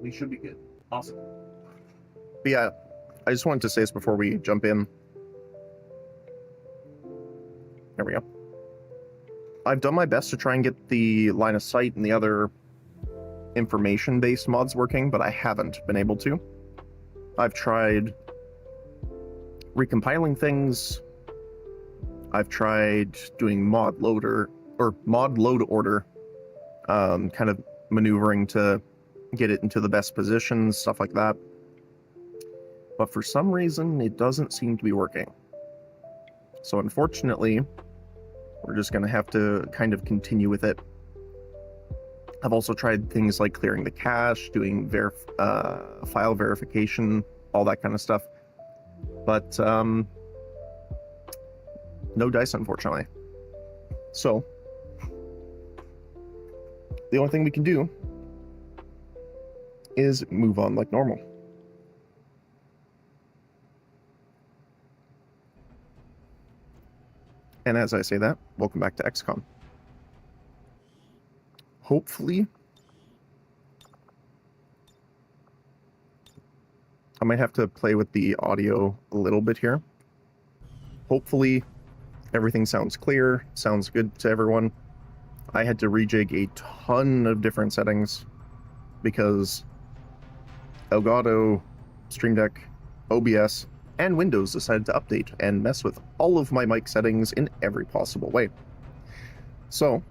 We should be good. Awesome. But yeah, I just wanted to say this before we jump in. There we go. I've done my best to try and get the line of sight and the other information-based mods working, but I haven't been able to. I've tried recompiling things. I've tried doing mod load order, kind of maneuvering to get it into the best positions, stuff like that. But for some reason, it doesn't seem to be working. So unfortunately, we're just going to have to kind of continue with it. I've also tried things like clearing the cache, doing file verification, all that kind of stuff. But no dice, unfortunately. So the only thing we can do is move on like normal. And as I say that, welcome back to XCOM. Hopefully, I might have to play with the audio a little bit here. Hopefully, everything sounds clear, sounds good to everyone. I had to rejig a ton of different settings because Elgato, Stream Deck, OBS, and Windows decided to update and mess with all of my mic settings in every possible way. So,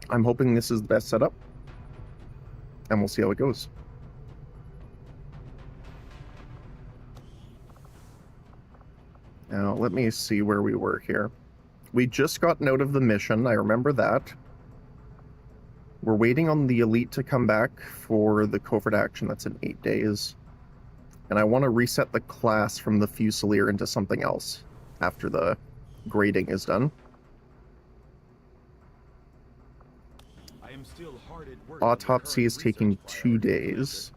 I'm hoping this is the best setup, and we'll see how it goes. Now, let me see where we were here. We just got out of the mission, I remember that. We're waiting on the Elite to come back for the covert action that's in 8 days. And I want to reset the class from the Fusilier into something else after the grading is done. I am still hard at work. Autopsy is taking 2 days.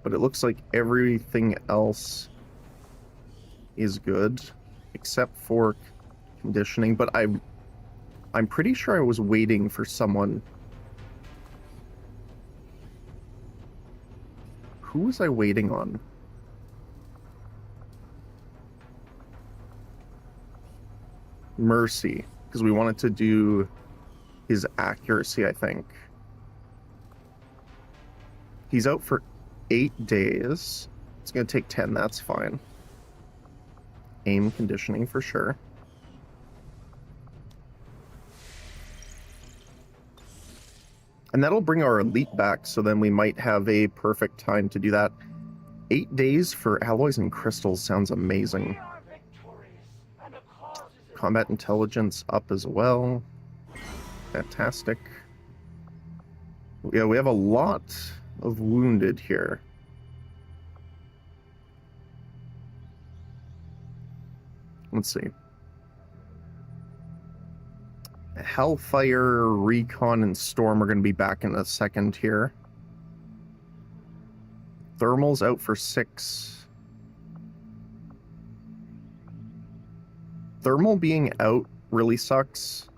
But it looks like everything else is good, except for conditioning. But I'm pretty sure I was waiting for someone. Who was I waiting on? Mercy, because we wanted to do his accuracy, I think. He's out for 8 days. It's going to take 10, that's fine. Aim conditioning for sure. And that'll bring our Elite back, so then we might have a perfect time to do that. 8 days for alloys and crystals sounds amazing. Combat intelligence up as well. Fantastic. Yeah, we have a lot of wounded here. Let's see. Hellfire, Recon, and Storm are going to be back in a second here. Thermal's out for 6. Thermal being out really sucks.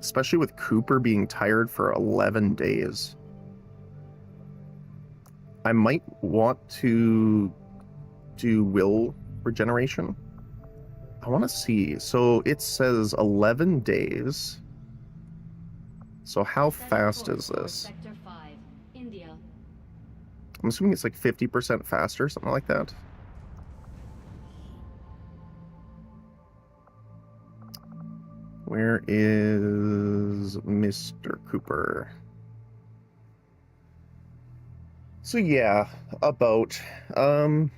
Especially with Cooper being tired for 11 days. I might want to do will regeneration. I want to see. So it says 11 days. So how fast is this? I'm assuming it's like 50% faster, something like that. Where is Mr. Cooper? So yeah, about the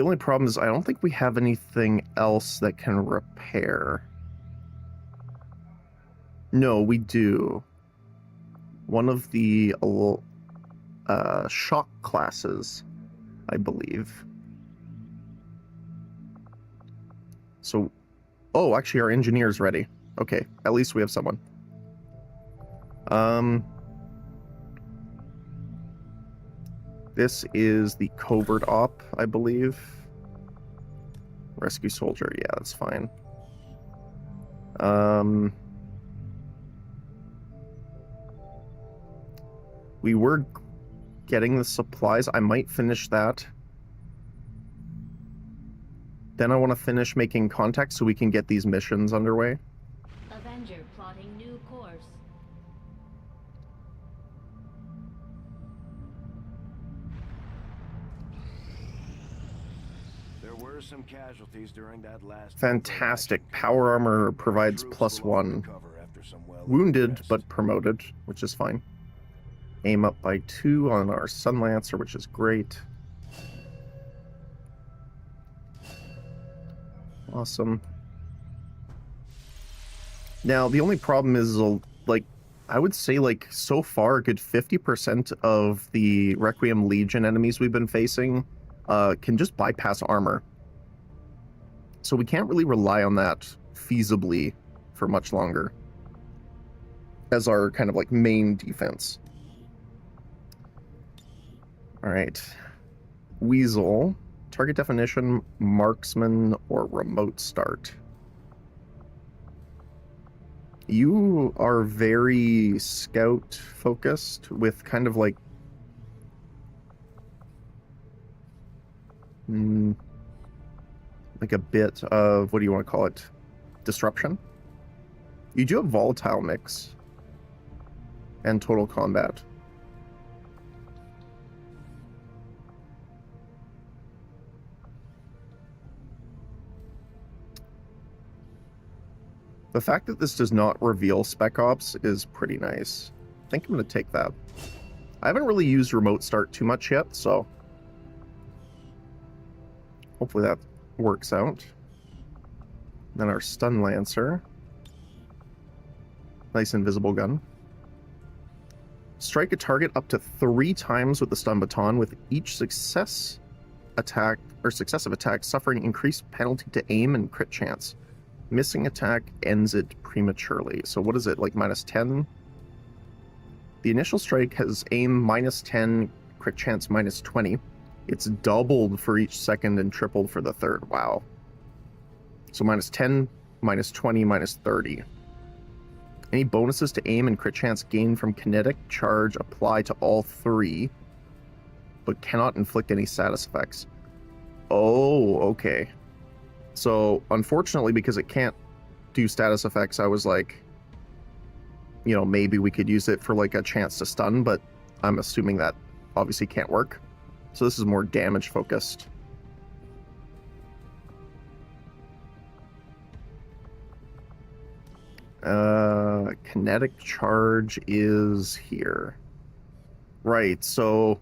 only problem is I don't think we have anything else that can repair. No, we do. One of the shock classes, I believe. So, oh, actually our engineer's ready. Okay, at least we have someone. This is the covert op, I believe. Rescue soldier, yeah, that's fine. We were getting the supplies. I might finish that. Then I want to finish making contacts so we can get these missions underway. Avenger plotting new course. There were some casualties during that last. Fantastic. Power armor provides +1. Wounded, but promoted, which is fine. Aim up by 2 on our Sun Lancer, which is great. Awesome. Now, the only problem is, like, I would say, like, so far, a good 50% of the Requiem Legion enemies we've been facing can just bypass armor. So we can't really rely on that feasibly for much longer as our kind of, like, main defense. Alright. Weasel. Target definition, marksman, or remote start. You are very scout focused with kind of like a bit of, what do you want to call it? Disruption. You do have volatile mix and total combat. The fact that this does not reveal Spec Ops is pretty nice. I think I'm going to take that. I haven't really used Remote Start too much yet, so hopefully that works out. Then our Stun Lancer. Nice invisible gun. Strike a target up to 3 times with the Stun Baton, with each successive attack suffering increased penalty to aim and crit chance. Missing attack ends it prematurely. So what is it, like -10? The initial strike has aim -10, crit chance -20. It's doubled for each second and tripled for the third. Wow. So -10, -20, -30. Any bonuses to aim and crit chance gained from kinetic charge apply to all 3, but cannot inflict any status effects. Oh, okay. So, unfortunately, because it can't do status effects, I was like, you know, maybe we could use it for, like, a chance to stun, but I'm assuming that obviously can't work. So this is more damage-focused. Kinetic charge is here. Right, so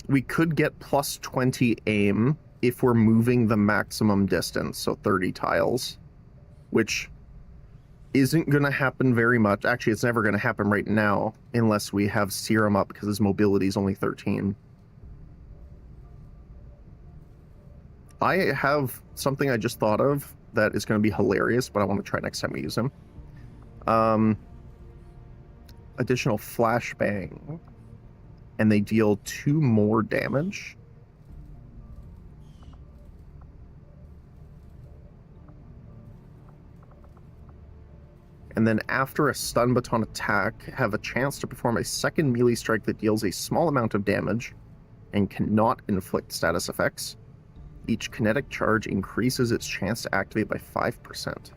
we could get +20 aim if we're moving the maximum distance, so 30 tiles, which isn't going to happen very much. Actually, it's never going to happen right now unless we have Serum up, because his mobility is only 13. I have something I just thought of that is going to be hilarious, but I want to try next time we use him. Additional flashbang. And they deal 2 more damage. And then after a stun baton attack, have a chance to perform a second melee strike that deals a small amount of damage and cannot inflict status effects. Each kinetic charge increases its chance to activate by 5%.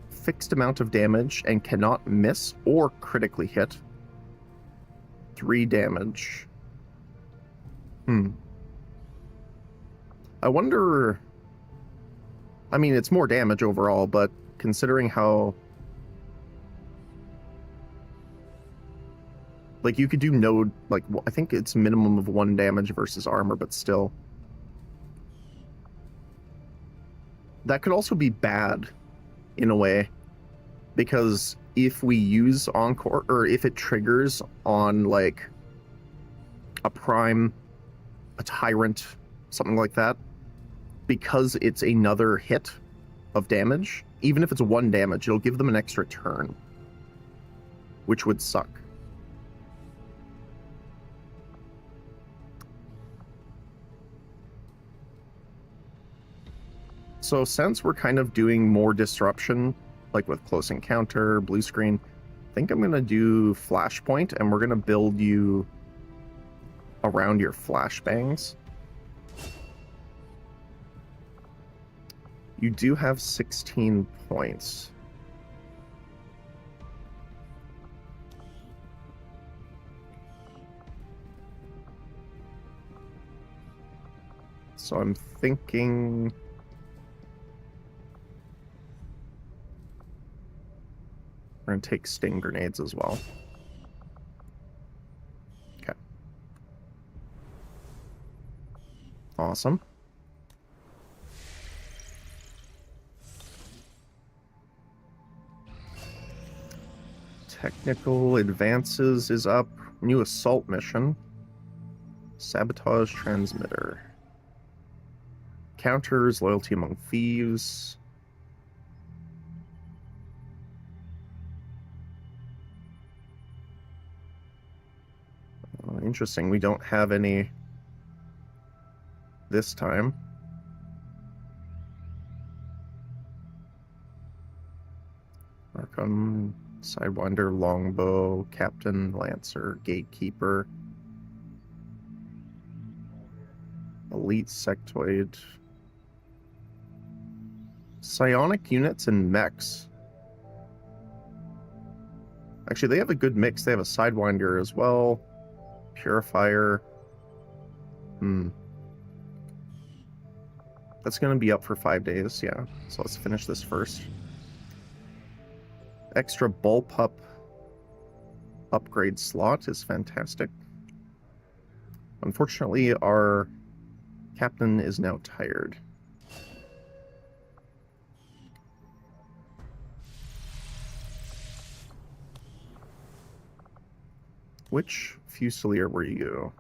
Fixed amount of damage and cannot miss or critically hit. 3 damage. I wonder... I mean, it's more damage overall, but considering how... Like, you could do no... Like, I think it's minimum of 1 damage versus armor, but still. That could also be bad, in a way. Because if we use Encore, or if it triggers on, like, a Prime, a Tyrant, something like that, because it's another hit of damage, even if it's 1 damage, it'll give them an extra turn, which would suck. So since we're kind of doing more disruption, like with close encounter, blue screen, I think I'm going to do flashpoint, and we're going to build you around your flashbangs. You do have 16 points. So I'm thinking... we're going to take sting grenades as well. Okay. Awesome. Technical advances is up. New assault mission. Sabotage transmitter. Counters loyalty among thieves. Interesting. We don't have any this time. Archon, Sidewinder, Longbow, Captain, Lancer, Gatekeeper, Elite Sectoid, Psionic units and mechs. Actually, they have a good mix. They have a Sidewinder as well. Purifier. That's going to be up for 5 days, yeah. So let's finish this first. Extra bullpup upgrade slot is fantastic. Unfortunately, our captain is now tired. Which Fusilier were you?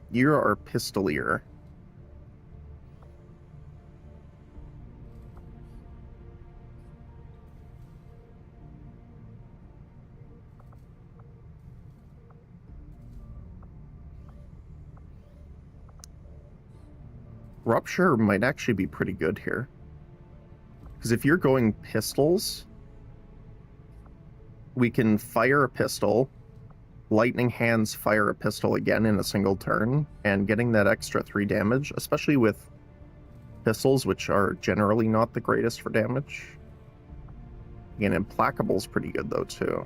You're our Pistolier. Rupture might actually be pretty good here. Because if you're going pistols, we can fire a pistol, lightning hands fire a pistol again in a single turn, and getting that extra 3 damage, especially with pistols, which are generally not the greatest for damage. Again, Implacable's pretty good though too.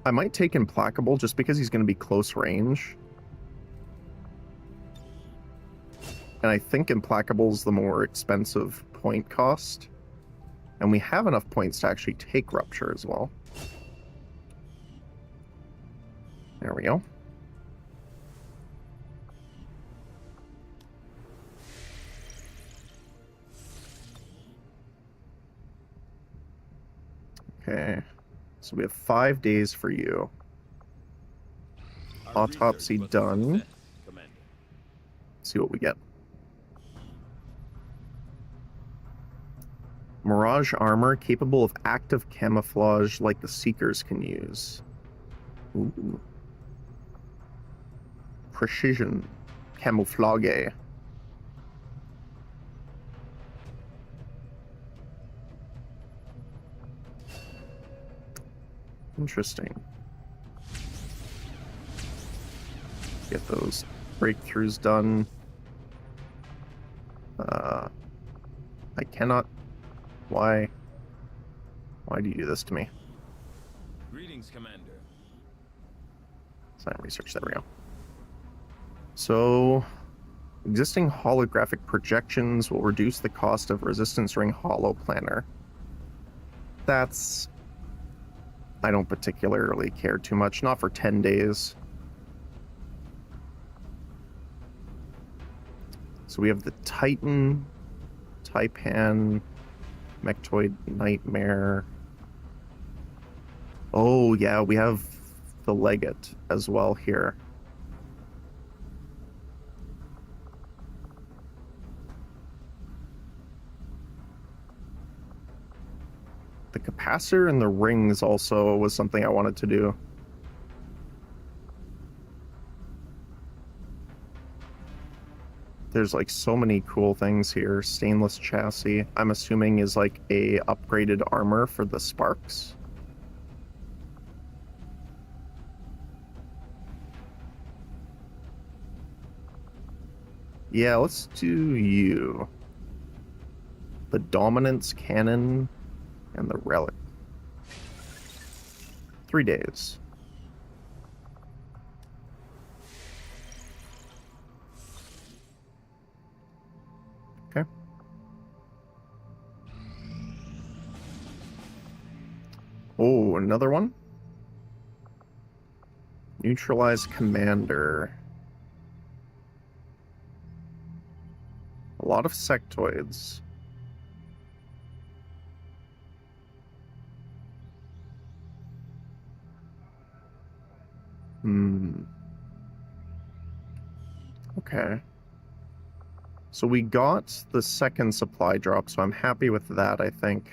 I might take Implacable just because he's going to be close range. And I think Implacable's the more expensive point cost. And we have enough points to actually take Rupture as well. There we go. Okay. So we have 5 days for you. Autopsy done. See what we get. Mirage armor capable of active camouflage like the Seekers can use. Ooh. Precision camouflage. Interesting. Get those breakthroughs done. I cannot. Why do you do this to me? Greetings, Commander. Sign research, there we go. So, existing holographic projections will reduce the cost of Resistance Ring Holo Planner. That's... I don't particularly care too much, not for 10 days. So we have the Titan Taipan, Mechtoid Nightmare. Oh, yeah, we have the Legate as well here. The capacitor and the rings also was something I wanted to do. There's like so many cool things here. Stainless chassis, I'm assuming is like a upgraded armor for the sparks. Yeah, let's do you. The Dominance Cannon and the Relic. 3 days. Okay. Oh, another one? Neutralize Commander. A lot of sectoids. Okay. So we got the second supply drop, so I'm happy with that, I think.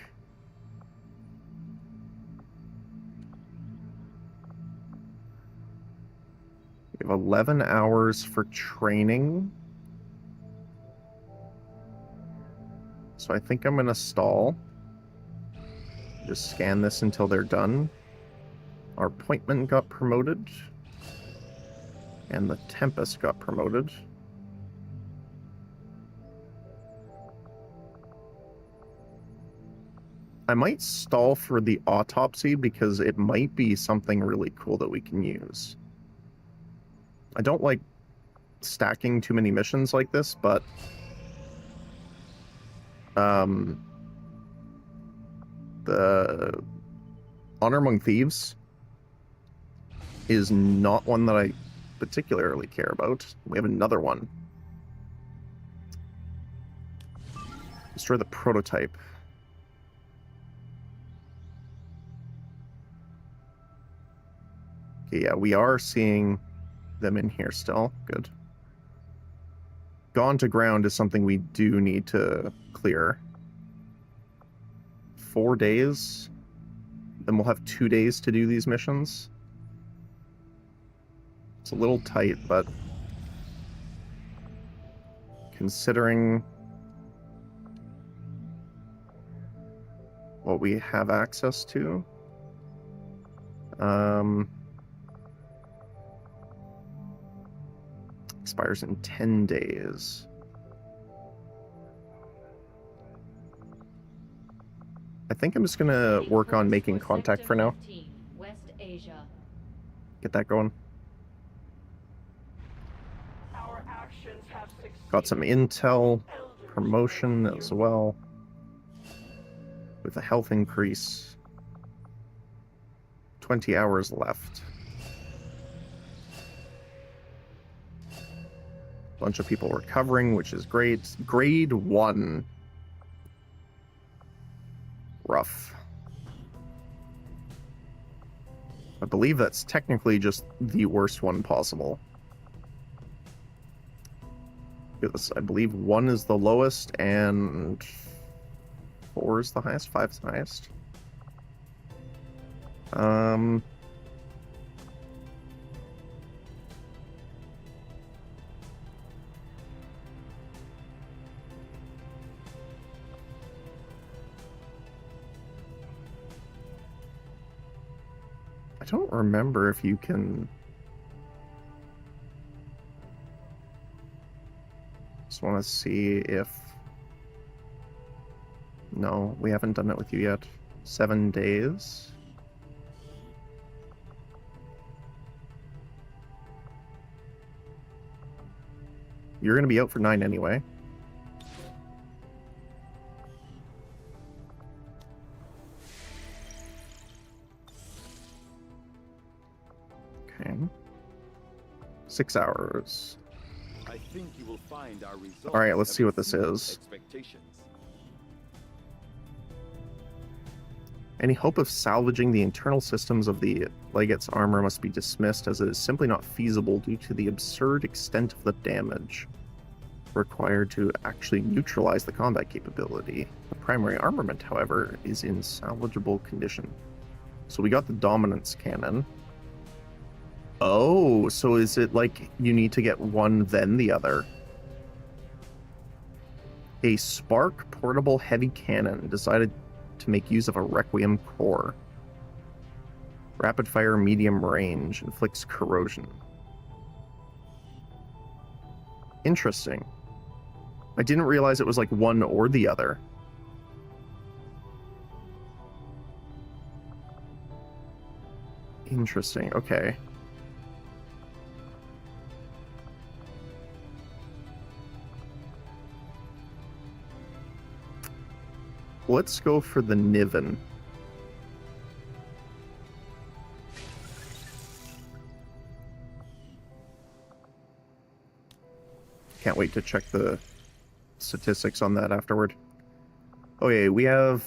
We have 11 hours for training. So I think I'm going to stall. Just scan this until they're done. Our Appointment got promoted. And the Tempest got promoted. I might stall for the Autopsy because it might be something really cool that we can use. I don't like stacking too many missions like this, but the Honor Among Thieves is not one that I particularly care about. We have another one. Destroy the prototype. Okay, yeah, we are seeing them in here still. Good. Gone to ground is something we do need to clear. 4 days. Then we'll have 2 days to do these missions. It's a little tight, but considering what we have access to, expires in 10 days. I think I'm just gonna work on making contact for now. West Asia. Get that going. Got some intel, promotion as well, with a health increase. 20 hours left. Bunch of people recovering, which is great. Grade 1. Rough. I believe that's technically just the worst one possible. I believe 1 is the lowest and 4 is the highest, 5 is the highest. I don't remember if you can... Just want to see if... No, we haven't done it with you yet. 7 days. You're going to be out for 9 anyway. Okay. 6 hours. I think you will find our results. All right, let's see what this is. Expectations. Any hope of salvaging the internal systems of the Legate's armor must be dismissed, as it is simply not feasible due to the absurd extent of the damage required to actually neutralize the combat capability. The primary armament, however, is in salvageable condition. So we got the dominance cannon. Oh, so is it like you need to get one then the other? A Spark portable heavy cannon decided to make use of a Requiem core. Rapid fire, medium range, inflicts corrosion. Interesting. I didn't realize it was like one or the other. Interesting, okay. Let's go for the Niven. Can't wait to check the statistics on that afterward. Okay, we have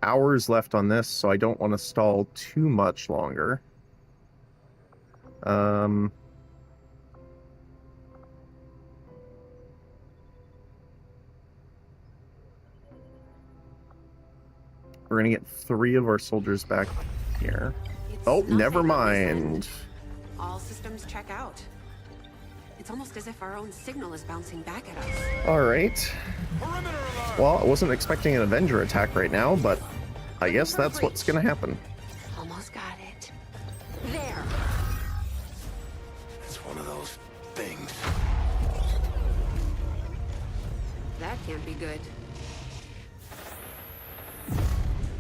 hours left on this, so I don't want to stall too much longer. We're gonna get 3 of our soldiers back here. Oh, never mind. All systems check out. It's almost as if our own signal is bouncing back at us. Alright. Well, I wasn't expecting an Avenger attack right now, but I guess that's what's gonna happen. Almost got it. There. It's one of those things. That can't be good.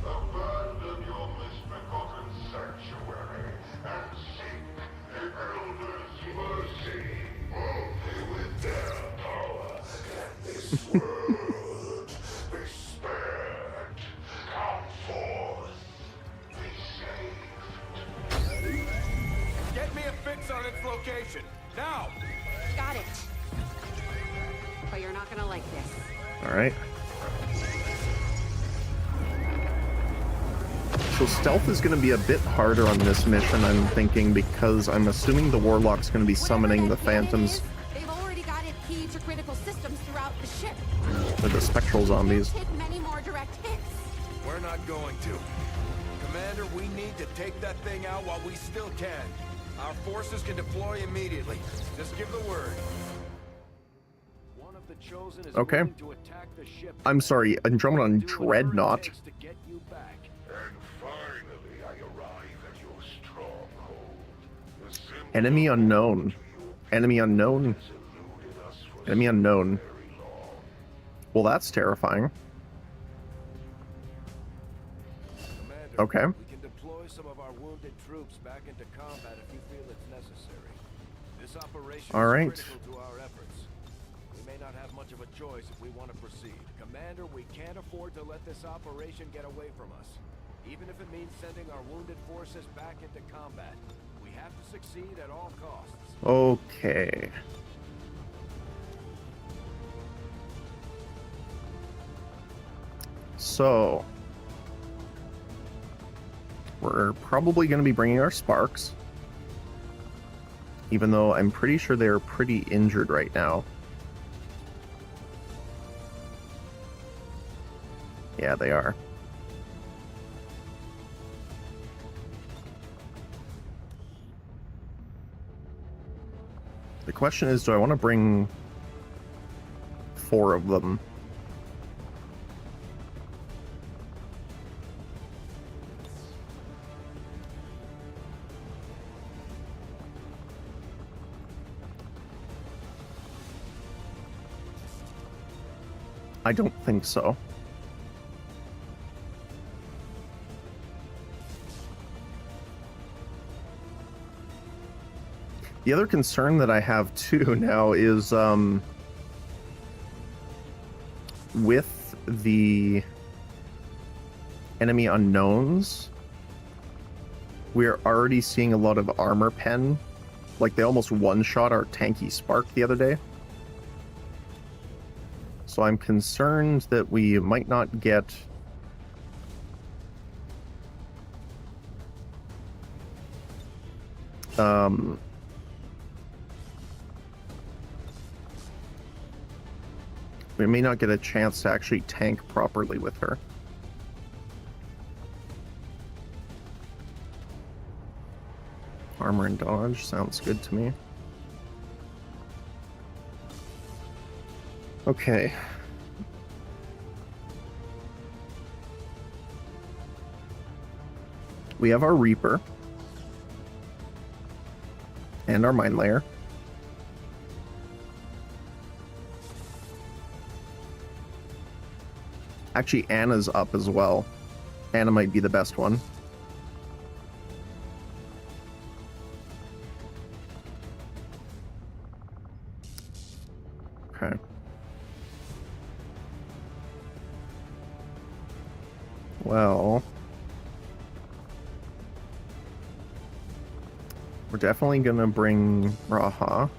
Abandon your misbegotten sanctuary and seek the Elder's mercy. Only with their power can this world be spared. Come forth. Be saved. Get me a fix on its location. Now! Got it. But you're not gonna like this. Alright. So stealth is going to be a bit harder on this mission, I'm thinking, because I'm assuming the Warlock's going to be summoning the Phantoms, They've already got it keyed to critical systems throughout the ship. or the Spectral Zombies. Take many more direct hits. We're not going to. Commander, we need to take that thing out while we still can. Our forces can deploy immediately. Just give the word. One of the chosen is Okay. willing to attack the ship. I'm sorry, Andromeda on Do whatever it Dreadnought. takes to get you back. And finally I arrive at your stronghold. The symbol Enemy unknown. Enemy unknown. has eluded us for Enemy so unknown. very long. Well, that's terrifying. Commander, Okay. we can deploy some of our wounded troops back into combat if you feel it's necessary. This operation All right. is critical to our efforts. We may not have much of a choice if we want to proceed. Commander, we can't afford to let this operation get away from us. Even if it means sending our wounded forces back into combat. We have to succeed at all costs. Okay. So, we're probably going to be bringing our Sparks, even though I'm pretty sure they're pretty injured right now. Yeah, they are. The question is, do I want to bring 4 of them? I don't think so. The other concern that I have too now is with the enemy unknowns, we're already seeing a lot of armor pen. Like they almost one-shot our tanky Spark the other day. So I'm concerned that we might not get We may not get a chance to actually tank properly with her. Armor and dodge sounds good to me. Okay. We have our Reaper. And our Mind Layer. Actually, Anna's up as well. Anna might be the best one. Okay. Well, we're definitely gonna bring Raha.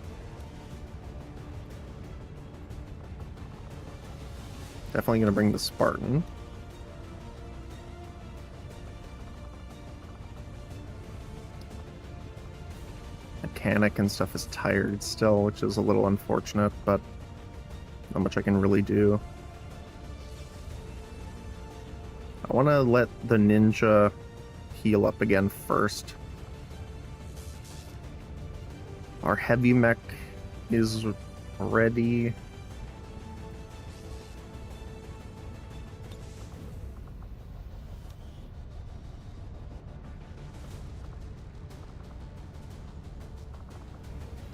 Definitely gonna bring the Spartan. Mechanic and stuff is tired still, which is a little unfortunate, but not much I can really do. I want to let the ninja heal up again first. Our heavy mech is ready.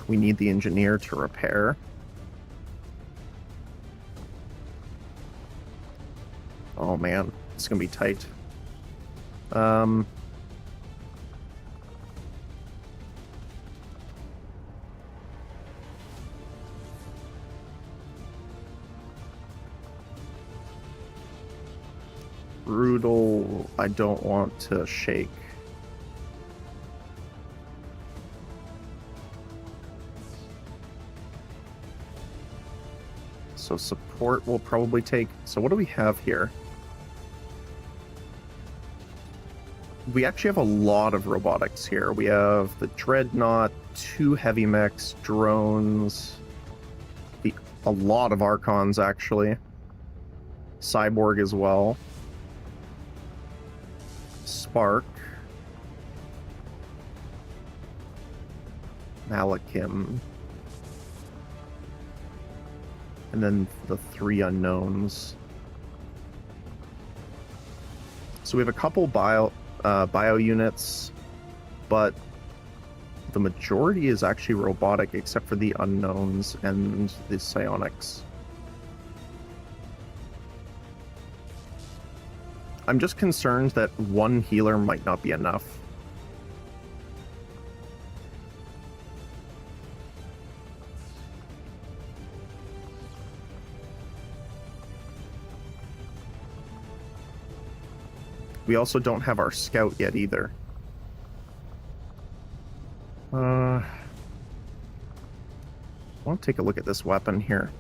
We need the engineer to repair. Oh man, it's gonna be tight. Brutal, I don't want to shake. So support will probably take... So what do we have here? We actually have a lot of robotics here. We have the Dreadnought, 2 heavy mechs, drones, a lot of Archons actually. Cyborg as well. Spark. Malakim. And then the 3 unknowns. So we have a couple bio units, but the majority is actually robotic except for the unknowns and the psionics. I'm just concerned that 1 healer might not be enough. We also don't have our scout yet either. I want to take a look at this weapon here.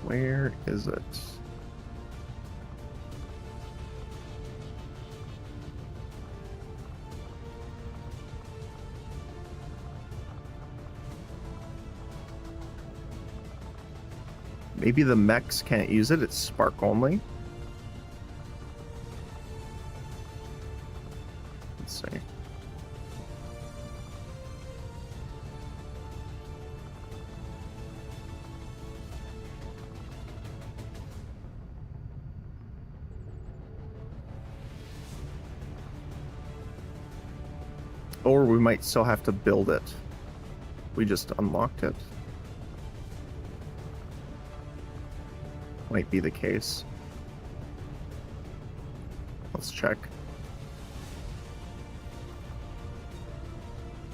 Where is it? Maybe the mechs can't use it, it's spark only. Let's see. Or we might still have to build it. We just unlocked it. Might be the case. Let's check.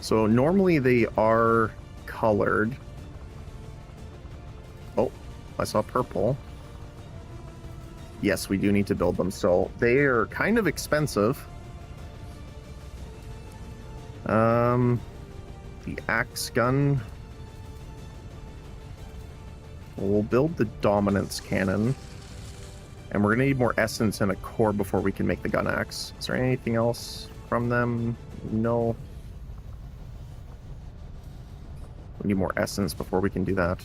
So normally they are colored. Oh, I saw purple. Yes, we do need to build them. So they are kind of expensive. The axe gun. We'll build the dominance cannon. And we're gonna need more essence and a core before we can make the gun axe. Is there anything else from them? No. We need more essence before we can do that.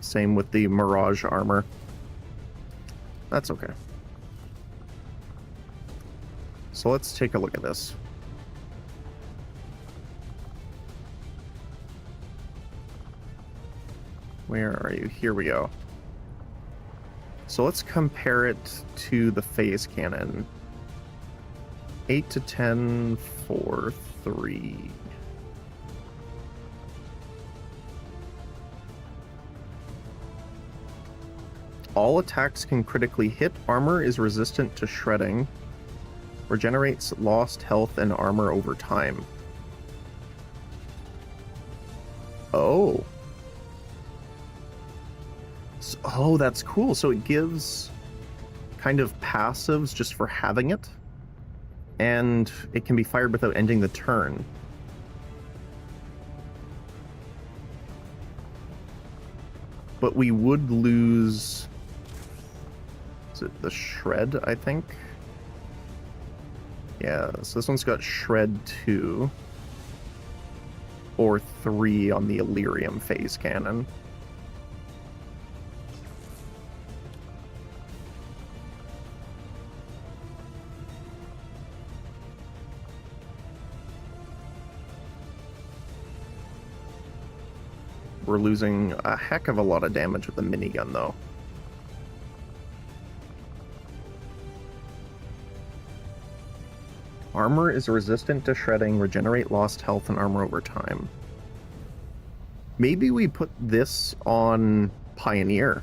Same with the Mirage armor. That's okay. So let's take a look at this. Where are you? Here we go. So let's compare it to the phase cannon. 8 to 10, 4, 3. All attacks can critically hit. Armor is resistant to shredding. Regenerates lost health and armor over time. Oh. Oh, that's cool. So it gives kind of passives just for having it. And it can be fired without ending the turn. But we would lose... Is it the shred, I think? Yeah, so this one's got shred 2. Or 3 on the Illyrium phase cannon. We're losing a heck of a lot of damage with the minigun, though. Armor is resistant to shredding, regenerate lost health and armor over time. Maybe we put this on Pioneer.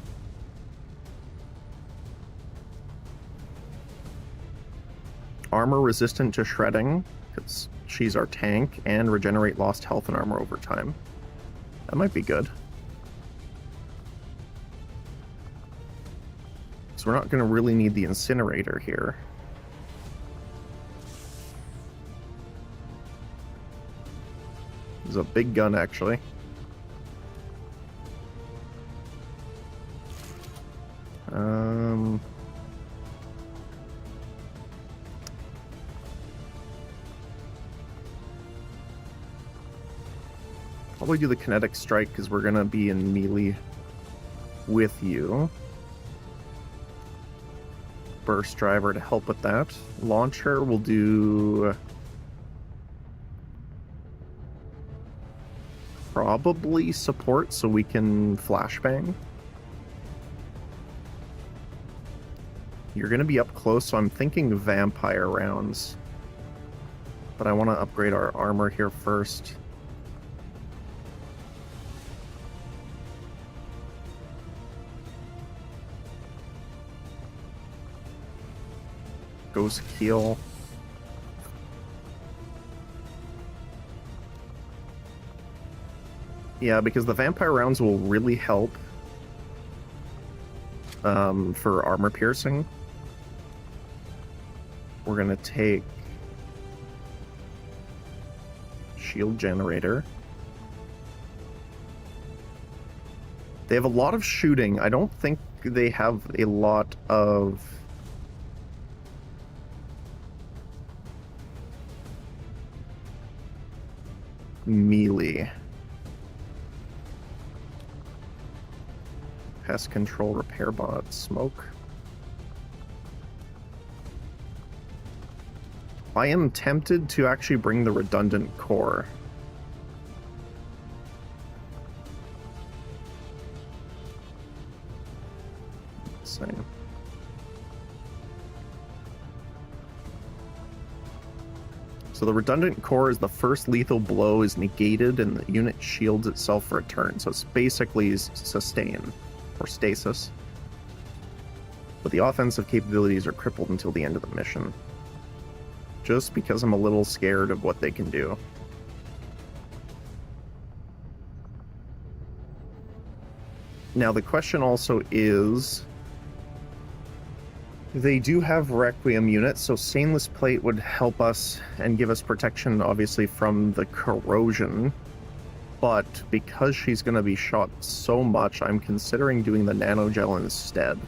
Armor resistant to shredding, because she's our tank, and regenerate lost health and armor over time. That might be good. So we're not going to really need the incinerator here. This is a big gun, actually. Probably do the kinetic strike because we're gonna be in melee with you. Burst driver to help with that. Launcher will do probably support so we can flashbang. You're gonna be up close, so I'm thinking vampire rounds. But I want to upgrade our armor here first. Ghost Keel. Yeah, because the vampire rounds will really help for armor piercing. We're gonna take shield generator. They have a lot of shooting. I don't think they have a lot of melee. Pest control, repair bot, smoke. I am tempted to actually bring the redundant core. Same. So the redundant core is the first lethal blow is negated and the unit shields itself for a turn. So it's basically sustain or stasis. But the offensive capabilities are crippled until the end of the mission. Just because I'm a little scared of what they can do. Now the question also is, They do have Requiem units, so stainless plate would help us and give us protection, obviously, from the corrosion. But because she's going to be shot so much, I'm considering doing the nanogel instead.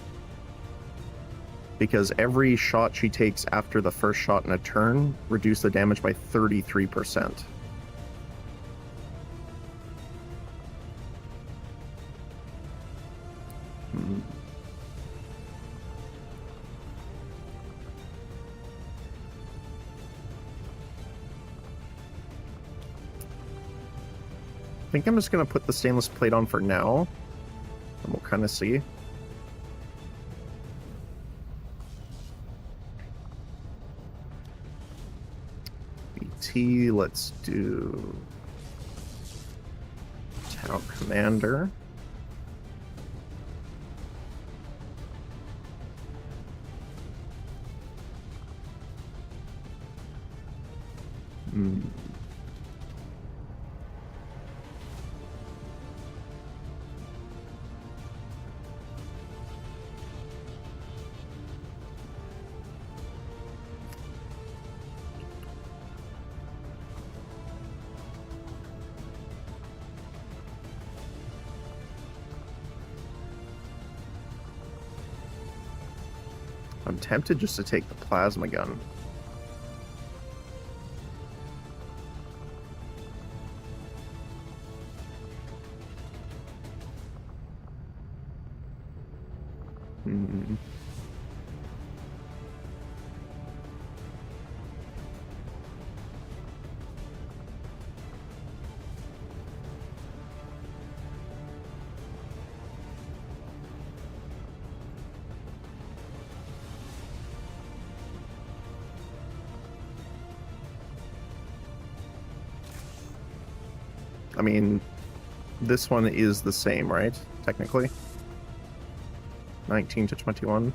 Because every shot she takes after the first shot in a turn reduce the damage by 33%. I think I'm just going to put the stainless plate on for now, and we'll kind of see. BT, let's do Tau Commander. I'm tempted just to take the plasma gun. I mean, this one is the same, right? Technically. 19 to 21.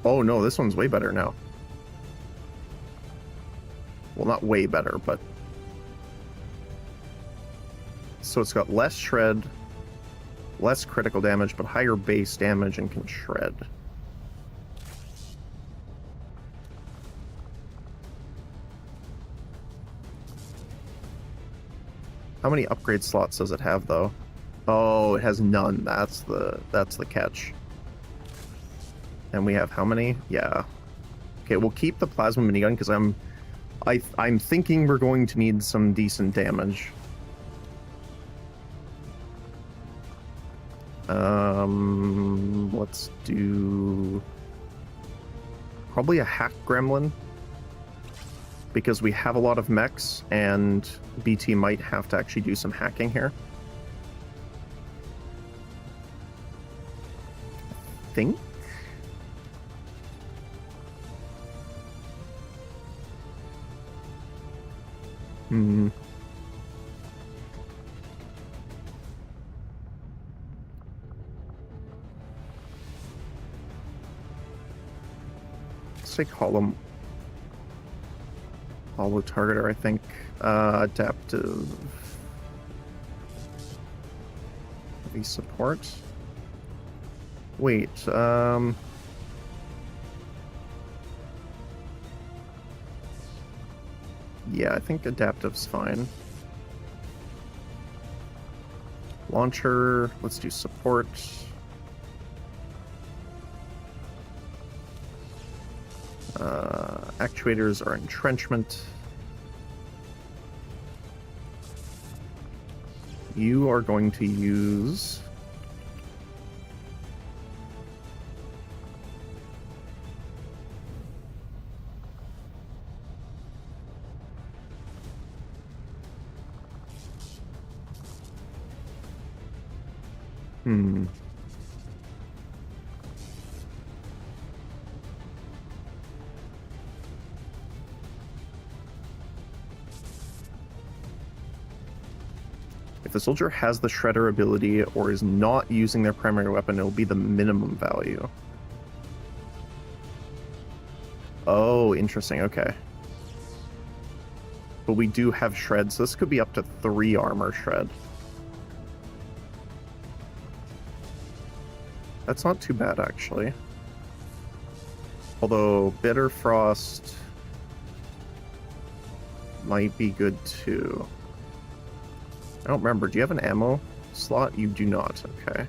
Oh no, this one's way better now. Well, not way better, but... So it's got less shred, less critical damage, but higher base damage and can shred. How many upgrade slots does it have, though? Oh, it has none. That's the catch. And we have how many? Yeah. Okay, we'll keep the plasma minigun because I'm thinking we're going to need some decent damage. Let's do probably a hack gremlin, because we have a lot of mechs and BT might have to actually do some hacking here. I think. Let's take Hollow Targeter, I think. Adaptive. Heavy support. Wait, yeah, I think adaptive's fine. Launcher, let's do support. Actuators are entrenchment. You are going to use... If the soldier has the Shredder ability or is not using their primary weapon, it'll be the minimum value. Oh, interesting, okay. But we do have shred, so this could be up to 3 armor shred. That's not too bad, actually. Although Bitter Frost might be good too. I don't remember. Do you have an ammo slot? You do not. Okay.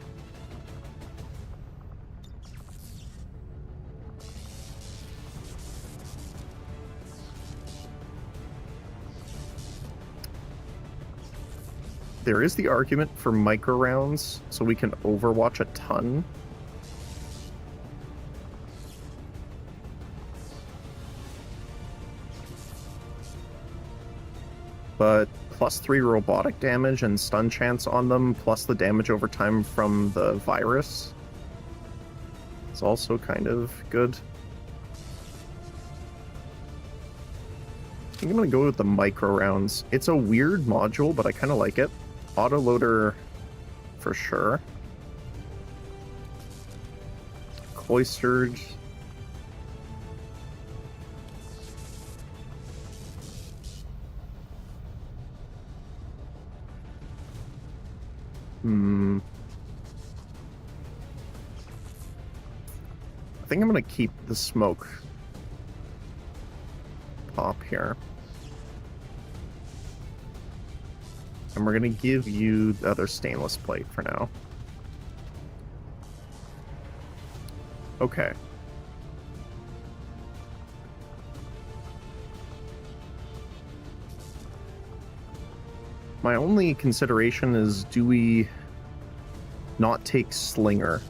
There is the argument for micro rounds, so we can overwatch a ton. But +3 robotic damage and stun chance on them, plus the damage over time from the virus. It's also kind of good. I think I'm gonna go with the micro rounds. It's a weird module, but I kind of like it. Autoloader for sure. Cloistered. I think I'm gonna keep the smoke pop here. And we're gonna give you the other stainless plate for now. Okay. My only consideration is, do we not take Slinger?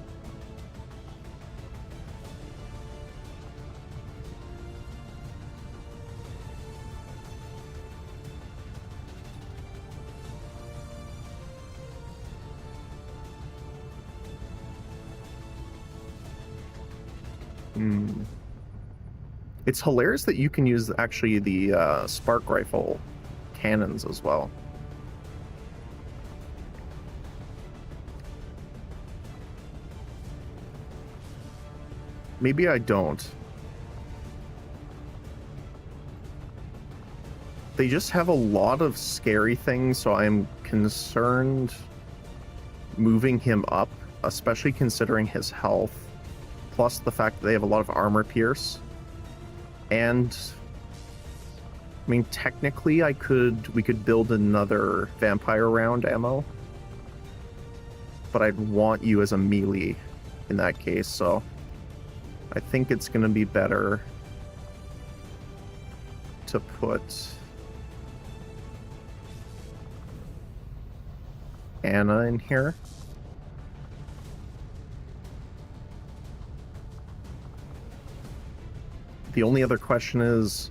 It's hilarious that you can use actually the spark rifle cannons as well. Maybe I don't. They just have a lot of scary things, so I'm concerned moving him up, especially considering his health, plus the fact that they have a lot of armor pierce. And I mean, technically we could build another vampire round ammo, but I'd want you as a melee in that case, so I think it's going to be better to put Anna in here. The only other question is,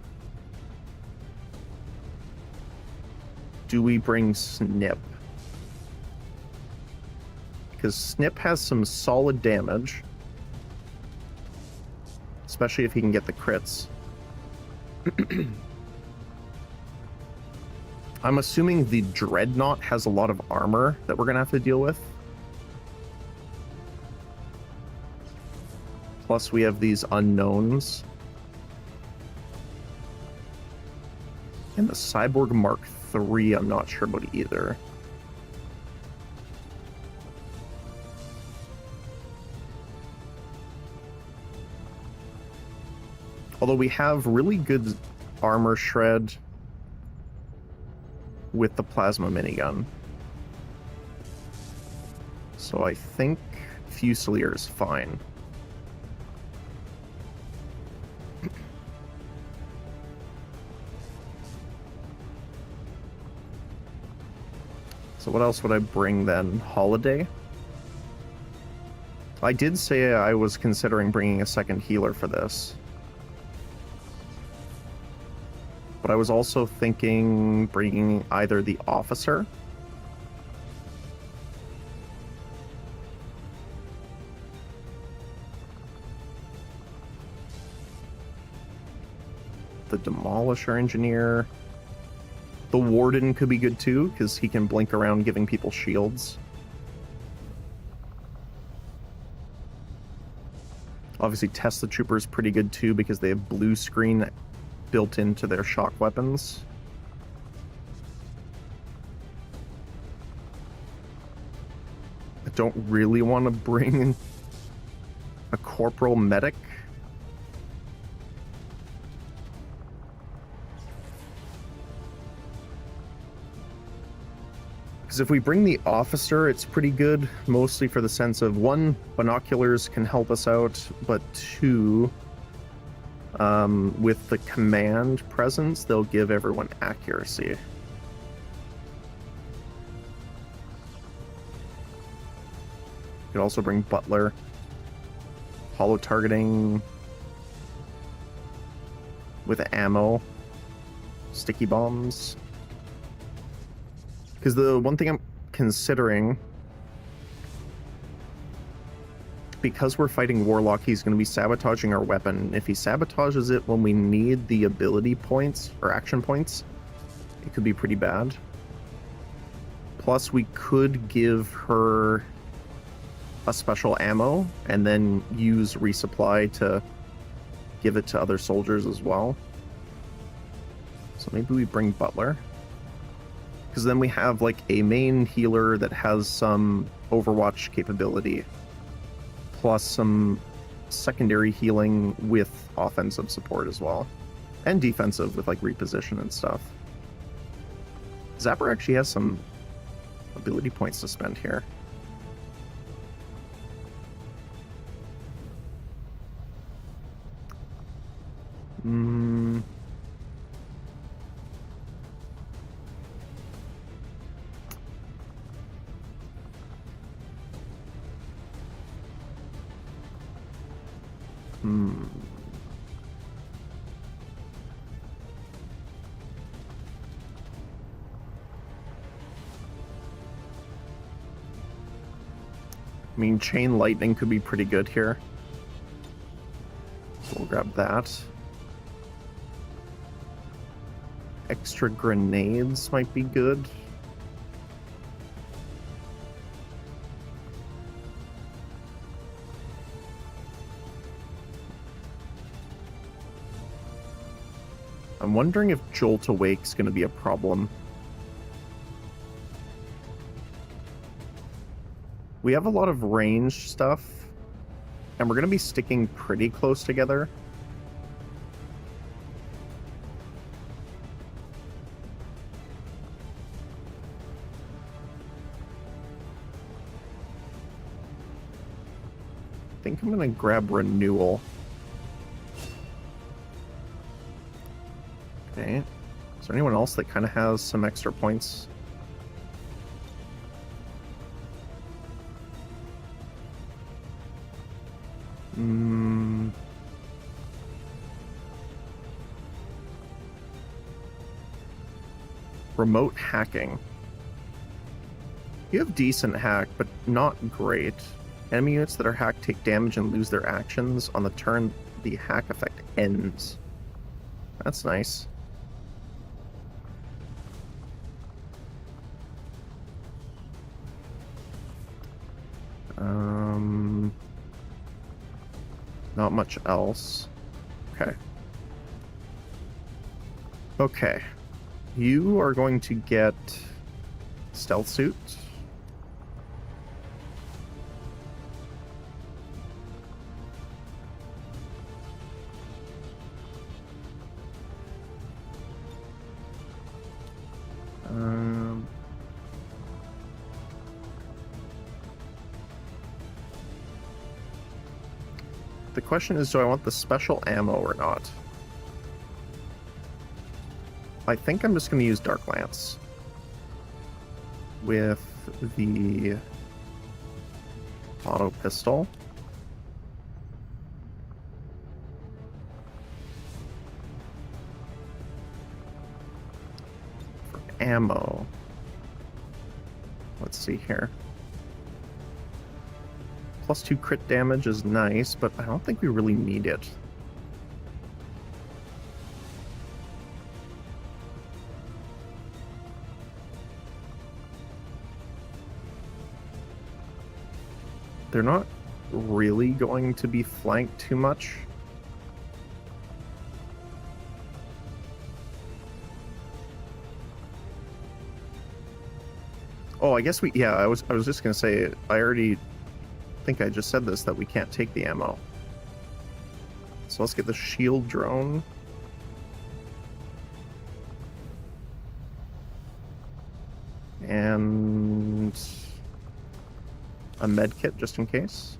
do we bring Snip? Because Snip has some solid damage, especially if he can get the crits. I'm assuming the Dreadnought has a lot of armor that we're going to have to deal with. Plus we have these unknowns. And the Cyborg Mark III, I'm not sure about either. Although we have really good armor shred with the plasma minigun. So I think Fusilier is fine. So what else would I bring then? Holiday? I did say I was considering bringing a second healer for this. But I was also thinking bringing either the officer the Demolisher engineer. The Warden could be good too, because he can blink around giving people shields. Obviously Tesla Trooper is pretty good too, because they have blue screen built into their shock weapons. I don't really want to bring corporal medic. Because if we bring the officer, it's pretty good, mostly for the sense of, one, binoculars can help us out, but two, with the command presence, they'll give everyone accuracy. Could also bring Butler. Hollow targeting with ammo. Sticky bombs. Because the one thing I'm considering, because we're fighting Warlock, he's going to be sabotaging our weapon. If he sabotages it when we need the ability points or action points, it could be pretty bad. Plus, we could give her a special ammo and then use resupply to give it to other soldiers as well. So maybe we bring Butler. Because then we have like a main healer that has some Overwatch capability, plus some secondary healing with offensive support as well, and defensive with like reposition and stuff. Zapper actually has some ability points to spend here. I mean, chain lightning could be pretty good here. So we'll grab that. Extra grenades might be good. I'm wondering if Jolt Awake's going to be a problem. We have a lot of range stuff, and we're going to be sticking pretty close together. I think I'm going to grab Renewal. Okay. Is there anyone else that kind of has some extra points? Remote hacking. You have decent hack, but not great. Enemy units that are hacked take damage and lose their actions on the turn the hack effect ends. That's nice. Not much else. Okay. Okay. You are going to get stealth suit. The question is, do I want the special ammo or not? I think I'm just going to use Dark Lance with the auto pistol. For ammo, let's see here. +2 crit damage is nice, but I don't think we really need it. They're not really going to be flanked too much. Oh, I guess I was just gonna say, I already think I just said this, that we can't take the ammo. So let's get the shield drone. And a med kit just in case.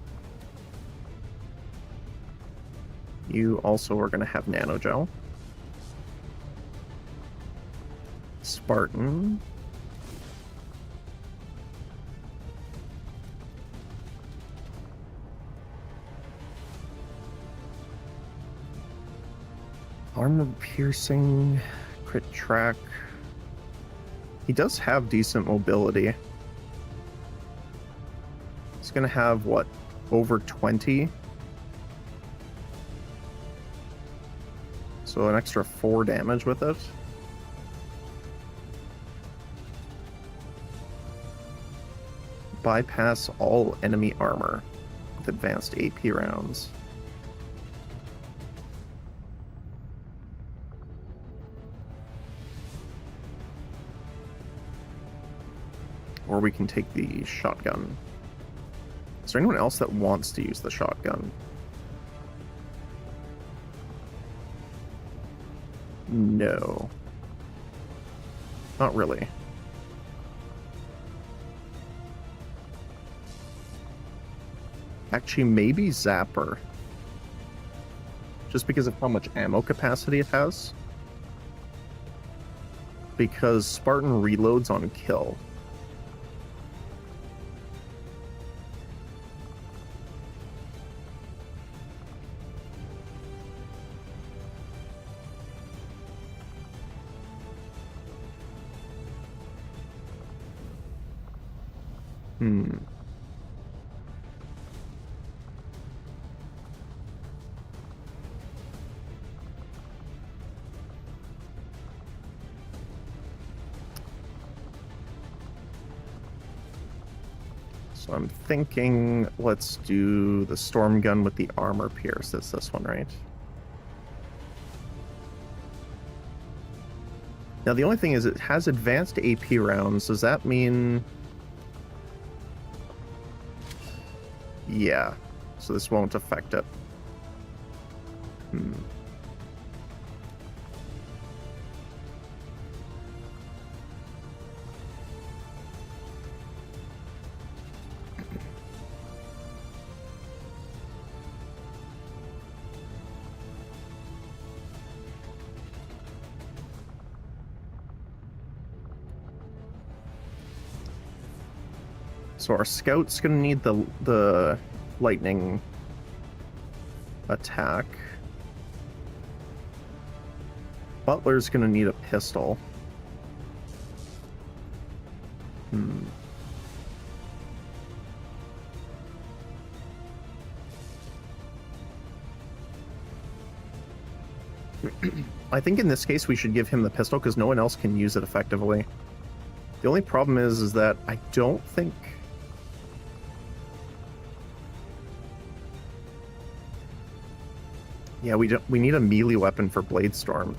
You also are going to have nanogel. Spartan. Armor piercing, crit track. He does have decent mobility. He's gonna have, what, over 20? So an extra 4 damage with it. Bypass all enemy armor with advanced AP rounds. Or we can take the shotgun. Is there anyone else that wants to use the shotgun? No. Not really. Actually, maybe Zapper. Just because of how much ammo capacity it has. Because Spartan reloads on kill. So I'm thinking let's do the storm gun with the armor pierce. It's this one, right? Now the only thing is it has advanced AP rounds. Does that mean... Yeah. So this won't affect it. So our scout's gonna need the lightning attack. Butler's gonna need a pistol. I think in this case we should give him the pistol because no one else can use it effectively. The only problem is that I don't think... Yeah, we need a melee weapon for Bladestorm.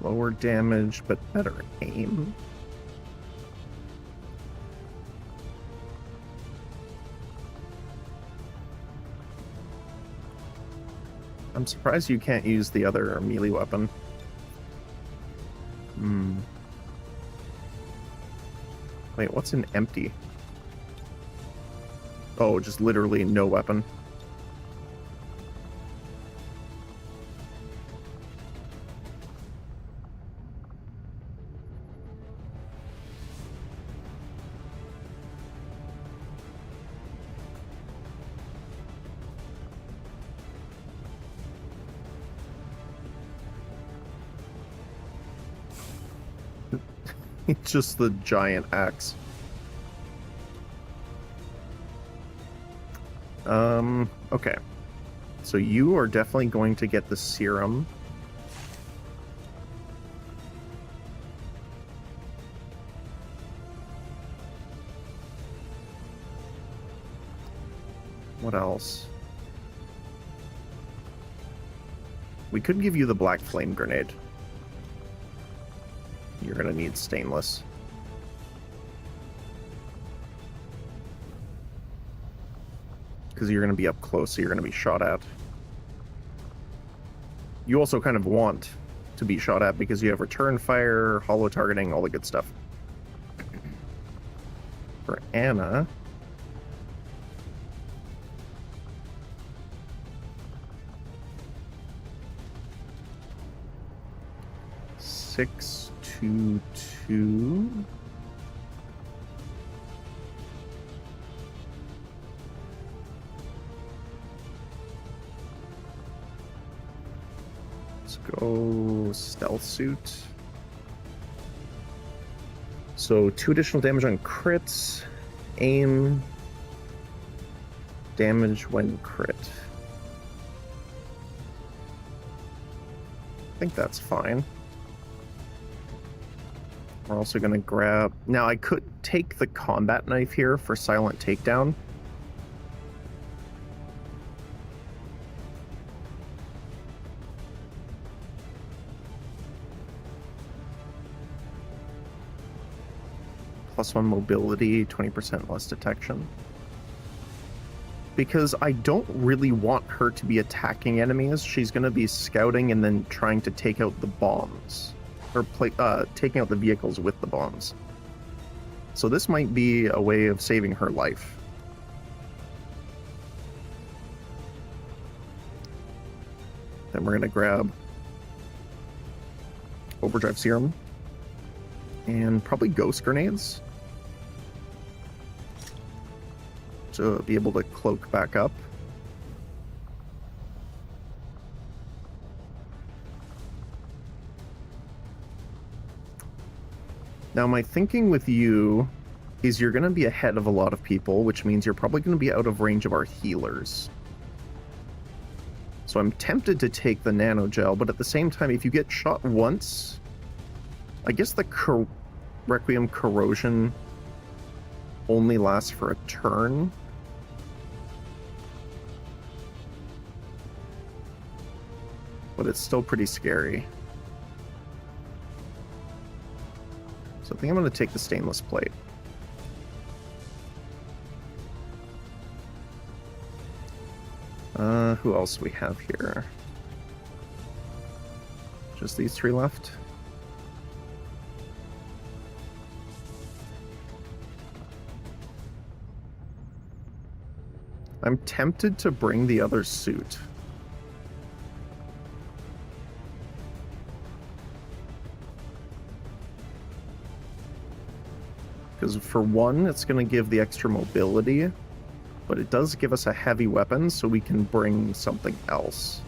Lower damage, but better aim. I'm surprised you can't use the other melee weapon. Wait, what's an empty? Oh, just literally no weapon. It's just the giant axe. Okay. So you are definitely going to get the serum. What else? We could give you the black flame grenade. You're gonna need stainless. Because you're gonna be up close, so you're gonna be shot at. You also kind of want to be shot at because you have return fire, hollow targeting, all the good stuff. For Anna... Six, 2, 2. Let's go stealth suit. So 2 additional damage on crits, aim, damage when crit. I think that's fine. We're also going to grab... Now, I could take the combat knife here for silent takedown. +1 mobility, 20% less detection. Because I don't really want her to be attacking enemies. She's going to be scouting and then trying to take out the bombs. Or taking out the vehicles with the bombs. So this might be a way of saving her life. Then we're going to grab overdrive serum and probably ghost grenades to be able to cloak back up. Now, my thinking with you is you're going to be ahead of a lot of people, which means you're probably going to be out of range of our healers. So I'm tempted to take the nanogel, but at the same time, if you get shot once, I guess the Requiem corrosion only lasts for a turn. But it's still pretty scary. So I think I'm going to take the stainless plate. Who else do we have here? Just these 3 left? I'm tempted to bring the other suit. Because for one, it's going to give the extra mobility, but it does give us a heavy weapon, so we can bring something else.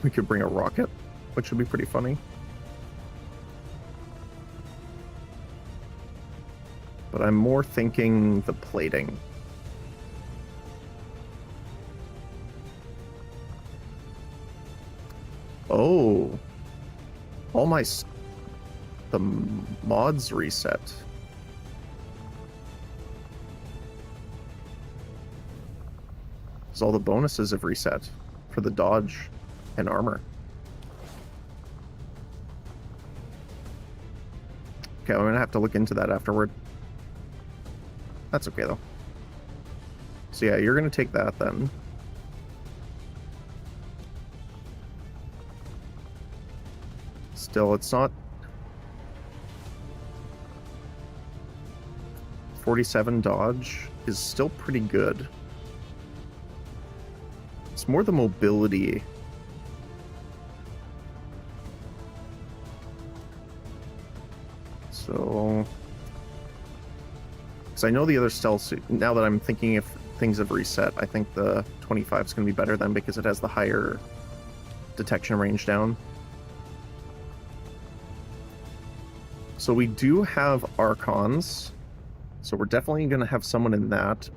We could bring a rocket, which would be pretty funny. But I'm more thinking the plating. Oh. All the mods reset. So all the bonuses have reset for the dodge and armor. Okay, I'm gonna have to look into that afterward. That's okay though. So yeah, you're gonna take that then. Still, it's not 47 dodge is still pretty good. It's more the mobility. So, because I know the other stealth suit, now that I'm thinking if things have reset, I think the 25 is going to be better then because it has the higher detection range down. So we do have Archons. So we're definitely going to have someone in that.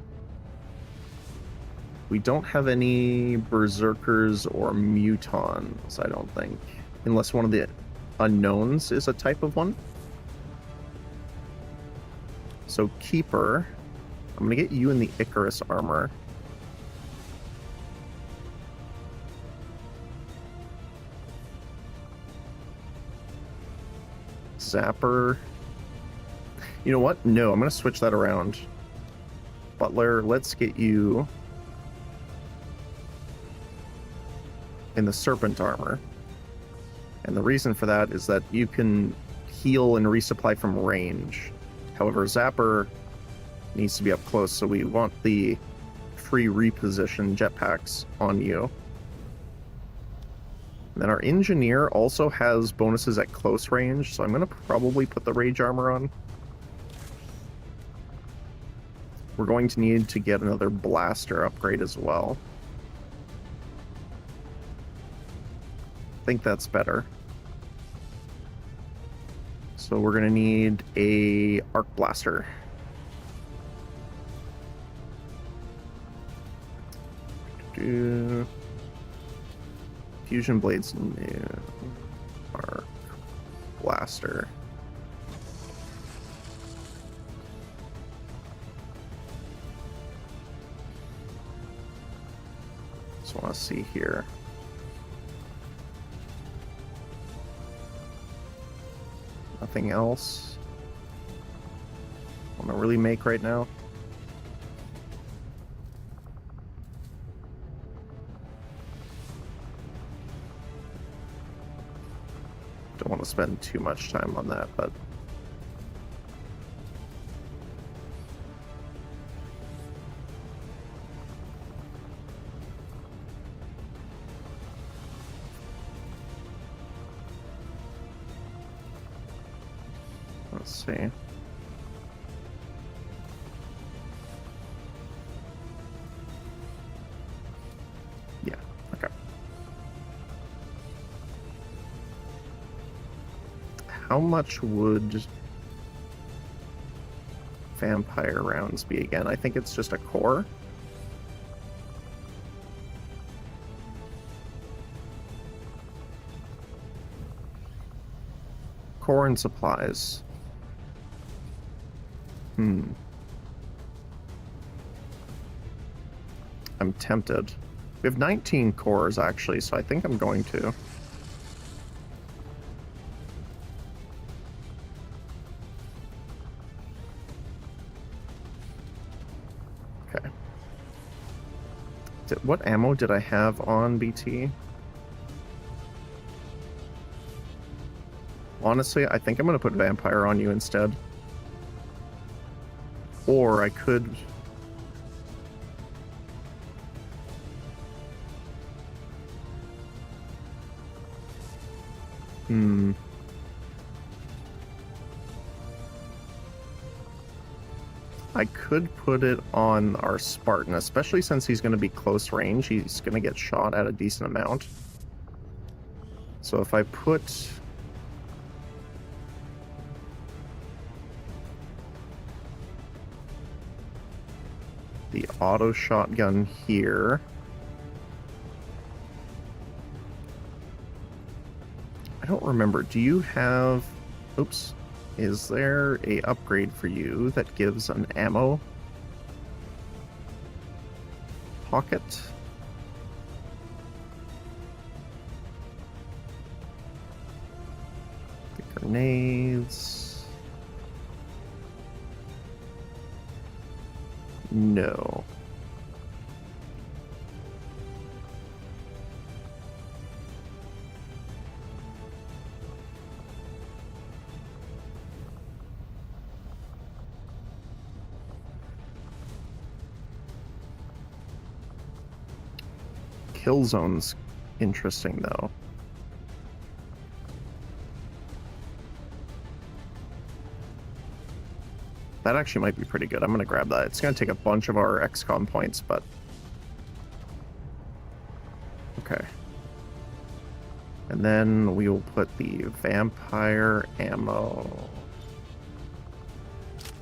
We don't have any Berserkers or Mutons, I don't think. Unless one of the Unknowns is a type of one. So Keeper. I'm going to get you in the Icarus armor. Zapper. You know what? No, I'm going to switch that around. Butler, let's get you in the Serpent armor. And the reason for that is that you can heal and resupply from range. However, Zapper needs to be up close, so we want the free reposition jetpacks on you. And then our Engineer also has bonuses at close range, so I'm going to probably put the Rage armor on. We're going to need to get another Blaster upgrade as well. I think that's better. So we're going to need a Arc Blaster. Fusion Blades new. Arc Blaster. Just want to see here. Nothing else I want to really make right now. Don't want to spend too much time on that, but let's see. Yeah, okay. How much would vampire rounds be again? I think it's just a core. Core and supplies. I'm tempted. We have 19 cores actually, so I think I'm going to. Okay. What ammo did I have on BT? Honestly, I think I'm going to put Vampire on you instead. Or I could... I could put it on our Spartan, especially since he's going to be close range. He's going to get shot at a decent amount. So if I put... the auto shotgun here. I don't remember. Do you have... Oops. Is there a upgrade for you that gives an ammo pocket? The grenades. No. Kill zone's interesting though. That actually might be pretty good. I'm going to grab that. It's going to take a bunch of our XCOM points, but... okay. And then we will put the vampire ammo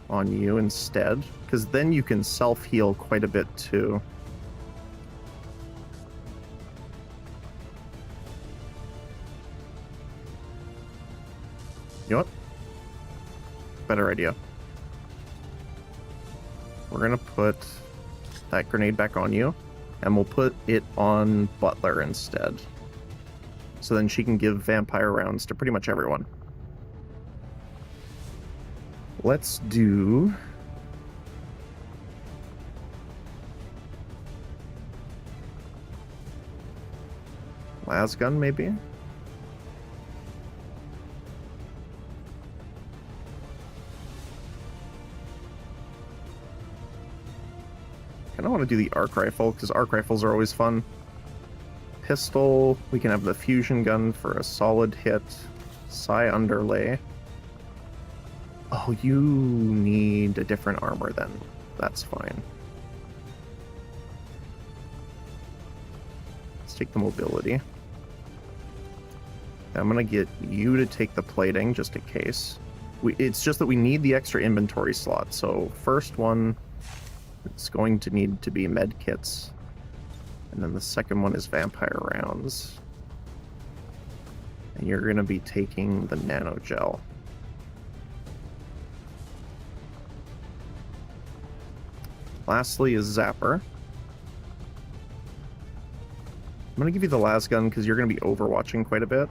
on you instead, because then you can self-heal quite a bit too. You know what? Better idea. We're gonna put that grenade back on you, and we'll put it on Butler instead. So then she can give vampire rounds to pretty much everyone. Let's do... Lasgun, maybe? I don't want to do the arc rifle, because arc rifles are always fun. Pistol, we can have the fusion gun for a solid hit. Psi underlay. Oh, you need a different armor then. That's fine. Let's take the mobility. I'm gonna get you to take the plating, just in case. It's just that we need the extra inventory slot, so first one... It's going to need to be med kits. And then the second one is vampire rounds. And you're going to be taking the nano gel. Lastly is Zapper. I'm going to give you the las gun because you're going to be overwatching quite a bit.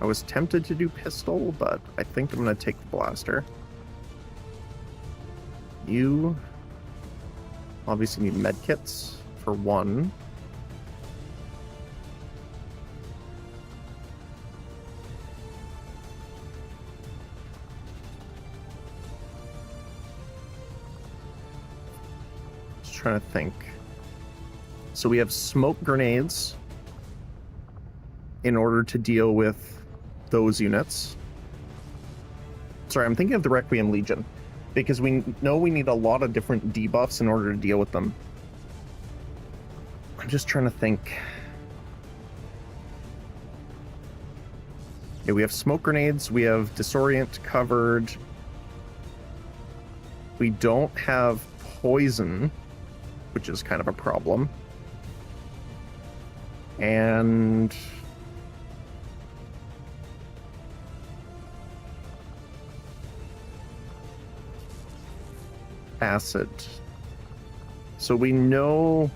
I was tempted to do pistol, but I think I'm going to take the blaster. You obviously need medkits for one. Just trying to think. So we have smoke grenades in order to deal with those units. Sorry, I'm thinking of the Requiem Legion, because we know we need a lot of different debuffs in order to deal with them. I'm just trying to think. Yeah, we have smoke grenades, we have disorient covered. We don't have poison, which is kind of a problem. And acid. So we know...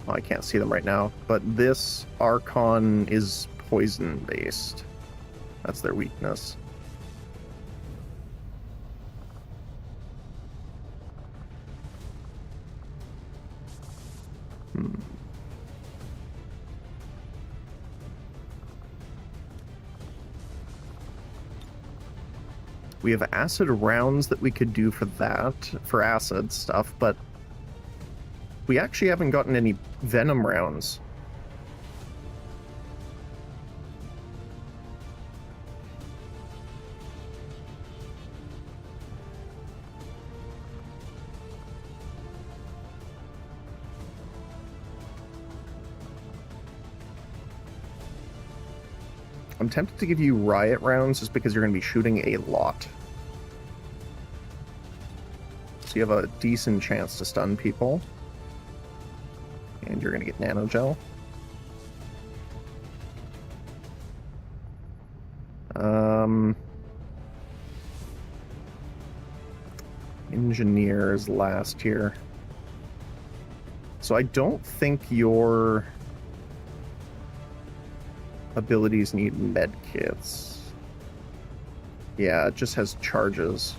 Well, I can't see them right now, but this Archon is poison-based. That's their weakness. We have acid rounds that we could do for that, for acid stuff, but we actually haven't gotten any venom rounds. I'm tempted to give you riot rounds just because you're going to be shooting a lot. So you have a decent chance to stun people. And you're going to get nano gel. Engineers last here. So I don't think your abilities need med kits. Yeah, it just has charges.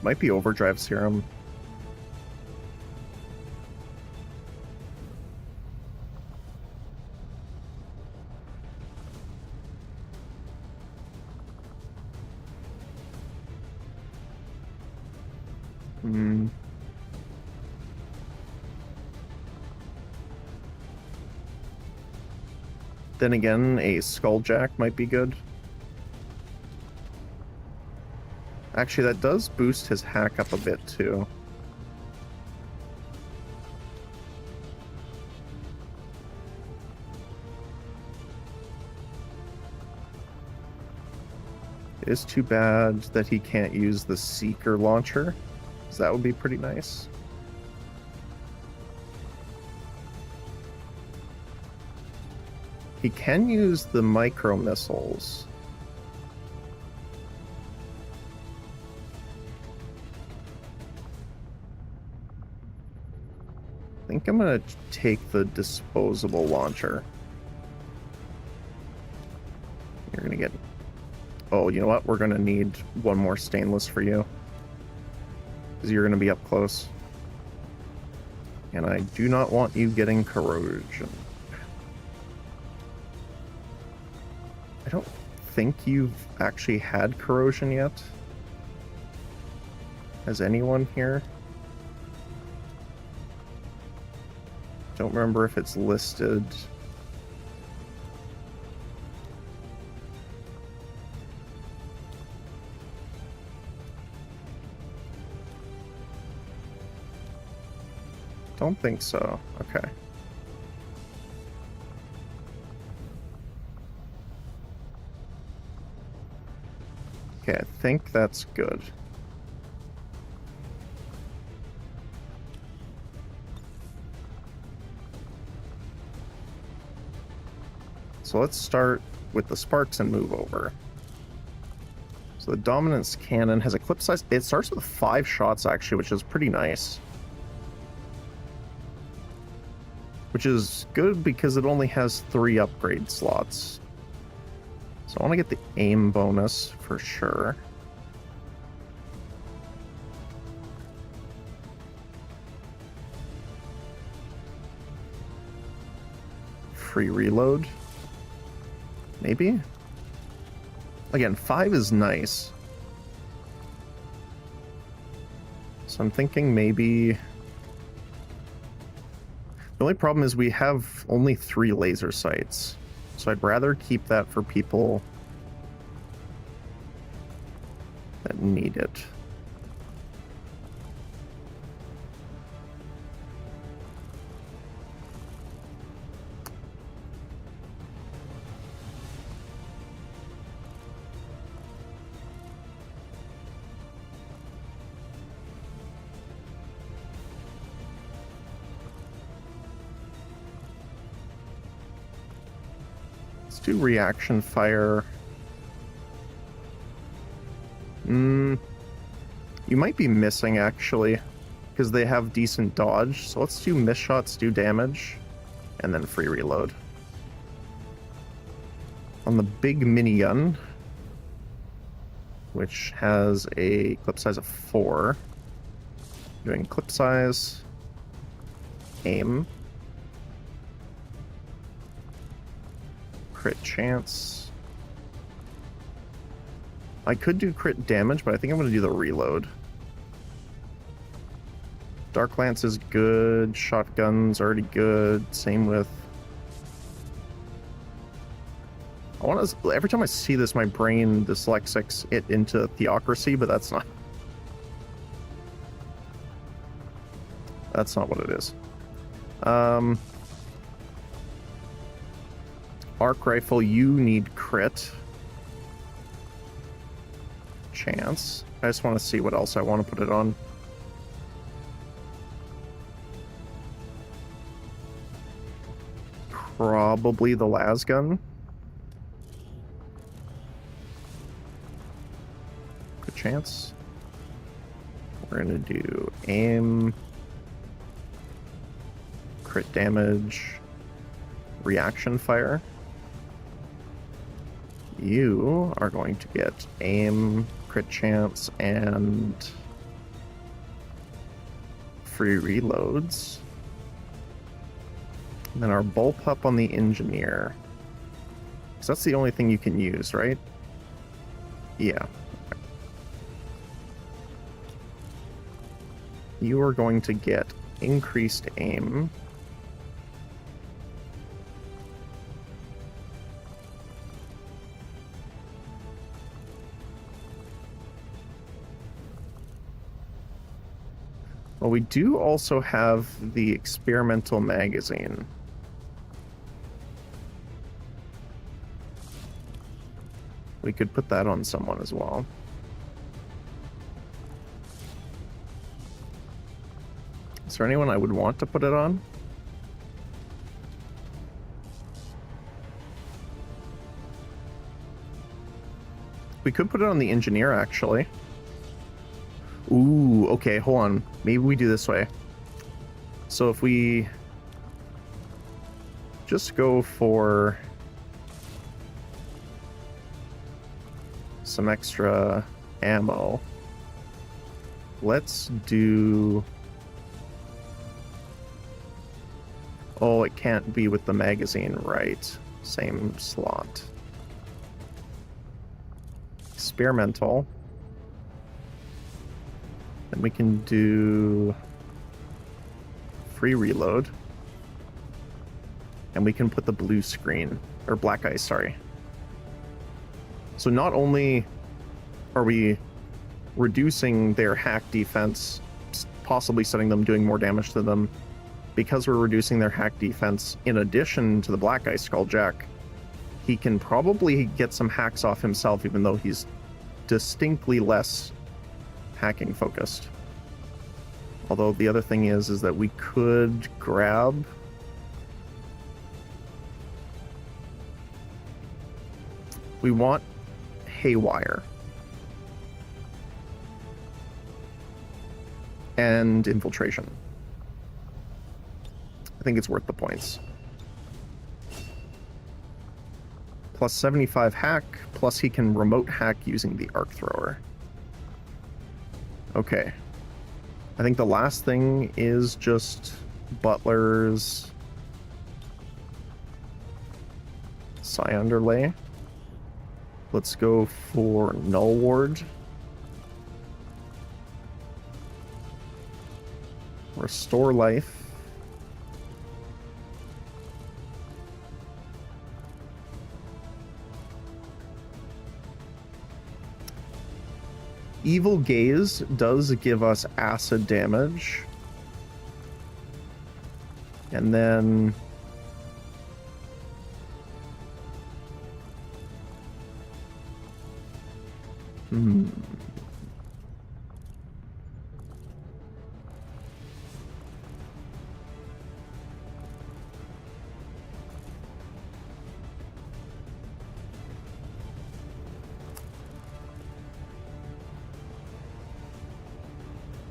Might be overdrive serum. Hmm. Then again, a Skulljack might be good. Actually, that does boost his hack up a bit, too. It is too bad that he can't use the Seeker launcher, because that would be pretty nice. He can use the micro missiles. I think I'm gonna take the disposable launcher. You're gonna get... Oh, you know what? We're gonna need one more stainless for you. Because you're gonna be up close. And I do not want you getting corrosion. I don't think you've actually had corrosion yet. Has anyone here? Don't remember if it's listed. Don't think so. Okay. Okay, I think that's good. So let's start with the sparks and move over. So the dominance cannon has a clip size. It starts with 5 shots actually, which is pretty nice. Which is good because it only has 3 upgrade slots. So I want to get the aim bonus for sure. Free reload. Maybe? Again, 5 is nice. So I'm thinking maybe... The only problem is we have only 3 laser sights. So I'd rather keep that for people that need it. Do reaction fire. You might be missing actually, because they have decent dodge. So let's do miss shots, do damage, and then free reload. On the big minigun, which has a clip size of 4, doing clip size, aim, crit chance. I could do crit damage, but I think I'm going to do the reload. Dark Lance is good. Shotgun's already good. Same with... I want to... Every time I see this, my brain dyslexics it into Theocracy, but that's not... That's not what it is. Arc rifle, you need crit chance. I just want to see what else I want to put it on. Probably the las gun. Good chance. We're gonna do aim, crit damage, reaction fire. You are going to get aim, crit chance, and free reloads. And then our bullpup on the engineer. Because that's the only thing you can use, right? Yeah. You are going to get increased aim. Well, we do also have the experimental magazine. We could put that on someone as well. Is there anyone I would want to put it on? We could put it on the engineer, actually. Ooh, okay, hold on. Maybe we do this way. So if we just go for some extra ammo, let's do... Oh, it can't be with the magazine, right? Same slot. Experimental. Then we can do free reload. And we can put the blue screen, or black ice, sorry. So not only are we reducing their hack defense, possibly setting them doing more damage to them, because we're reducing their hack defense in addition to the black ice skulljack, he can probably get some hacks off himself, even though he's distinctly less hacking focused. Although the other thing is that we could grab we want haywire and infiltration. I think it's worth the points. Plus 75 hack, plus he can remote hack using the arc thrower. Okay. I think the last thing is just Butler's Psi Underlay. Let's go for Null Ward. Restore Life. Evil Gaze does give us acid damage. And then...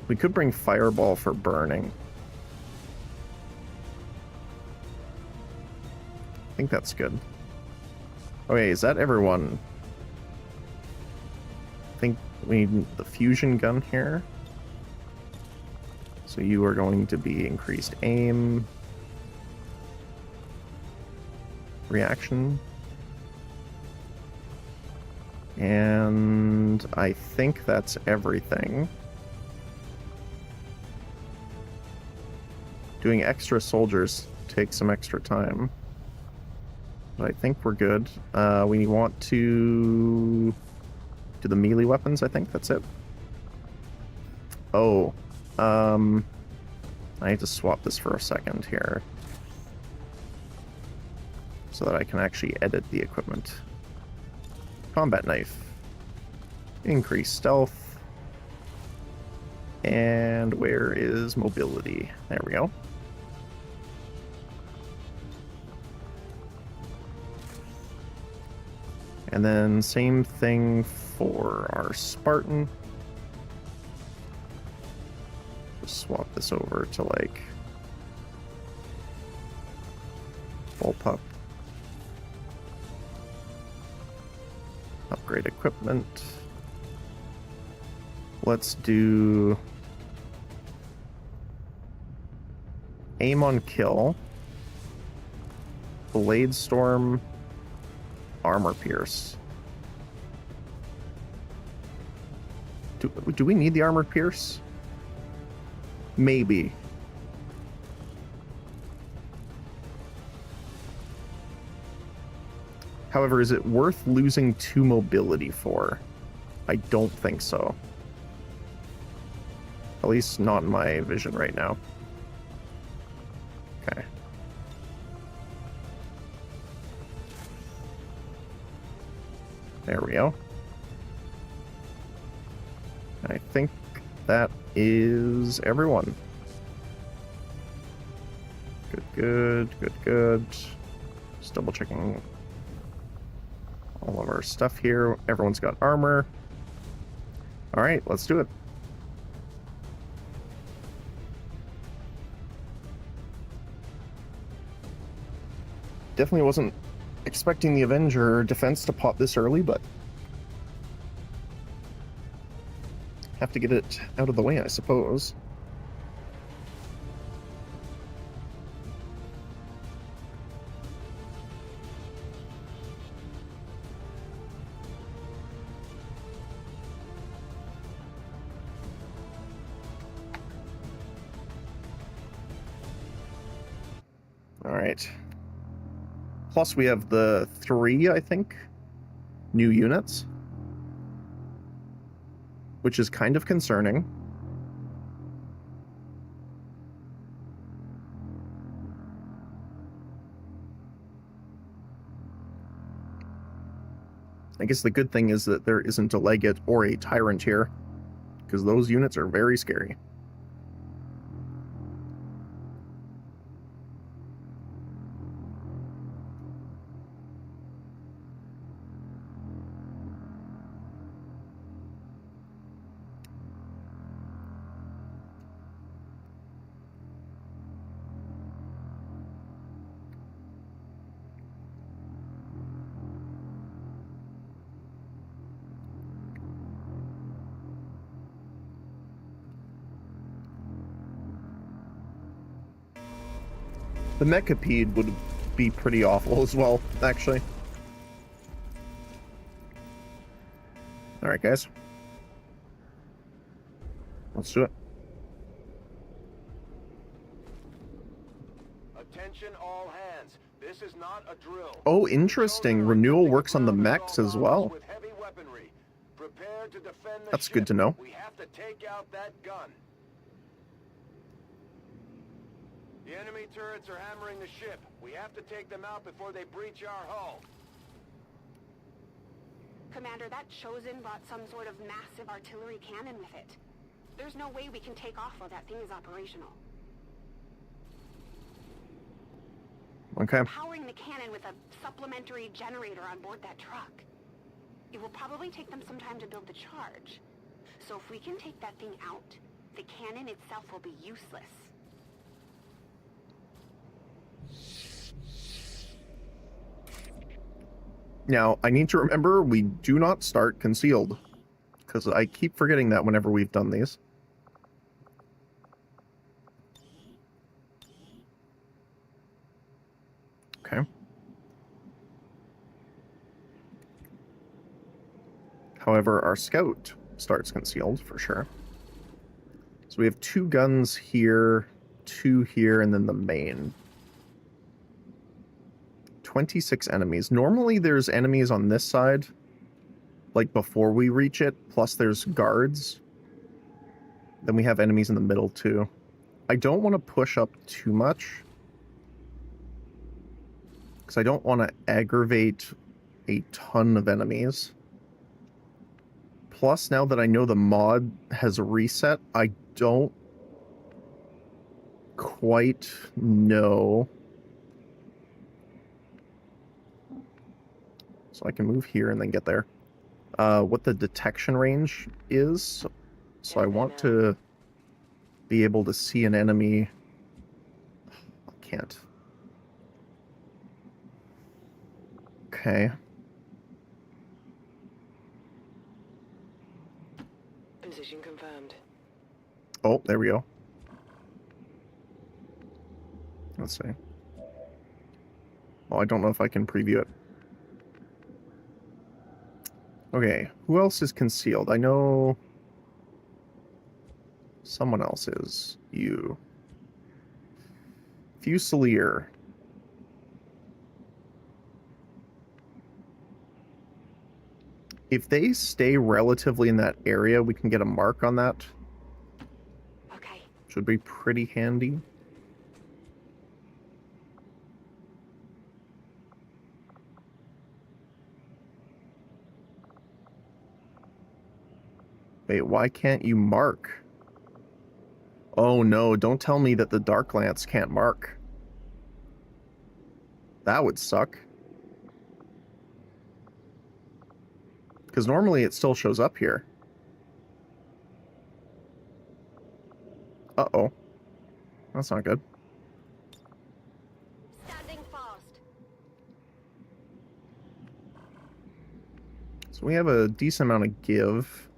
We could bring Fireball for burning. I think that's good. Okay, is that everyone? I think we need the fusion gun here. So you are going to be increased aim. Reaction. And I think that's everything. Doing extra soldiers takes some extra time. But I think we're good. We want to do the melee weapons, I think that's it. Oh. I need to swap this for a second here. So that I can actually edit the equipment. Combat knife. Increase stealth. And where is mobility? There we go. And then same thing for our Spartan. Just swap this over to like bullpup. Upgrade equipment. Let's do aim on kill, blade storm, armor pierce. Do we need the armor pierce? Maybe. However, is it worth losing 2 mobility for? I don't think so. At least not in my vision right now. Okay. There we go. I think that is everyone. Good. Just double checking all of our stuff here. Everyone's got armor. All right, let's do it. Definitely wasn't expecting the Avenger defense to pop this early, but have to get it out of the way, I suppose. All right. Plus, we have the 3, I think, new units, which is kind of concerning. I guess the good thing is that there isn't a Legate or a Tyrant here, because those units are very scary. The Mechapede would be pretty awful as well, actually. Alright, guys. Let's do it. Attention all hands. This is not a drill. Oh, interesting. Renewal works on the mechs as well. With heavy weaponry. Prepare to defend the That's ship. good to know. We have to take out that gun. The enemy turrets are hammering the ship. We have to take them out before they breach our hull. Commander, that Chosen brought some sort of massive artillery cannon with it. There's no way we can take off while that thing is operational. Okay. We're powering the cannon with a supplementary generator on board that truck. It will probably take them some time to build the charge. So if we can take that thing out, the cannon itself will be useless. Now, I need to remember we do not start concealed, because I keep forgetting that whenever we've done these. Okay. However, our scout starts concealed, for sure. So we have 2 guns here, 2 here, and then the main. 26 enemies. Normally there's enemies on this side, like before we reach it, plus there's guards. Then we have enemies in the middle too. I don't want to push up too much, because I don't want to aggravate a ton of enemies. Plus, now that I know the mod has reset, I don't quite know. So I can move here and then get there. What the detection range is. So I want to be able to see an enemy. I can't. Okay. Position confirmed. Oh, there we go. Let's see. Oh, I don't know if I can preview it. Okay, who else is concealed? I know Someone else is. You. Fusilier. If they stay relatively in that area, we can get a mark on that. Okay. Which would be pretty handy. Wait, why can't you mark? Oh no, don't tell me that the Dark Lance can't mark. That would suck. Because normally it still shows up here. Uh-oh. That's not good. Standing fast. So we have a decent amount of give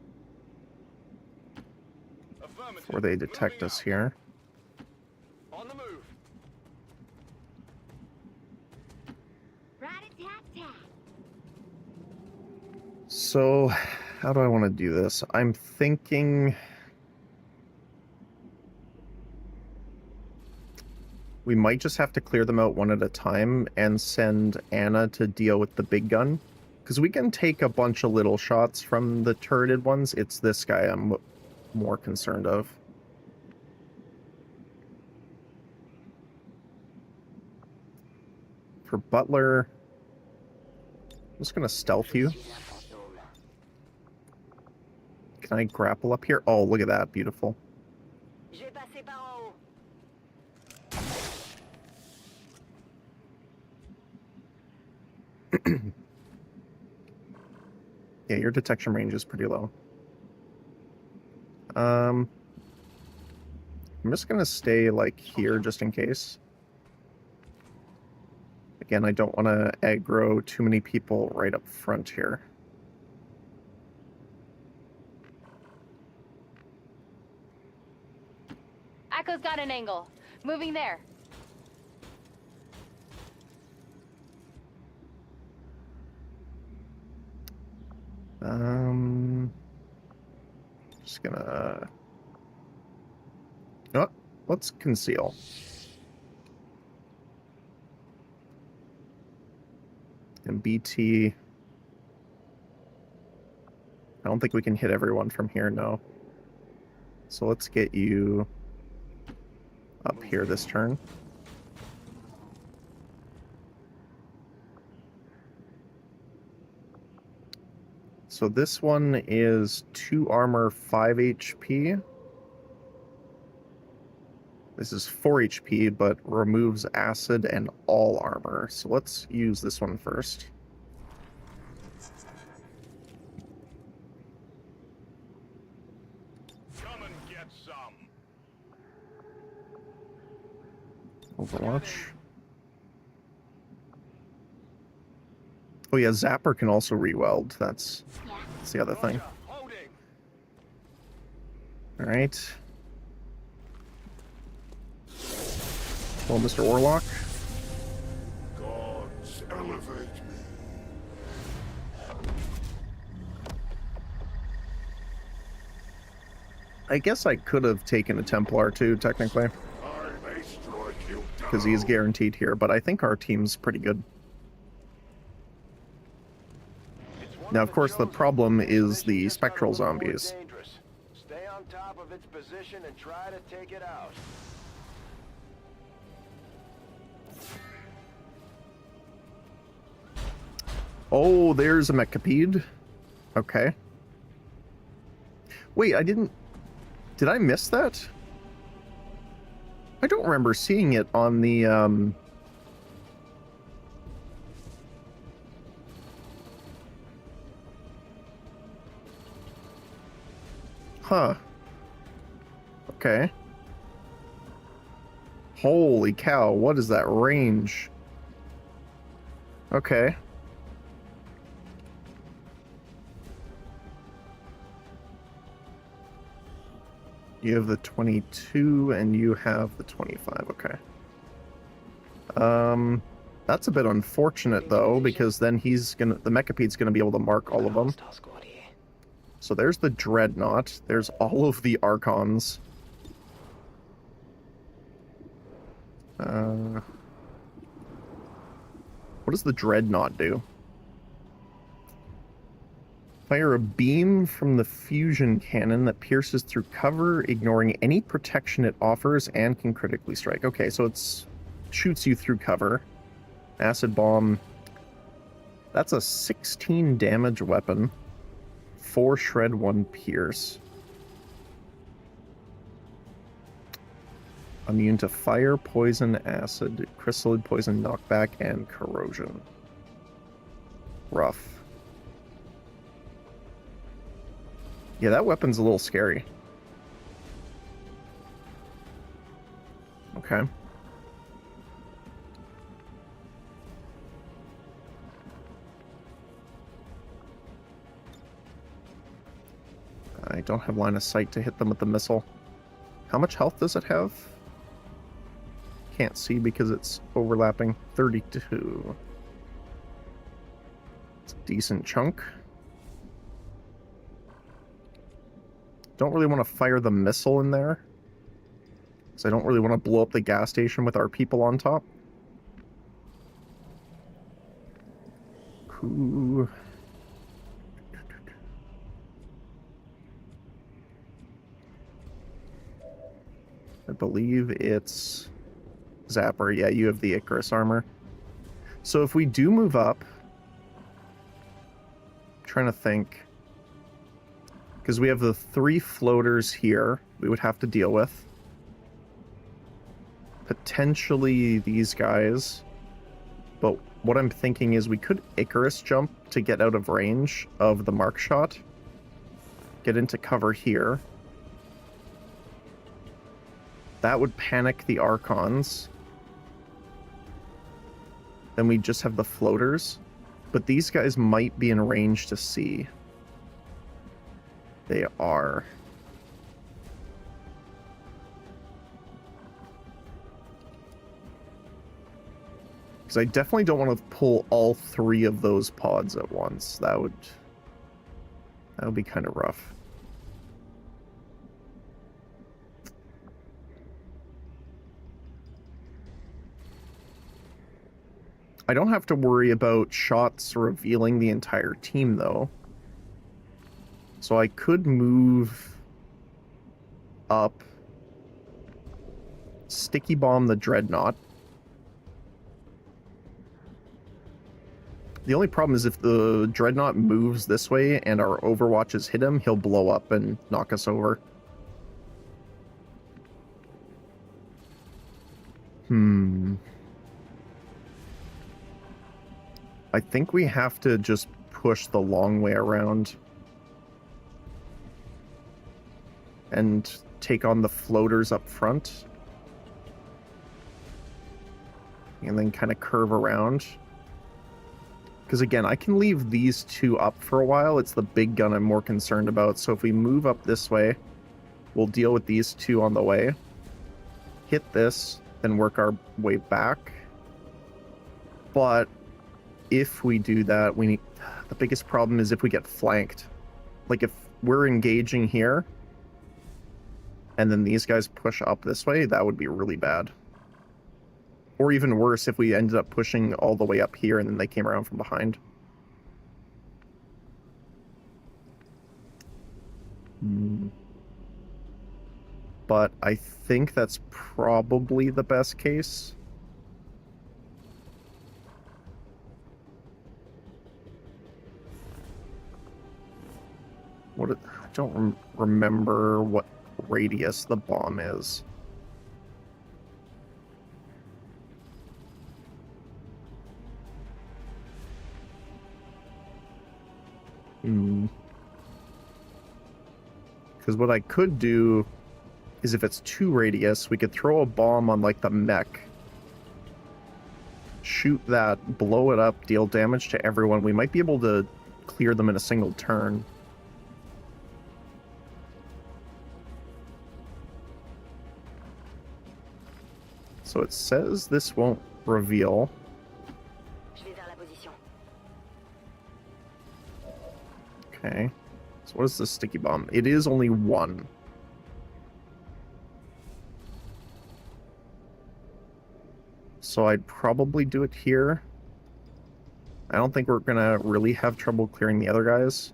before they detect us here. On the move. Rat-a-tat-tat. So, how do I want to do this? I'm thinking we might just have to clear them out one at a time and send Anna to deal with the big gun. Because we can take a bunch of little shots from the turreted ones. It's this guy I'm more concerned of. For Butler, I'm just going to stealth you. Can I grapple up here? Oh, look at that. Beautiful. J'ai passé par en haut. Yeah, your detection range is pretty low. I'm just going to stay, like, here just in case. Again, I don't want to aggro too many people right up front here. Echo's got an angle. Moving there. Just gonna... Oh, let's conceal. And BT... I don't think we can hit everyone from here, no. So let's get you up here this turn. So this one is 2 armor, 5 HP. This is 4 HP, but removes acid and all armor. So let's use this one first. Come and get some. Overwatch. Oh yeah, Zapper can also re-weld. That's the other thing. Alright. Well, Mr. Warlock. Gods, elevate me. I guess I could have taken a Templar too, technically, I may strike you down. because he is guaranteed here, but I think our team's pretty good. Now, of course, the problem is the spectral zombies. Stay on top of its position and try to take it out. Oh, there's a Mechapede. Okay. Wait, I didn't... Did I miss that? I don't remember seeing it on the, Huh. Okay. Holy cow, what is that range? Okay. You have the 22 and you have the 25, okay. That's a bit unfortunate though, because then the Mechapede's gonna be able to mark all of them. So there's the Dreadnought, there's all of the Archons. What does the dreadnought do? Fire a beam from the fusion cannon that pierces through cover, ignoring any protection it offers, and can critically strike. Okay, so it's shoots you through cover. Acid bomb. That's a 16 damage weapon. 4 shred, 1 pierce. Immune to fire, poison, acid, crystalline poison, knockback, and corrosion. Rough. Yeah, that weapon's a little scary. Okay. I don't have line of sight to hit them with the missile. How much health does it have? Can't see because it's overlapping. 32. It's a decent chunk. Don't really want to fire the missile in there, because I don't really want to blow up the gas station with our people on top. Ooh. I believe it's Zapper. Yeah, you have the Icarus armor. So if we do move up, I'm trying to think, because we have the 3 floaters here we would have to deal with. Potentially these guys. But what I'm thinking is we could Icarus jump to get out of range of the mark shot. Get into cover here. That would panic the Archons. Then we just have the floaters. But these guys might be in range to see. They are. Because I definitely don't want to pull all 3 of those pods at once. That would be kind of rough. I don't have to worry about shots revealing the entire team, though. So I could move up, sticky bomb the dreadnought. The only problem is if the dreadnought moves this way and our overwatches hit him, he'll blow up and knock us over. I think we have to just push the long way around and take on the floaters up front. And then kind of curve around. Because again, I can leave these 2 up for a while. It's the big gun I'm more concerned about. So if we move up this way, we'll deal with these 2 on the way. Hit this, then work our way back. But if we do that, the biggest problem is if we get flanked. Like if we're engaging here, and then these guys push up this way, that would be really bad. Or even worse, if we ended up pushing all the way up here and then they came around from behind. But I think that's probably the best case. I don't remember what radius the bomb is. Because what I could do is if it's 2 radius, we could throw a bomb on like the mech. Shoot that, blow it up, deal damage to everyone. We might be able to clear them in a single turn. So it says this won't reveal. Okay. So what is the sticky bomb? It is only 1. So I'd probably do it here. I don't think we're gonna really have trouble clearing the other guys.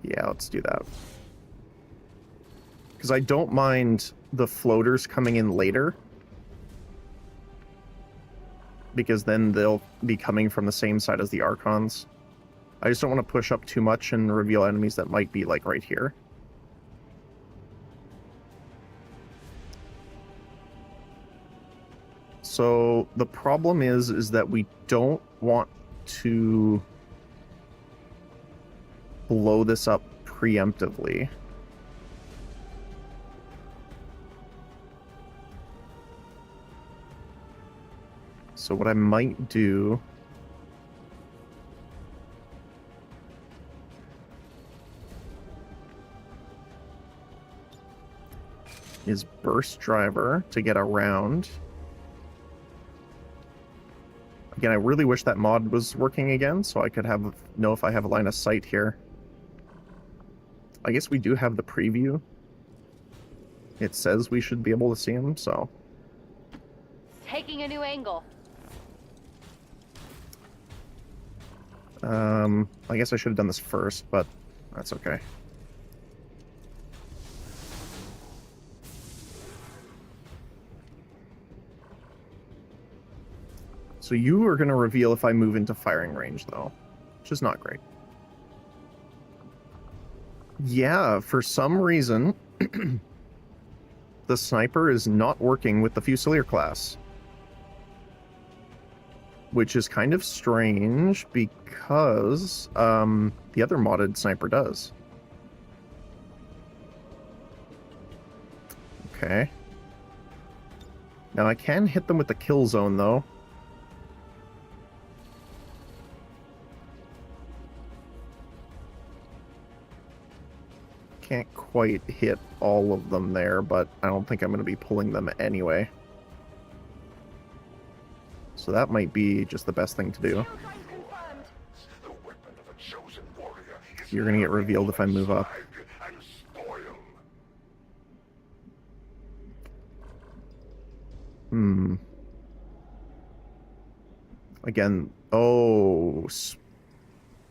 Yeah, let's do that. Because I don't mind the floaters coming in later. Because then they'll be coming from the same side as the Archons. I just don't want to push up too much and reveal enemies that might be, like, right here. So the problem is that we don't want to blow this up preemptively. So what I might do is burst driver to get around. Again, I really wish that mod was working again, so I could know if I have a line of sight here. I guess we do have the preview. It says we should be able to see him, so... Taking a new angle. I guess I should have done this first, but that's okay. So you are going to reveal if I move into firing range, though, which is not great. Yeah, for some reason, the sniper is not working with the Fusilier class. Which is kind of strange, because the other modded sniper does. Okay. Now I can hit them with the kill zone, though. Can't quite hit all of them there, but I don't think I'm going to be pulling them anyway. So that might be just the best thing to do. You're going to get revealed if I move up. Again, oh,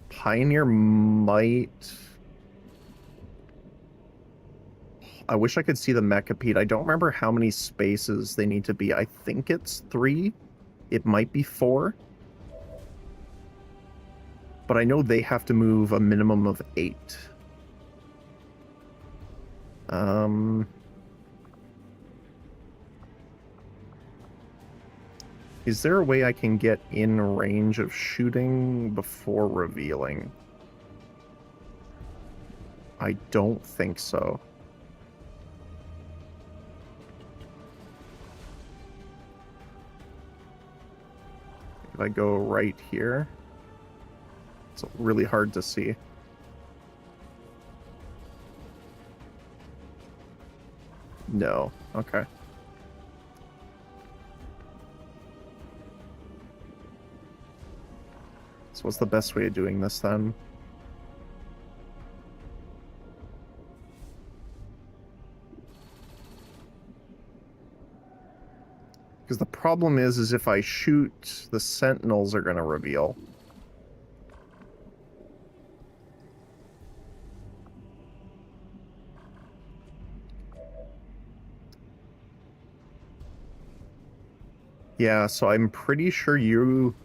Pioneer might... I wish I could see the Mechapede. I don't remember how many spaces they need to be. I think it's 3. It might be 4. But I know they have to move a minimum of 8. Is there a way I can get in range of shooting before revealing? I don't think so. If I go right here, it's really hard to see. No. Okay. So what's the best way of doing this then? Because the problem is if I shoot, the Sentinels are going to reveal. Yeah, so I'm pretty sure you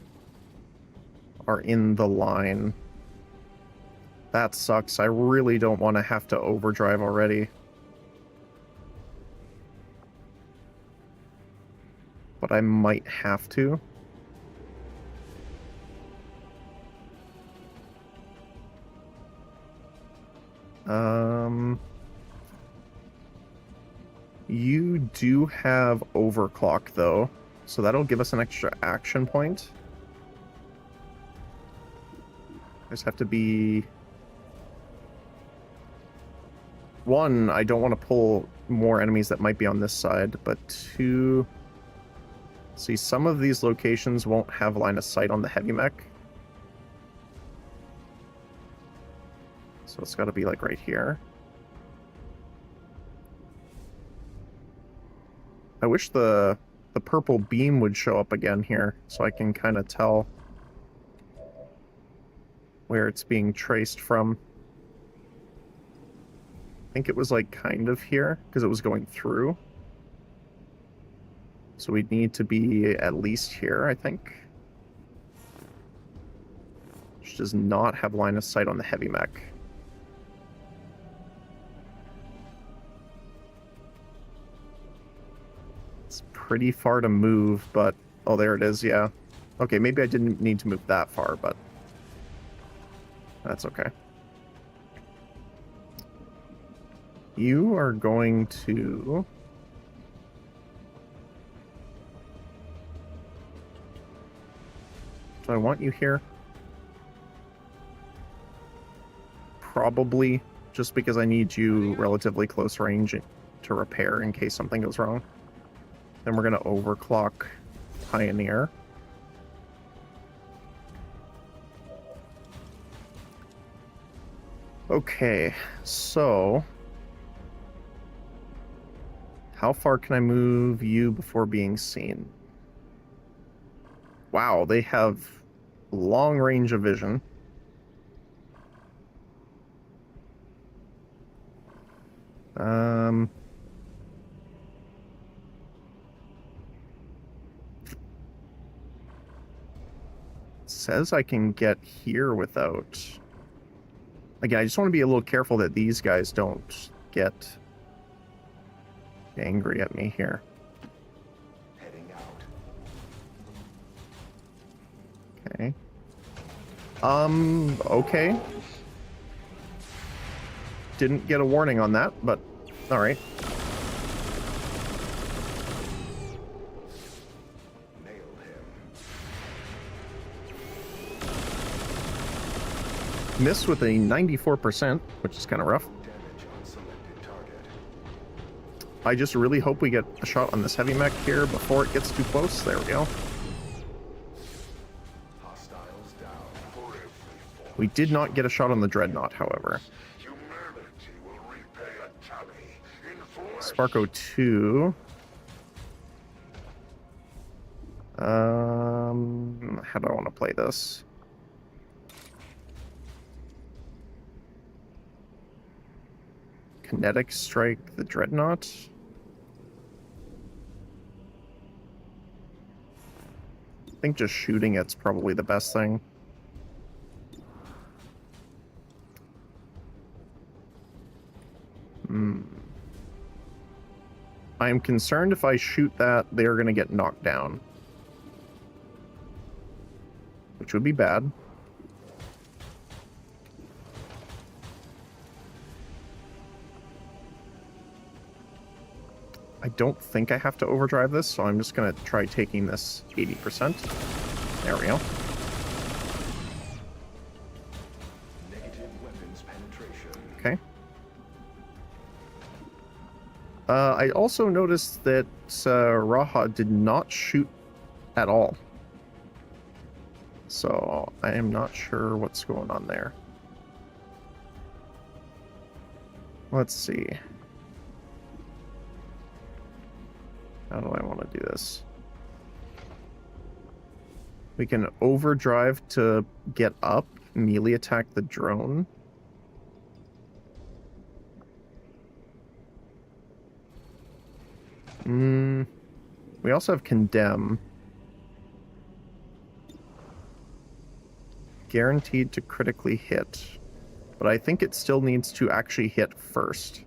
are in the line. That sucks. I really don't want to have to overdrive already. But I might have to. You do have overclock though, so that'll give us an extra action point. I just have to be... One, I don't want to pull more enemies that might be on this side, but 2... See, some of these locations won't have line of sight on the heavy mech. So it's got to be like right here. I wish the purple beam would show up again here so I can kind of tell where it's being traced from. I think it was like kind of here because it was going through. So we'd need to be at least here, I think. Which does not have line of sight on the heavy mech. It's pretty far to move, but... Oh, there it is, yeah. Okay, maybe I didn't need to move that far, but... That's okay. You are going to... Do I want you here? Probably, just because I need you relatively close range to repair in case something goes wrong. Then we're going to overclock Pioneer. Okay, so... How far can I move you before being seen? Wow, they have long range of vision. Says I can get here without... Again, I just want to be a little careful that these guys don't get angry at me here. Heading out. Okay. Okay. Didn't get a warning on that, but alright. Nailed him. Missed with a 94%, which is kind of rough. Damage on selected target. I just really hope we get a shot on this heavy mech here before it gets too close. There we go. Hostiles down. For every fall. We did not get a shot on the Dreadnought, however. Humanity will repay a tummy in flesh. Sparko 2. How do I want to play this? Kinetic strike the Dreadnought. I think just shooting it's probably the best thing. I am concerned if I shoot that, they're going to get knocked down. Which would be bad. I don't think I have to overdrive this, so I'm just going to try taking this 80%. There we go. Negative weapons penetration. Okay. I also noticed that Raha did not shoot at all. So I am not sure what's going on there. Let's see. How do I want to do this? We can overdrive to get up, melee attack the drone. We also have condemn. Guaranteed to critically hit. But I think it still needs to actually hit first.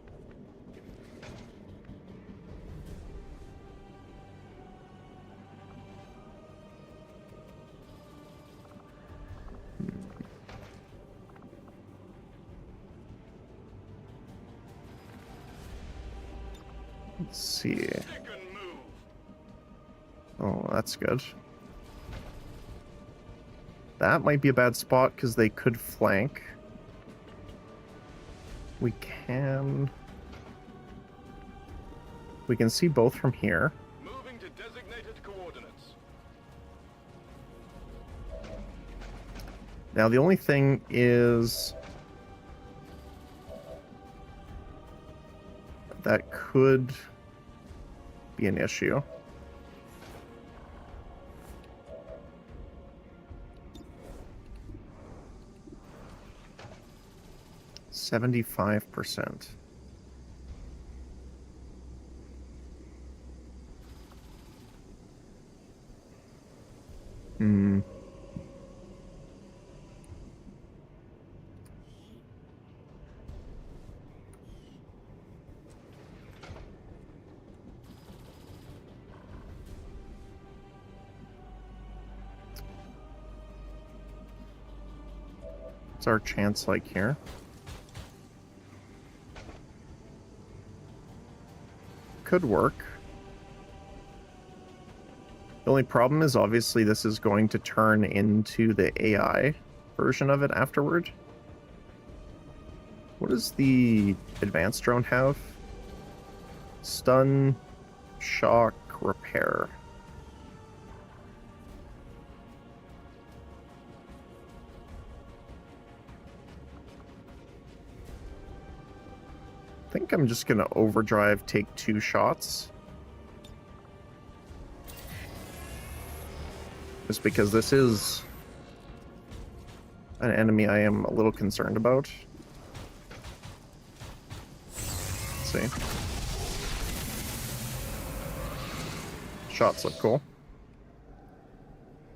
Let's see. Oh, that's good. That might be a bad spot because they could flank. We can see both from here. Moving to designated coordinates. Now the only thing is that could be an issue. %75%. Hmm. What's our chance like here? Could work. The only problem is obviously this is going to turn into the AI version of it afterward. What does the advanced drone have? Stun, shock, repair. I think I'm just gonna overdrive, take 2 shots. Just because this is an enemy I am a little concerned about. Let's see. Shots look cool.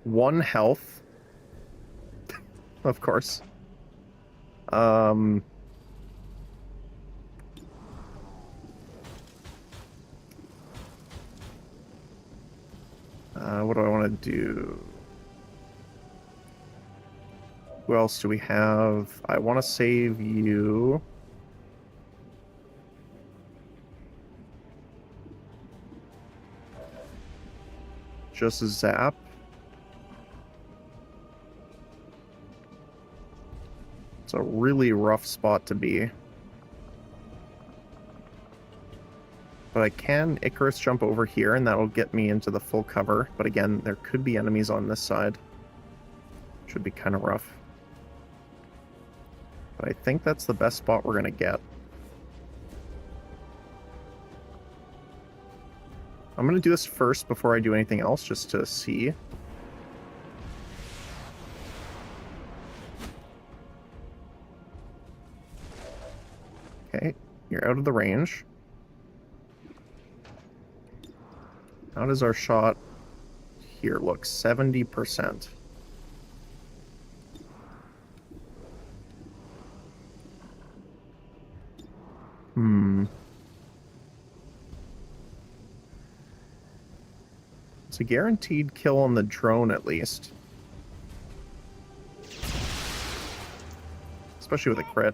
1 health. Of course. What do I want to do? Who else do we have? I want to save you. Just a zap. It's a really rough spot to be. But I can Icarus jump over here, and that'll get me into the full cover. But again, there could be enemies on this side. Should be kind of rough. But I think that's the best spot we're going to get. I'm going to do this first before I do anything else, just to see. Okay, you're out of the range. How does our shot here look? 70%. It's a guaranteed kill on the drone, at least. Especially with a crit.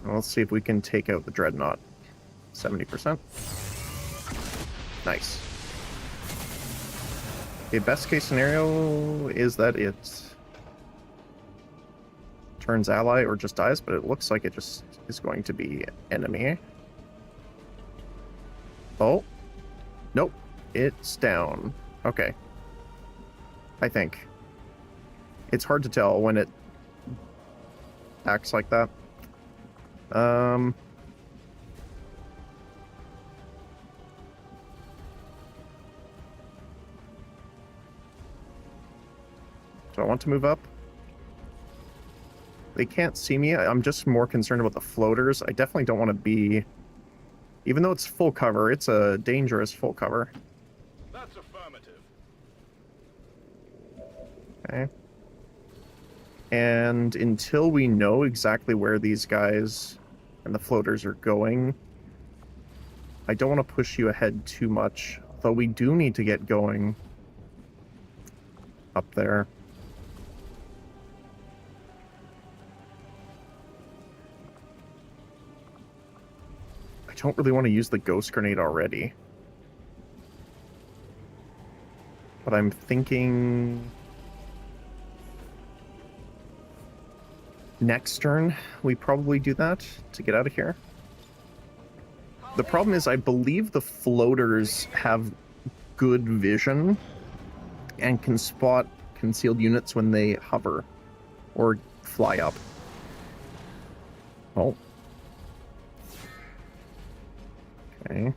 Well, let's see if we can take out the Dreadnought. 70%. Nice. The best case scenario is that it turns ally or just dies, but it looks like it just is going to be enemy. Oh. Nope. It's down. Okay. I think. It's hard to tell when it acts like that. Do I want to move up? They can't see me. I'm just more concerned about the floaters. I definitely don't want to be... Even though it's full cover, it's a dangerous full cover. That's affirmative. Okay. And until we know exactly where these guys and the floaters are going, I don't want to push you ahead too much. Though we do need to get going up there. I don't really want to use the ghost grenade already. But I'm thinking... next turn, we probably do that to get out of here. The problem is I believe the floaters have good vision and can spot concealed units when they hover or fly up. Oh. Okay.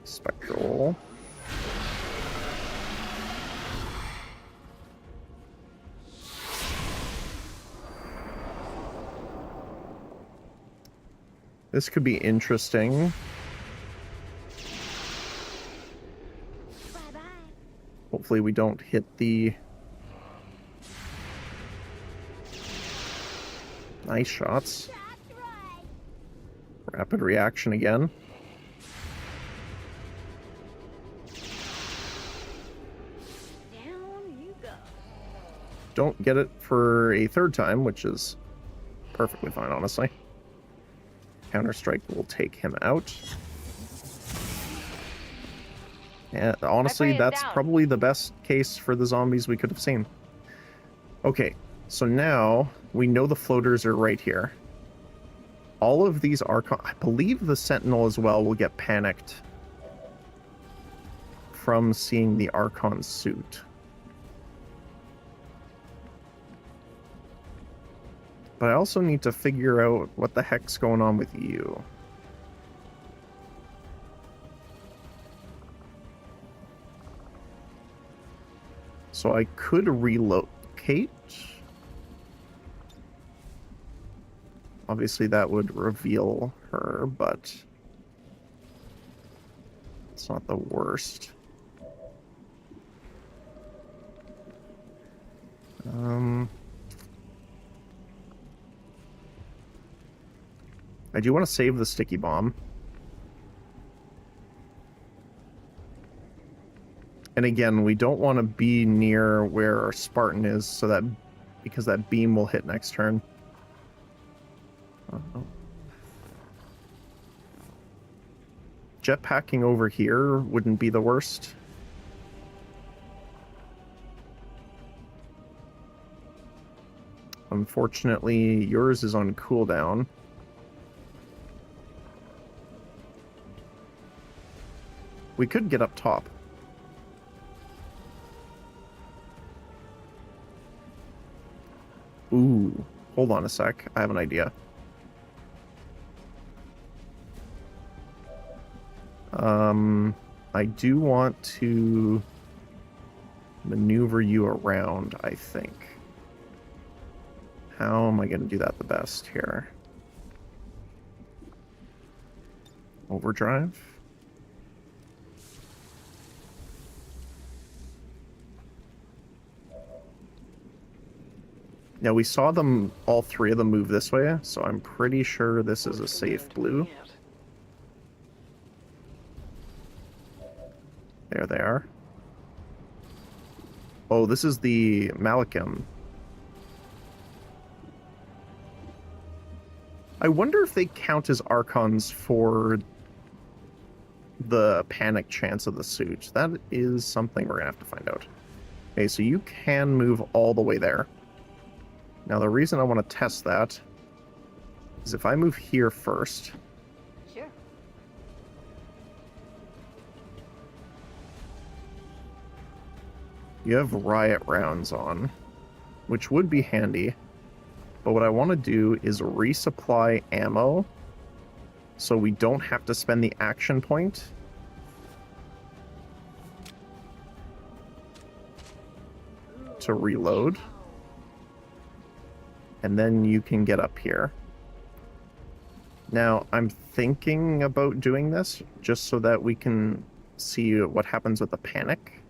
Spectral. This could be interesting. Bye-bye. Hopefully we don't hit the... Nice shots. That's right. Rapid reaction again. Down you go. Don't get it for a third time, which is perfectly fine, honestly. Counter-strike will take him out. Yeah, honestly, prey is that's down. probably the best case for the zombies we could have seen. Okay, so now we know the floaters are right here. All of these Archon... I believe the Sentinel as well will get panicked from seeing the Archon suit. But I also need to figure out what the heck's going on with you. So I could relocate. Obviously that would reveal her, but it's not the worst. I do want to save the sticky bomb. And again, we don't want to be near where our Spartan is, so that because that beam will hit next turn. Jetpacking over here wouldn't be the worst. Unfortunately, yours is on cooldown. We could get up top. Ooh, hold on a sec. I have an idea. I do want to maneuver you around, I think. How am I going to do that the best here? Overdrive? Now we saw them, all three of them move this way, so I'm pretty sure this is a safe blue. There they are. Oh, this is the Malachim. I wonder if they count as Archons for the panic chance of the suit. That is something we're gonna have to find out. Okay, so you can move all the way there. Now the reason I want to test that is if I move here first. Sure. You have riot rounds on, which would be handy. But what I want to do is resupply ammo so we don't have to spend the action point. To reload. And then you can get up here. Now, I'm thinking about doing this just so that we can see what happens with the panic.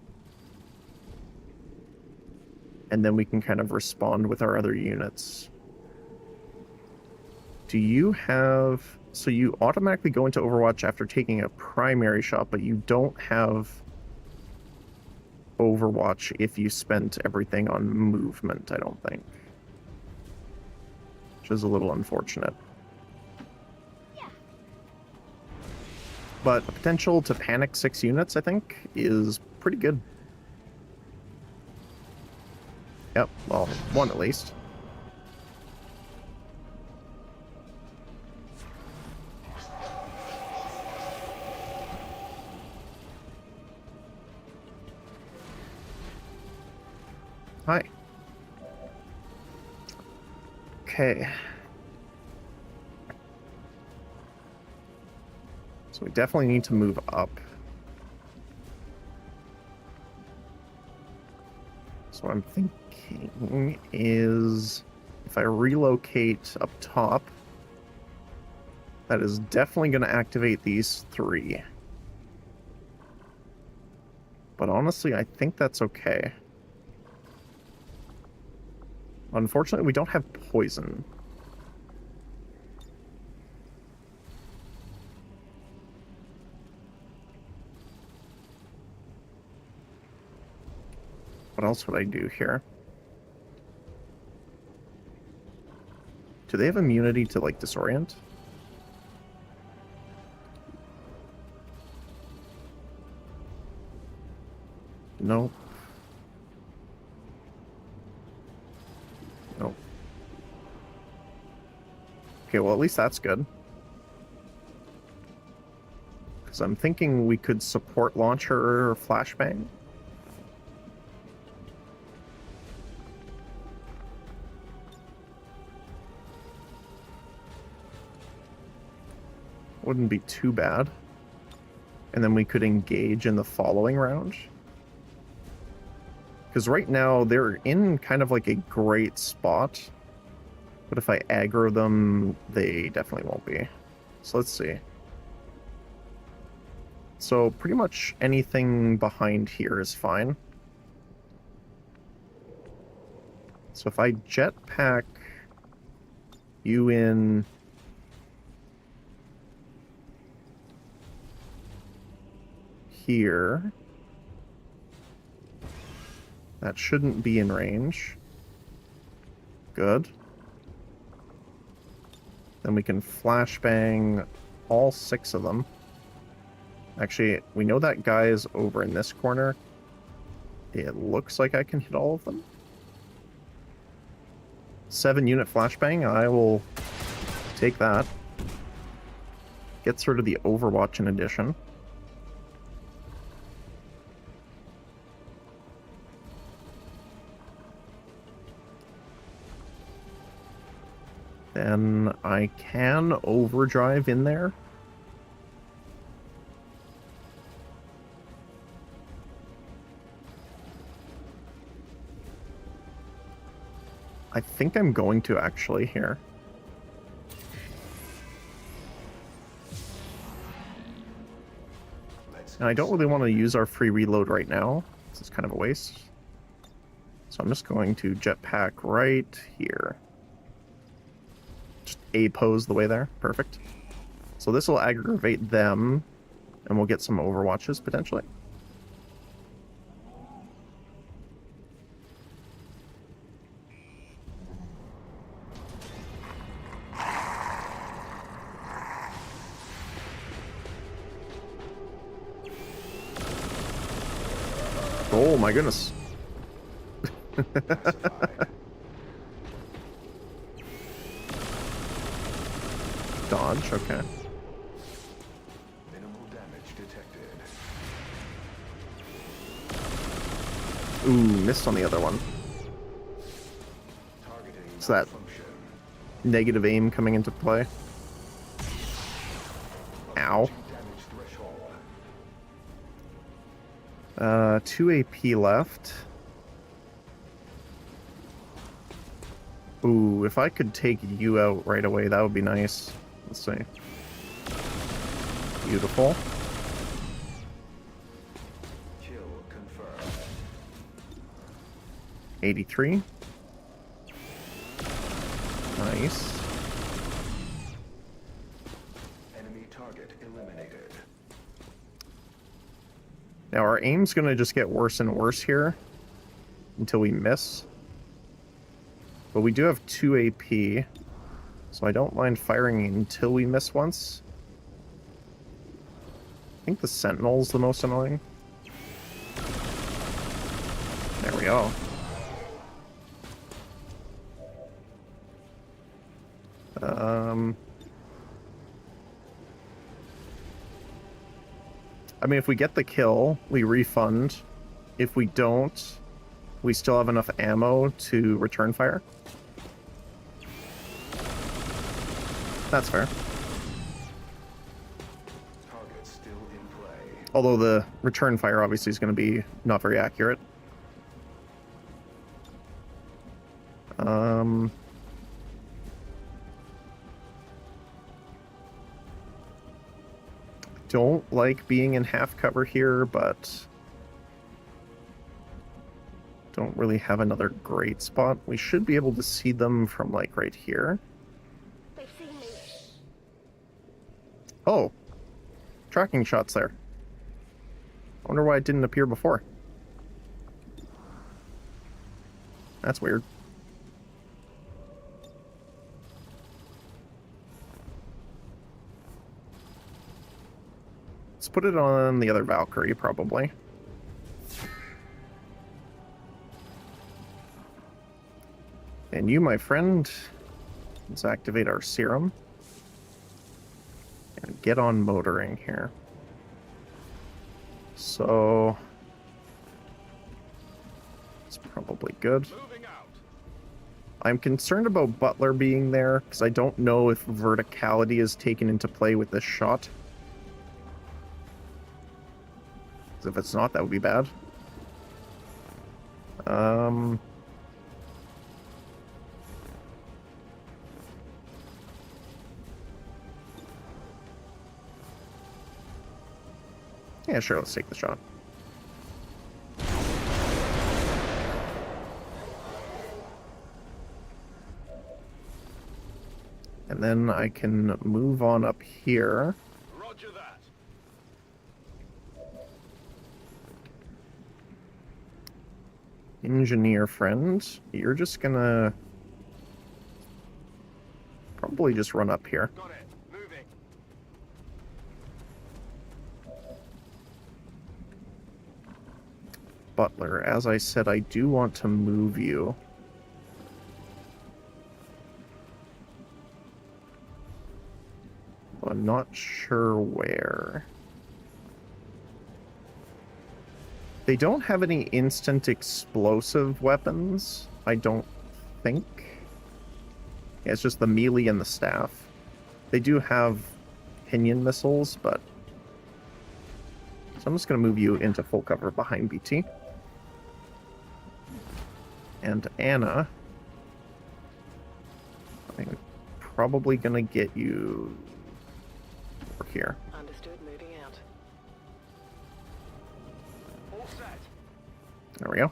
And then we can kind of respond with our other units. Do you have... So you automatically go into Overwatch after taking a primary shot, but you don't have Overwatch if you spent everything on movement, I don't think. Which is a little unfortunate. Yeah. But the potential to panic 6 units, I think, is pretty good. Yep, well, 1 at least. Hi. Okay. So we definitely need to move up. So what I'm thinking is if I relocate up top, that is definitely going to activate these 3. But honestly, I think that's okay. Unfortunately, we don't have poison. What else would I do here? Do they have immunity to, like, disorient? Nope. Nope. Okay, well, at least that's good. Because I'm thinking we could support launcher or flashbang. Wouldn't be too bad. And then we could engage in the following round. Because right now, they're in kind of like a great spot. But if I aggro them, they definitely won't be. So let's see. So pretty much anything behind here is fine. So if I jetpack you in here, that shouldn't be in range. Good. Then we can flashbang all 6 of them. Actually, we know that guy is over in this corner. It looks like I can hit all of them. 7-unit flashbang, I will take that. Gets rid of the Overwatch in addition. Then I can overdrive in there. I think I'm going to actually here. And I don't really want to use our free reload right now. This is kind of a waste. So I'm just going to jetpack right here. Just A-pose the way there. Perfect. So this will aggravate them, and we'll get some overwatches potentially. Oh my goodness. Dodge, okay. Minimal damage detected. Ooh, missed on the other one. Targeting So that function. negative aim coming into play. Ow. Damage threshold. 2 AP left. Ooh, if I could take you out right away, that would be nice. Let's see. Beautiful. Kill confirmed. 83. Nice. Enemy target eliminated. Now our aim's gonna just get worse and worse here until we miss. But we do have 2 AP, so I don't mind firing until we miss once. I think the Sentinel's the most annoying. There we go. I mean, if we get the kill, we refund. If we don't, we still have enough ammo to return fire. That's fair. Target still in play. Although the return fire obviously is going to be not very accurate. Don't like being in half cover here, but don't really have another great spot. We should be able to see them from like right here. They've seen me. Oh, tracking shots there. I wonder why it didn't appear before. That's weird. Let's put it on the other Valkyrie, probably. And you, my friend, let's activate our serum. And get on motoring here. So... it's probably good. Moving out. I'm concerned about Butler being there, because I don't know if verticality is taken into play with this shot. If it's not, that would be bad. Yeah, sure, let's take the shot. And then I can move on up here. Roger that. Engineer friend, you're just gonna probably just run up here. Got it. Moving. Butler, as I said, I do want to move you. But I'm not sure where. They don't have any instant explosive weapons, I don't think. Yeah, it's just the melee and the staff. They do have pinion missiles, but... so I'm just going to move you into full cover behind BT. And Anna... I'm probably going to get you over here. Understood, moving out. All set. There we go.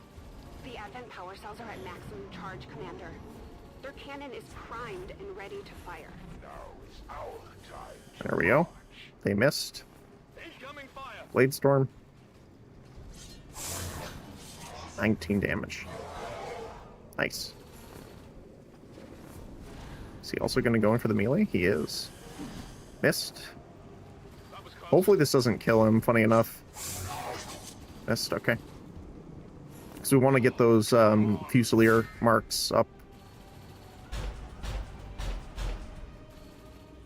The Advent power cells are at maximum charge, Commander. Their cannon is primed and ready to fire. Now is our time. There we go. They missed. Incoming fire. Blade Storm. 19 damage. Nice. Is he also going to go in for the melee? He is. Missed. That was close. Hopefully this doesn't kill him, funny enough. Missed, okay. So we want to get those Fusilier marks up.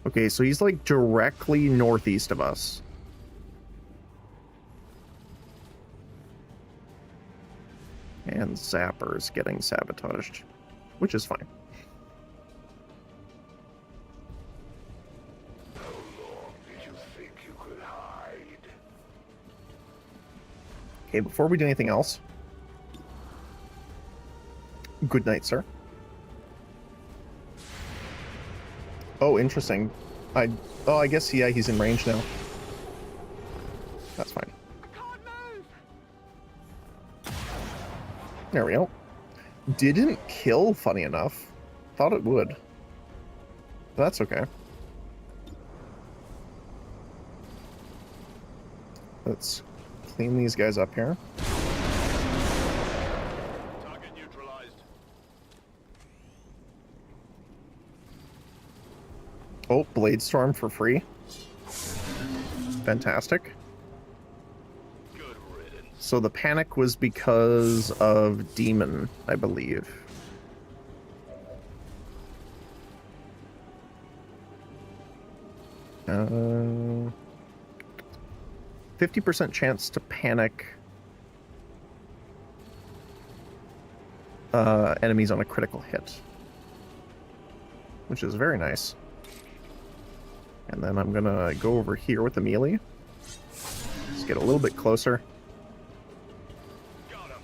Okay, so he's like directly northeast of us. And Zapper's getting sabotaged, which is fine. How long did you think you could hide? Okay, before we do anything else, good night, sir. Oh, interesting. I guess, yeah, he's in range now. That's fine. I can't move! There we go. Didn't kill, funny enough. Thought it would. That's okay. Let's clean these guys up here. Target neutralized. Oh, Blade Storm for free. Fantastic. Good riddance. So the panic was because of Demon, I believe. Uh, 50% chance to panic enemies on a critical hit, which is very nice. And then I'm gonna go over here with the melee. Just get a little bit closer. Got him.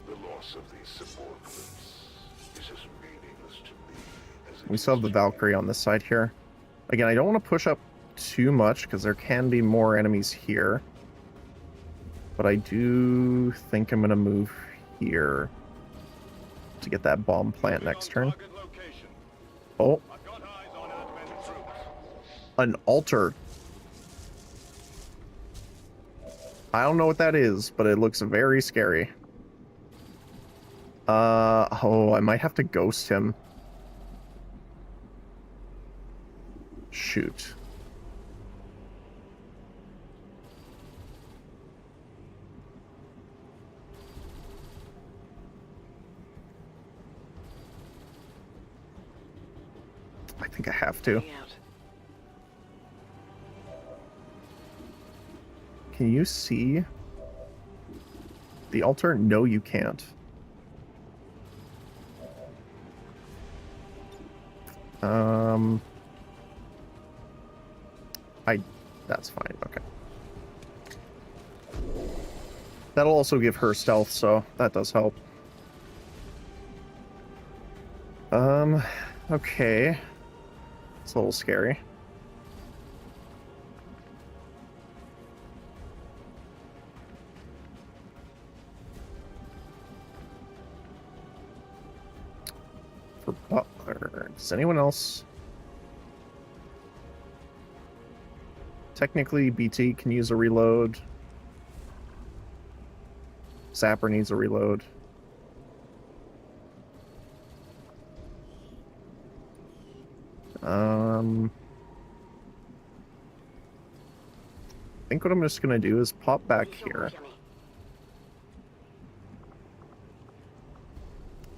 The loss of these subordinates is as meaningless to me as it We still have the is to Valkyrie on this side here. Again, I don't want to push up too much because there can be more enemies here. But I do think I'm going to move here to get that bomb plant next turn. Target location. Oh, I've got eyes on Advent troops. an altar. I don't know what that is, but it looks very scary. Oh, I might have to ghost him. Shoot. I think I have to. Getting out. Can you see the altar? No, you can't. That's fine, okay. That'll also give her stealth, so that does help. Okay. It's a little scary. For Butler, does anyone else? Technically, BT can use a reload. Zapper needs a reload. I think what I'm just gonna do is pop back here.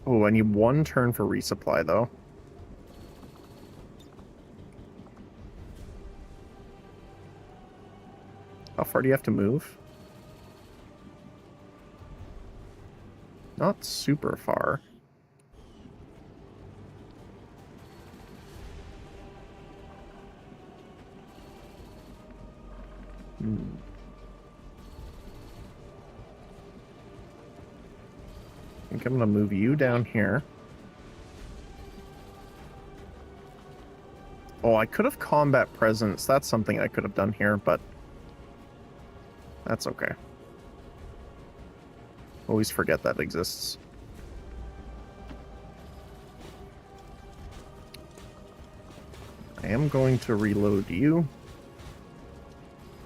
Oh, I need one turn for resupply, though. How far do you have to move? Not super far. I think I'm gonna move you down here. Oh, I could have combat presence. That's something I could have done here, but that's okay. Always forget that exists. I am going to reload you.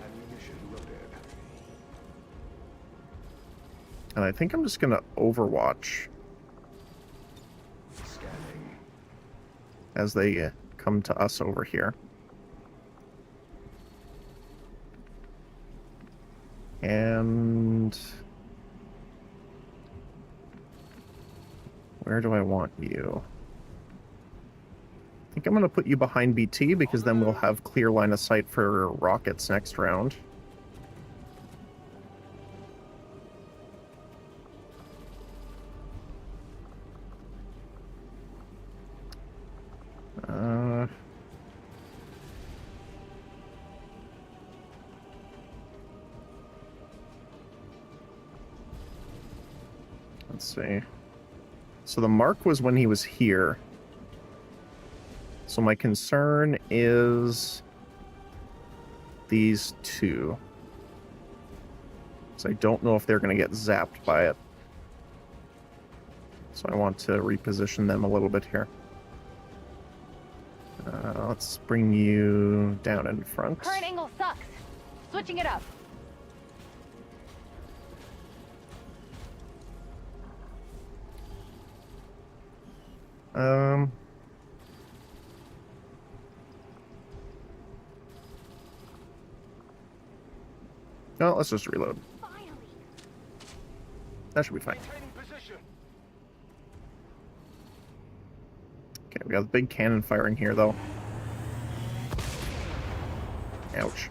Ammunition loaded. And I think I'm just going to overwatch Scanning. as they come to us over here. And where do I want you? I think I'm going to put you behind BT because then we'll have clear line of sight for rockets next round. Let's see. So the mark was when he was here. So my concern is these two. So I don't know if they're going to get zapped by it. So I want to reposition them a little bit here. Let's bring you down in front. Current angle sucks. Switching it up. No, let's just reload. Finally. That should be fine. Maintaining position. Okay, we got the big cannon firing here, though. Ouch.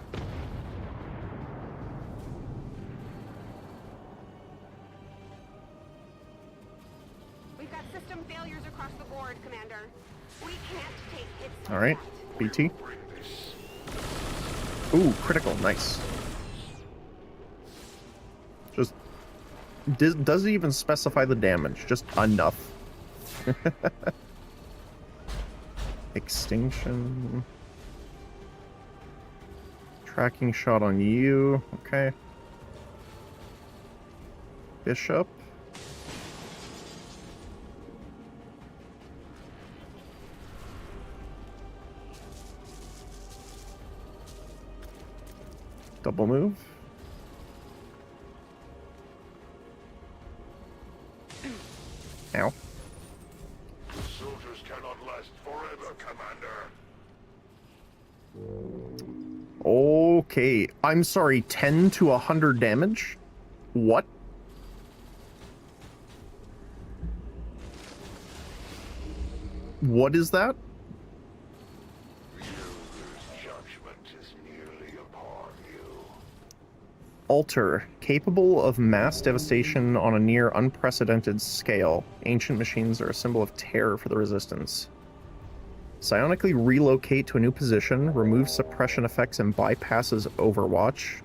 We've got system failures across the board, Commander. We can't take hits. All right, BT. bring this Ooh, critical, nice. Just doesn't even specify the damage, just enough. Extinction. Tracking shot on you, okay. Bishop. Double move. Ow. The soldiers cannot last forever, Commander. Okay, I'm sorry, 10 to 100 damage? What? What is that? Yoder's judgment is nearly upon you. Alter, capable of mass devastation on a near unprecedented scale. Ancient machines are a symbol of terror for the Resistance. Psionically relocate to a new position, remove suppression effects and bypasses Overwatch.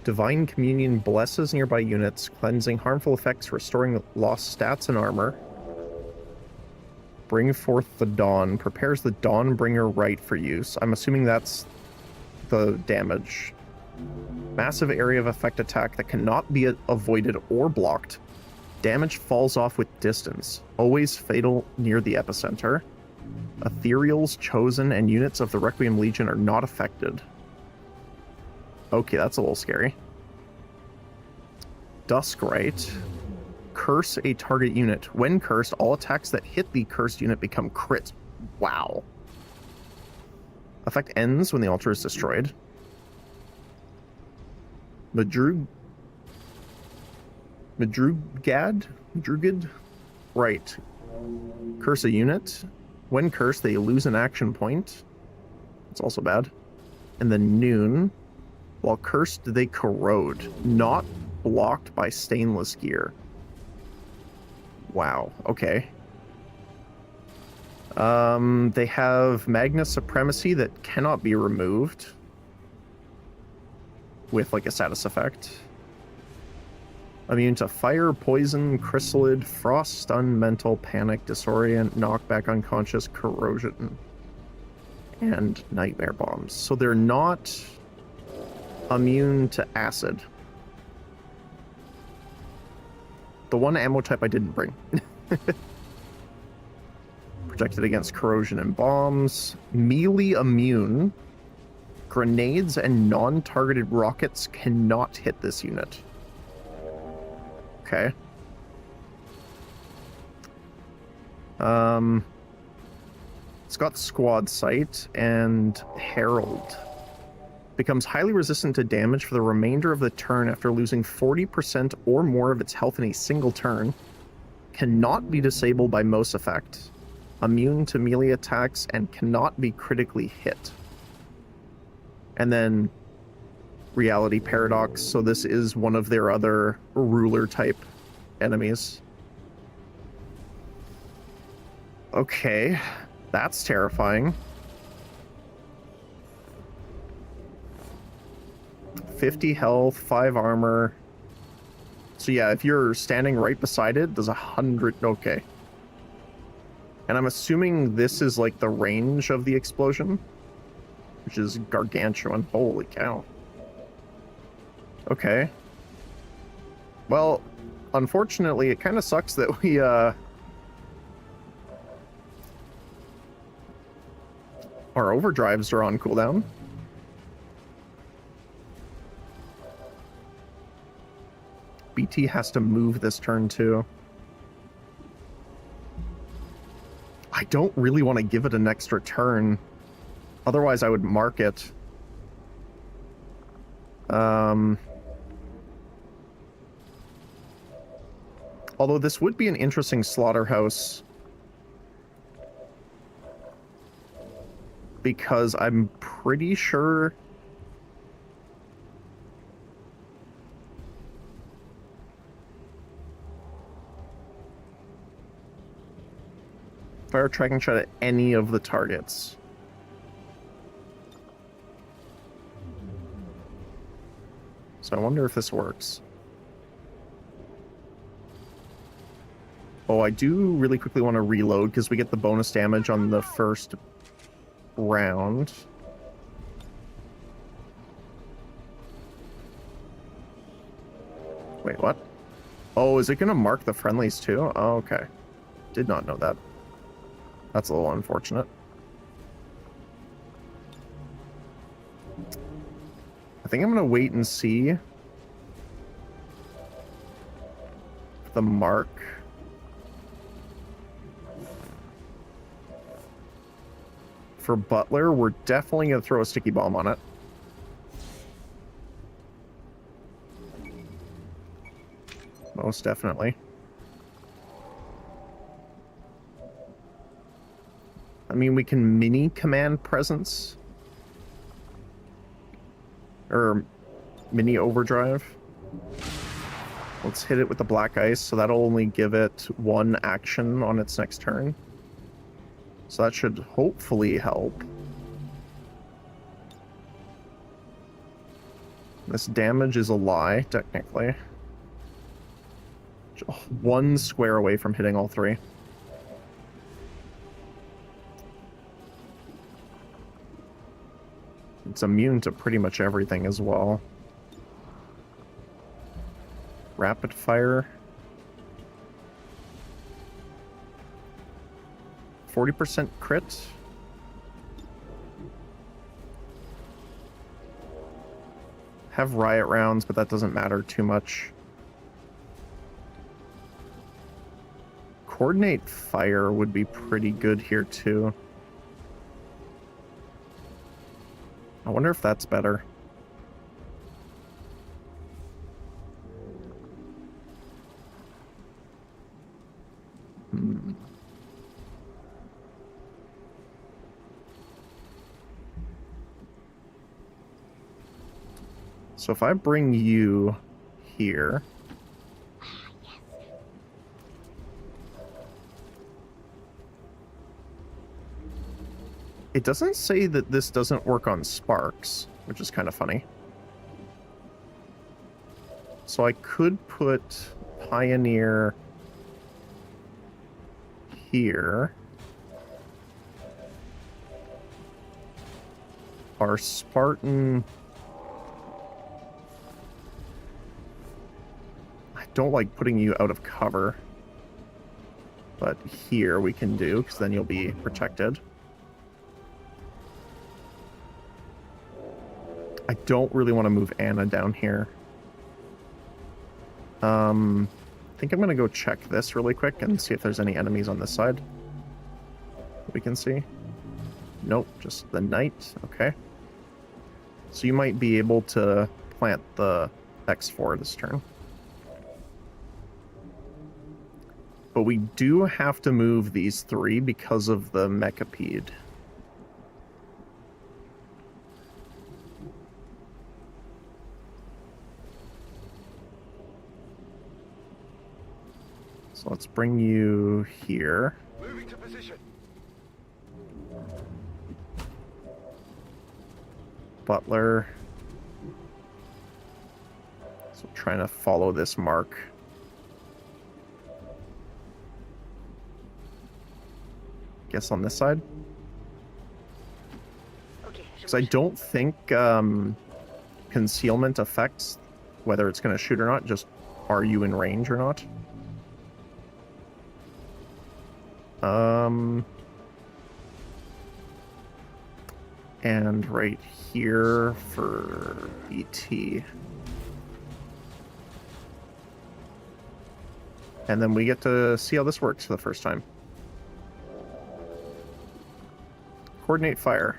Divine Communion blesses nearby units, cleansing harmful effects, restoring lost stats and armor. Bring forth the Dawn, prepares the Dawnbringer Rite for use. I'm assuming that's the damage. Massive area of effect attack that cannot be avoided or blocked. Damage falls off with distance, always fatal near the epicenter. Ethereals, Chosen, and units of the Requiem Legion are not affected. Okay, that's a little scary. Duskrite. Curse a target unit. When cursed, all attacks that hit the cursed unit become crit. Wow. Effect ends when the altar is destroyed. Madrugad? Right. Curse a unit. When cursed, they lose an action point. It's also bad. And then Noon. While cursed, they corrode. Not blocked by stainless gear. Wow, okay. They have Magna Supremacy that cannot be removed with like a status effect. Immune to fire, poison, chrysalid, frost, stun, mental, panic, disorient, knockback, unconscious, corrosion, and nightmare bombs. So they're not immune to acid. The one ammo type I didn't bring. Protected against corrosion and bombs. Melee immune. Grenades and non-targeted rockets cannot hit this unit. Okay. It's got Squad Sight and Herald. Becomes highly resistant to damage for the remainder of the turn after losing 40% or more of its health in a single turn. Cannot be disabled by most effect. Immune to melee attacks and cannot be critically hit. And then Reality Paradox, so this is one of their other ruler type enemies. Okay, that's terrifying. 50 health, 5 armor. So yeah, if you're standing right beside it, there's 100. Okay. And I'm assuming this is like the range of the explosion, which is gargantuan. Holy cow. Okay. Well, unfortunately, it kind of sucks that we, our overdrives are on cooldown. BT has to move this turn too. I don't really want to give it an extra turn. Otherwise, I would mark it. Although this would be an interesting slaughterhouse. Because I'm pretty sure... Fire tracking shot at any of the targets. So I wonder if this works. Oh, I do really quickly want to reload because we get the bonus damage on the first round. Wait, what? Oh, is it going to mark the friendlies too? Oh, okay. Did not know that. That's a little unfortunate. I think I'm going to wait and see if the mark... For Butler, we're definitely going to throw a sticky bomb on it. Most definitely. I mean, we can mini command presence. Or mini overdrive. Let's hit it with the black ice, so that'll only give it one action on its next turn. So that should hopefully help. This damage is a lie, technically. One square away from hitting all three. It's immune to pretty much everything as well. Rapid fire. 40% crit. Have riot rounds, but that doesn't matter too much. Coordinate fire would be pretty good here too. I wonder if that's better. So if I bring you here, it doesn't say that this doesn't work on sparks, which is kind of funny. So I could put Pioneer here. Our Spartan... I don't like putting you out of cover. But here we can do, because then you'll be protected. I don't really want to move Anna down here. I think I'm going to go check this really quick and see if there's any enemies on this side we can see. Nope, just the knight. Okay. So you might be able to plant the X4 this turn. But we do have to move these three because of the Mechapede. So let's bring you here. Moving to position. Butler. So trying to follow this mark. Guess on this side. Because I don't think concealment affects whether it's going to shoot or not, just are you in range or not. And right here for BT. And then we get to see how this works for the first time. Coordinate fire.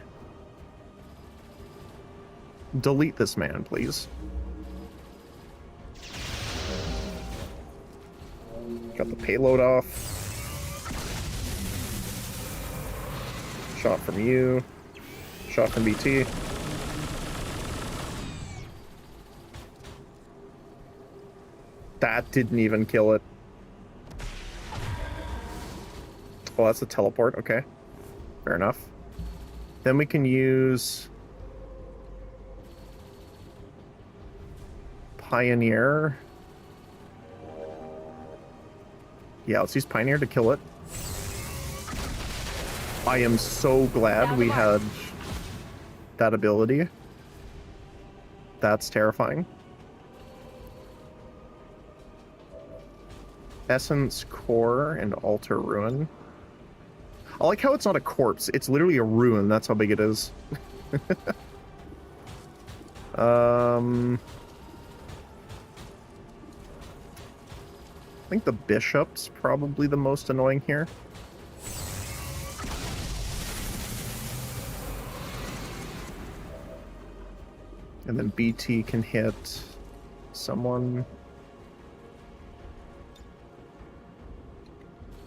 Delete this man, please. Got the payload off. Shot from you. Shot from BT. That didn't even kill it. Oh, that's a teleport. Okay. Fair enough. Then we can use... Pioneer. Yeah, let's use Pioneer to kill it. I am so glad we had that ability. That's terrifying. Essence, Core, and Altar Ruin. I like how it's not a corpse. It's literally a ruin. That's how big it is. I think the Bishop's probably the most annoying here. And then BT can hit someone.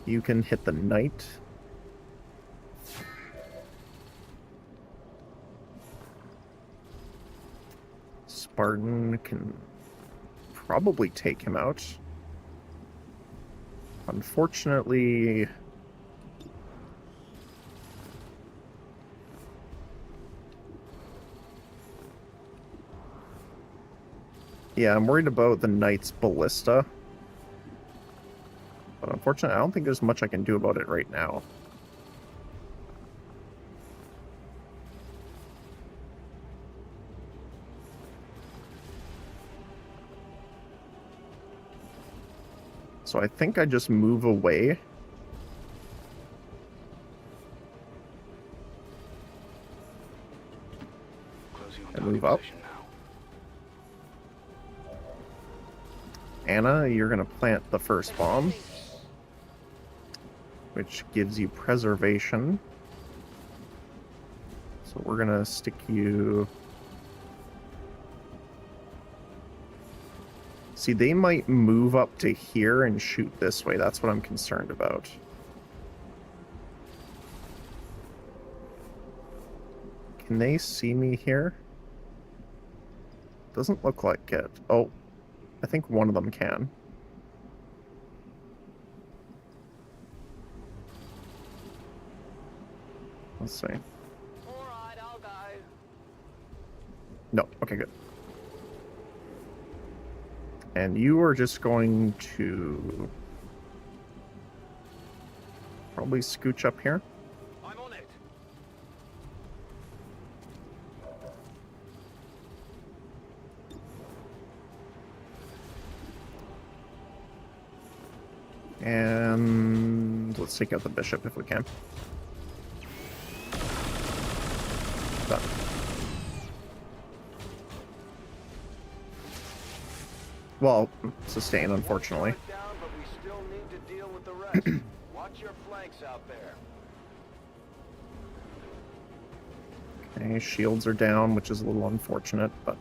You can hit the Knight. Spartan can probably take him out. Unfortunately, yeah, I'm worried about the Knight's Ballista. But unfortunately, I don't think there's much I can do about it right now. So I think I just move away. And move up. Anna, you're going to plant the first bomb, which gives you preservation. So we're going to stick you... See, they might move up to here and shoot this way. That's what I'm concerned about. Can they see me here? Doesn't look like it. Oh, I think one of them can. Let's see. Alright, I'll go. No, okay, good. And you are just going to probably scooch up here. I'm on it. And let's take out the bishop if we can. Done. Well, sustain, unfortunately. Down, but we still need to deal with the rest. Watch your flanks out there. Okay, shields are down, which is a little unfortunate, but...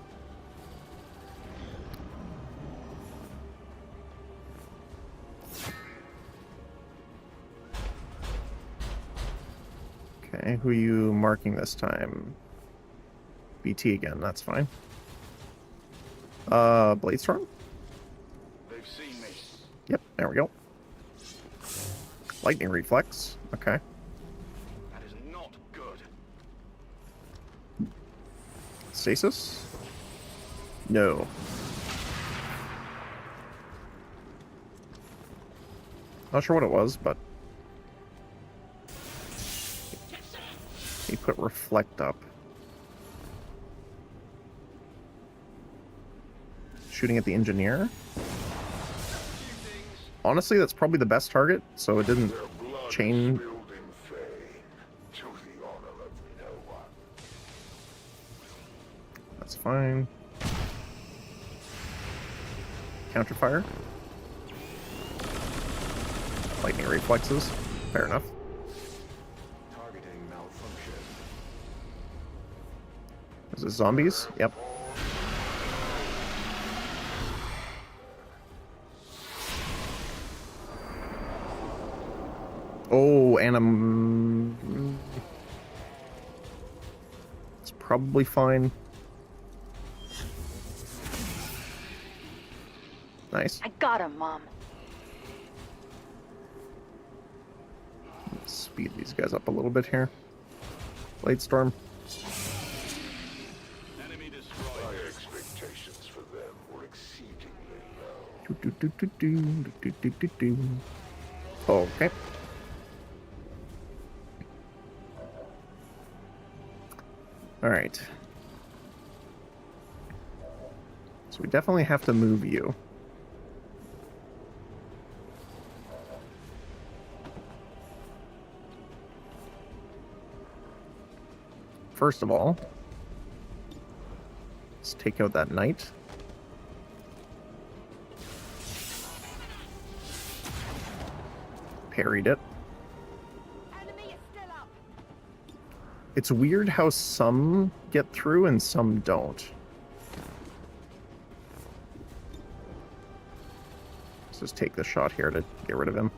Okay, who are you marking this time? BT again, that's fine. Bladestorm? They've seen me. Yep, there we go. Lightning reflex, okay. That is not good. Stasis? No. Not sure what it was, but... He put reflect up. Shooting at the engineer? Honestly, that's probably the best target, so it didn't Their blood chain... spilled in vain, to the honor of no one. That's fine. Counterfire. Lightning reflexes. Fair enough. Targeting malfunction. Is it zombies? Yep. Oh, and it's probably fine. Nice. I got him, Mom. Let's speed these guys up a little bit here. Bladestorm. My expectations for them were exceeded. Okay. All right. So we definitely have to move you. First of all, let's take out that knight. Parried it. Enemy is still up. It's weird how some get through and some don't. Let's just take the shot here to get rid of him.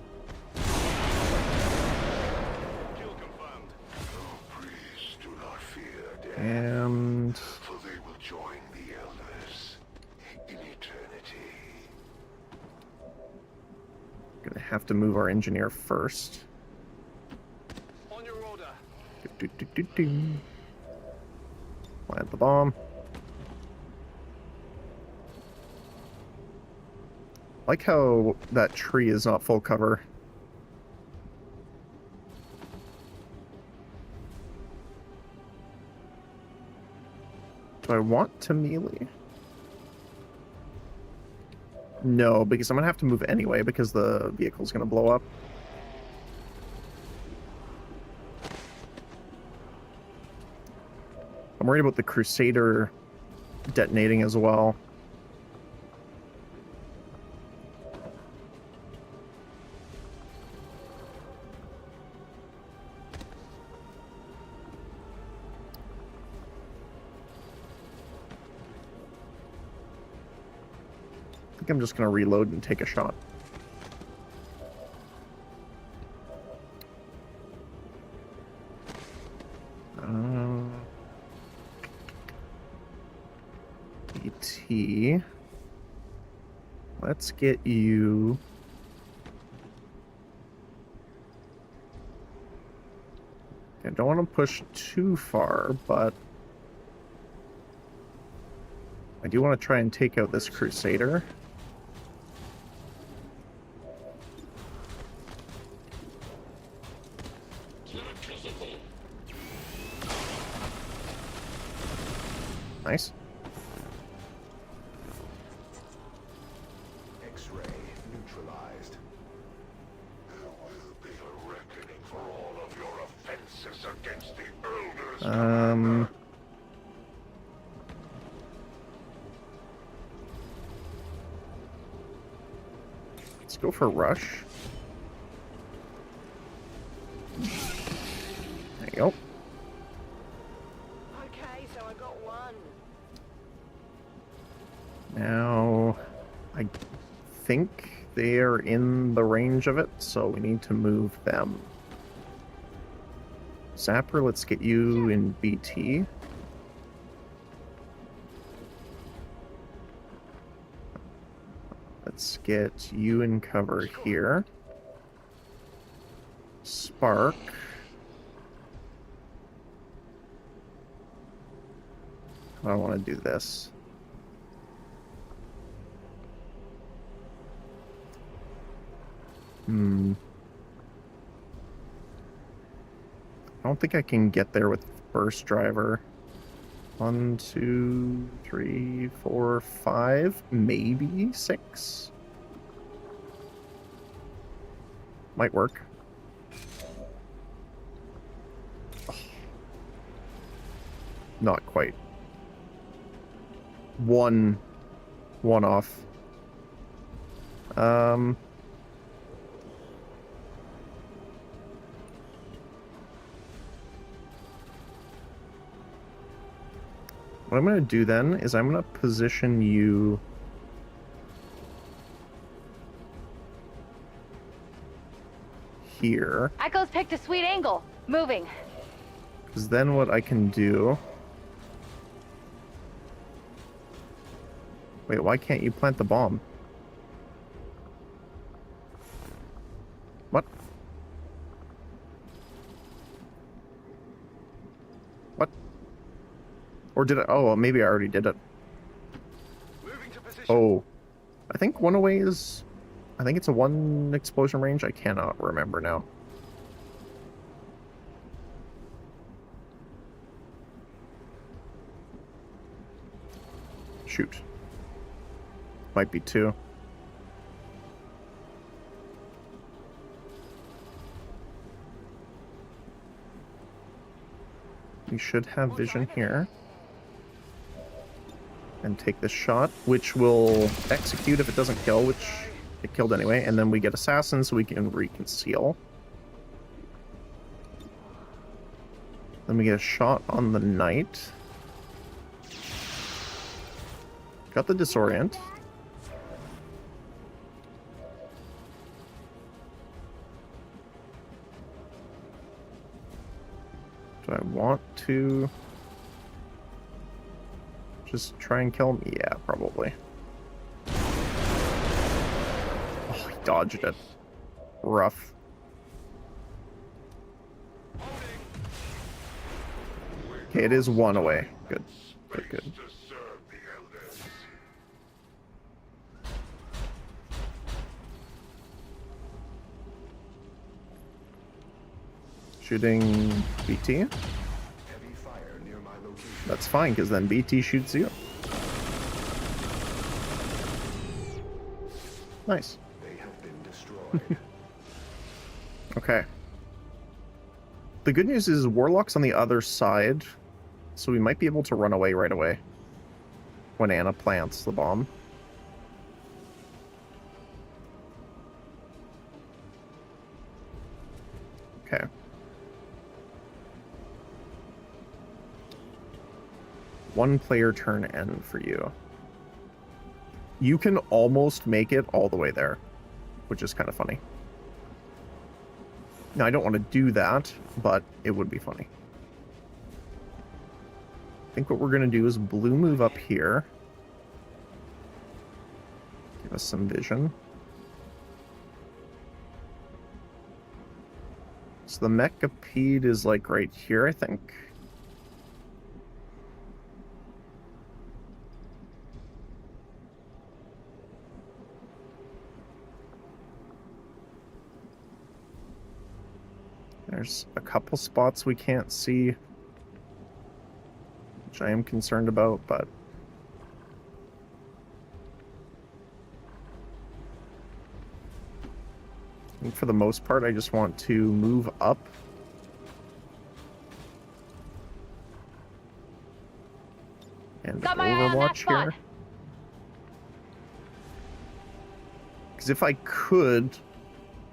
Kill confirmed. Oh, please do not fear death, And for they will join the elders in eternity. gonna have to move our engineer first. On your order. Plant the bomb. Like how that tree is not full cover. Do I want to melee? No, because I'm gonna have to move anyway because the vehicle's gonna blow up. I'm worried about the Crusader detonating as well. I think I'm just gonna reload and take a shot. ET. Let's get you. I don't want to push too far, but I do want to try and take out this Crusader. Nice. X-ray neutralized. There will be a reckoning for all of your offenses against the elders. Let's go for rush. There you go. Okay, so I got one. Now, I think they are in the range of it, so we need to move them. Zapper, let's get you in BT. Let's get you in cover here. Spark. I want to do this. I don't think I can get there with burst driver. 1, 2, 3, 4, 5, maybe 6. Might work. Oh. Not quite. One off. What I'm going to do then is I'm going to position you here. Echo's picked a sweet angle. Moving. Because then what I can do... Wait, why can't you plant the bomb? What? What? Or did I? Oh, well, maybe I already did it. Moving to position. Oh. I think one away is... I think it's a 1 explosion range. I cannot remember now. Shoot. Might be 2. We should have vision here. And take this shot, which will execute if it doesn't kill, which it killed anyway. And then we get assassin so we can reconceal. Then we get a shot on the knight. Got the disorient. Do I want to just try and kill him? Yeah, probably. Oh, he dodged it. Rough. Okay, it is 1 away. Good. Good, good. Shooting BT. That's fine, because then BT shoots you. Nice. They have been destroyed. Okay. The good news is Warlock's on the other side, so we might be able to run away right away when Anna plants the bomb. Okay. One player turn end for you. You can almost make it all the way there, which is kind of funny. Now, I don't want to do that, but it would be funny. I think what we're going to do is blue move up here. Give us some vision. So the Mechapede is like right here, I think. There's a couple spots we can't see, which I am concerned about, but I think for the most part, I just want to move up. And Got my eye on that Overwatch spot. here. Because if I could,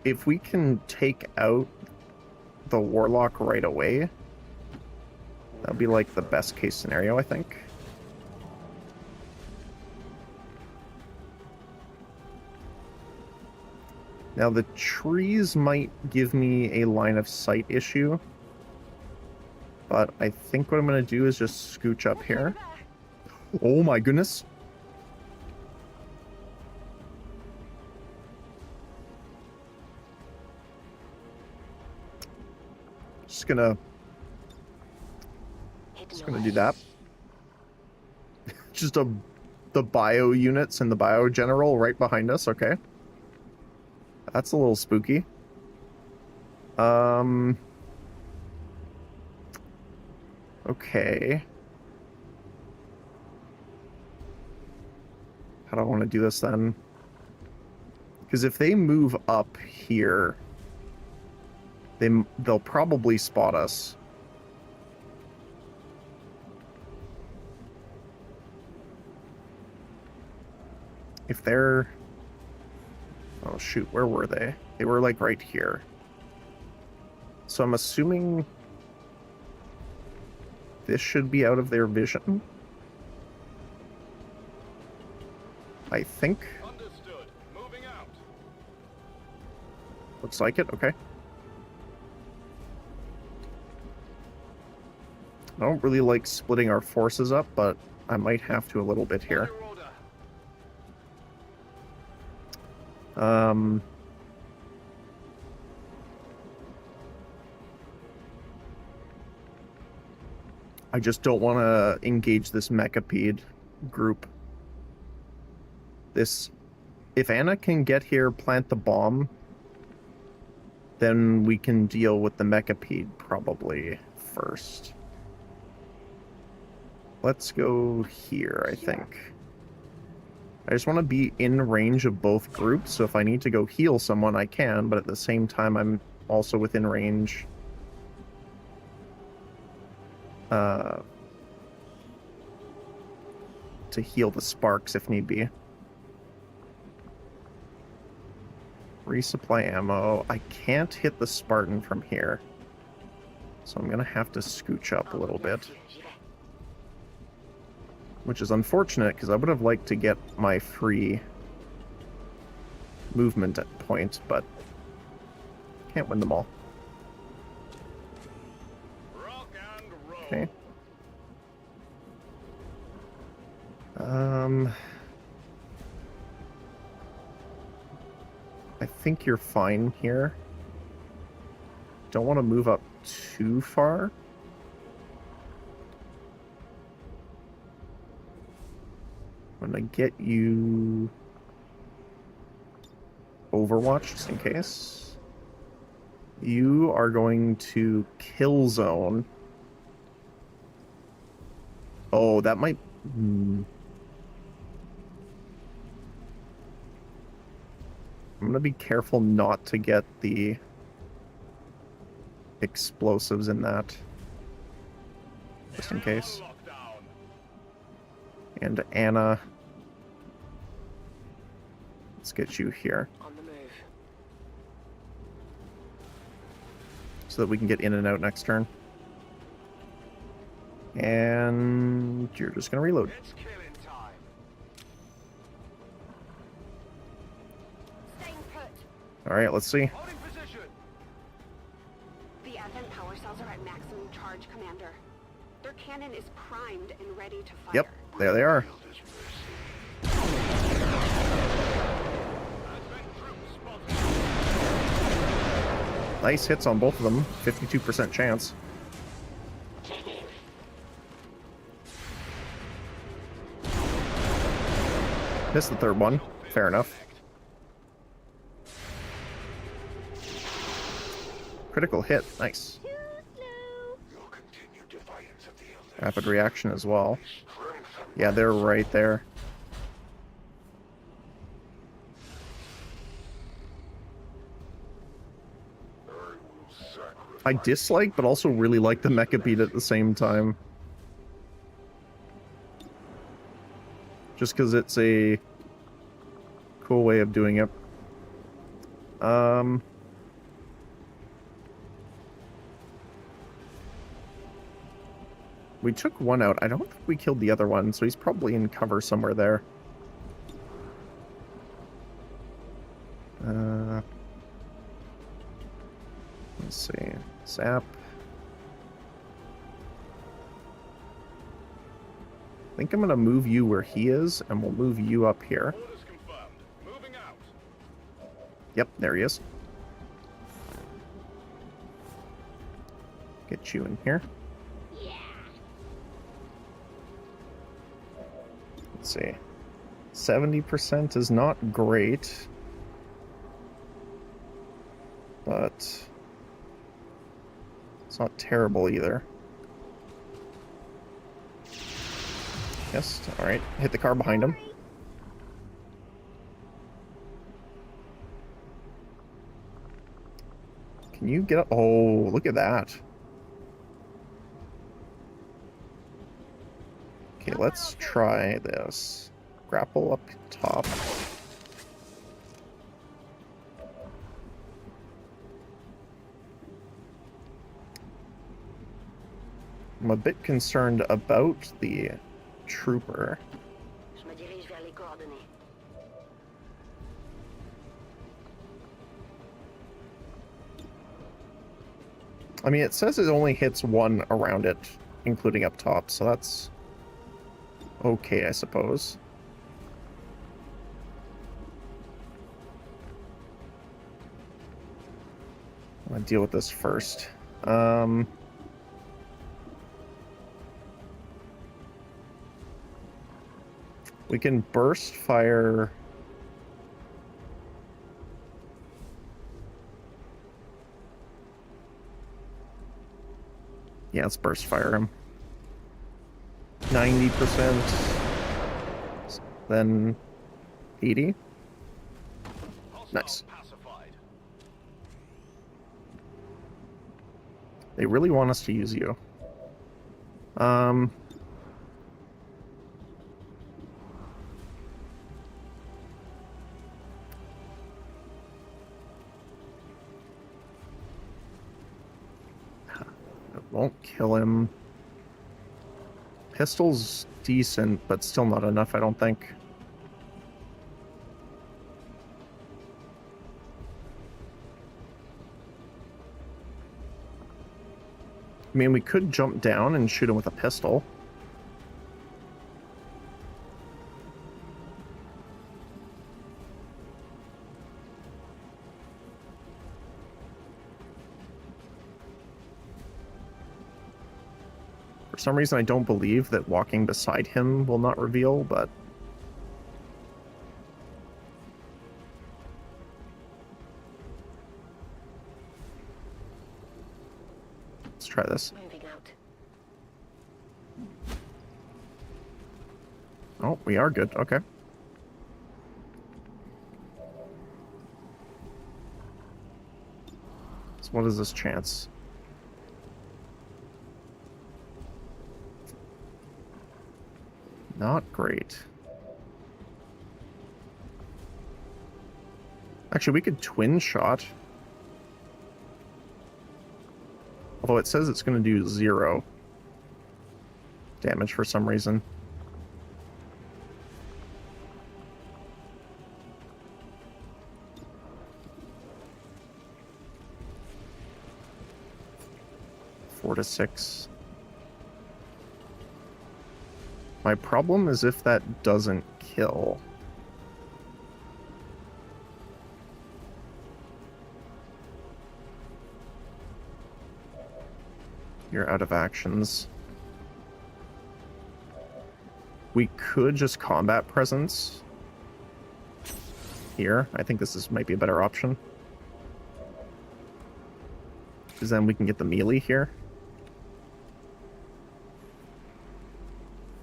if we can take out the Warlock right away, that'd be like the best case scenario, I think. Now the trees might give me a line of sight issue, but I think what I'm going to do is just scooch up here. Oh my goodness. Just gonna do that. Just the bio units and the bio general right behind us. Okay, that's a little spooky. Okay. How do I want to do this then? Because if they move up here, they'll probably spot us. If they're... Oh shoot, where were they? They were like right here. So I'm assuming this should be out of their vision. I think. Understood. Moving out. Looks like it, okay. I don't really like splitting our forces up, but I might have to a little bit here. I just don't want to engage this Mechapede group. This if Anna can get here, plant the bomb, then we can deal with the Mechapede probably first. Let's go here, I think. I just want to be in range of both groups, so if I need to go heal someone, I can, but at the same time, I'm also within range to heal the sparks if need be. Resupply ammo. I can't hit the Spartan from here, so I'm gonna have to scooch up a little bit, which is unfortunate because I would have liked to get my free movement at point, but can't win them all. Okay. I think you're fine here. Don't want to move up too far. I'm gonna get you Overwatch just in case. You are going to kill zone. Oh, that might... I'm gonna be careful not to get the explosives in that, just in case. And Anna, let's get you here On the move. so that we can get in and out next turn. And you're just gonna reload. It's killing time. Staying put. All right, let's see. Holding position. The Advent power cells are at maximum charge, Commander. Their cannon is primed and ready to fire. Yep, there they are. Nice hits on both of them. 52% chance. Missed the third one. Fair enough. Critical hit. Nice. Rapid reaction as well. Yeah, they're right there. I dislike, but also really like the Mechapede at the same time. Just because it's a cool way of doing it. We took one out. I don't think we killed the other one, so he's probably in cover somewhere there. Let's see. Zap. I think I'm going to move you where he is, and we'll move you up here. Orders confirmed. Moving out. Yep, there he is. Get you in here. Let's see. 70% is not great, but it's not terrible either. Yes, alright. Hit the car behind him. Can you get up? Oh, look at that. Okay, let's try this. Grapple up top. I'm a bit concerned about the trooper. Je me dirige vers les coordonnées. I mean, it says it only hits one around it, including up top, so that's okay, I suppose. I'm gonna deal with this first. We can burst fire Yeah, let's burst fire him. 90%. Then 80. Nice. They really want us to use you. It won't kill him. Pistol's decent, but still not enough, I don't think. I mean, we could jump down and shoot him with a pistol. For some reason, I don't believe that walking beside him will not reveal, but... let's try this. Moving out. Oh, we are good. Okay. So what is this chance? Not great. Actually, we could twin shot. Although it says it's going to do 0 damage for some reason. Four to 6. My problem is if that doesn't kill. You're out of actions. We could just combat presence here. I think this might be a better option. Because then we can get the melee here.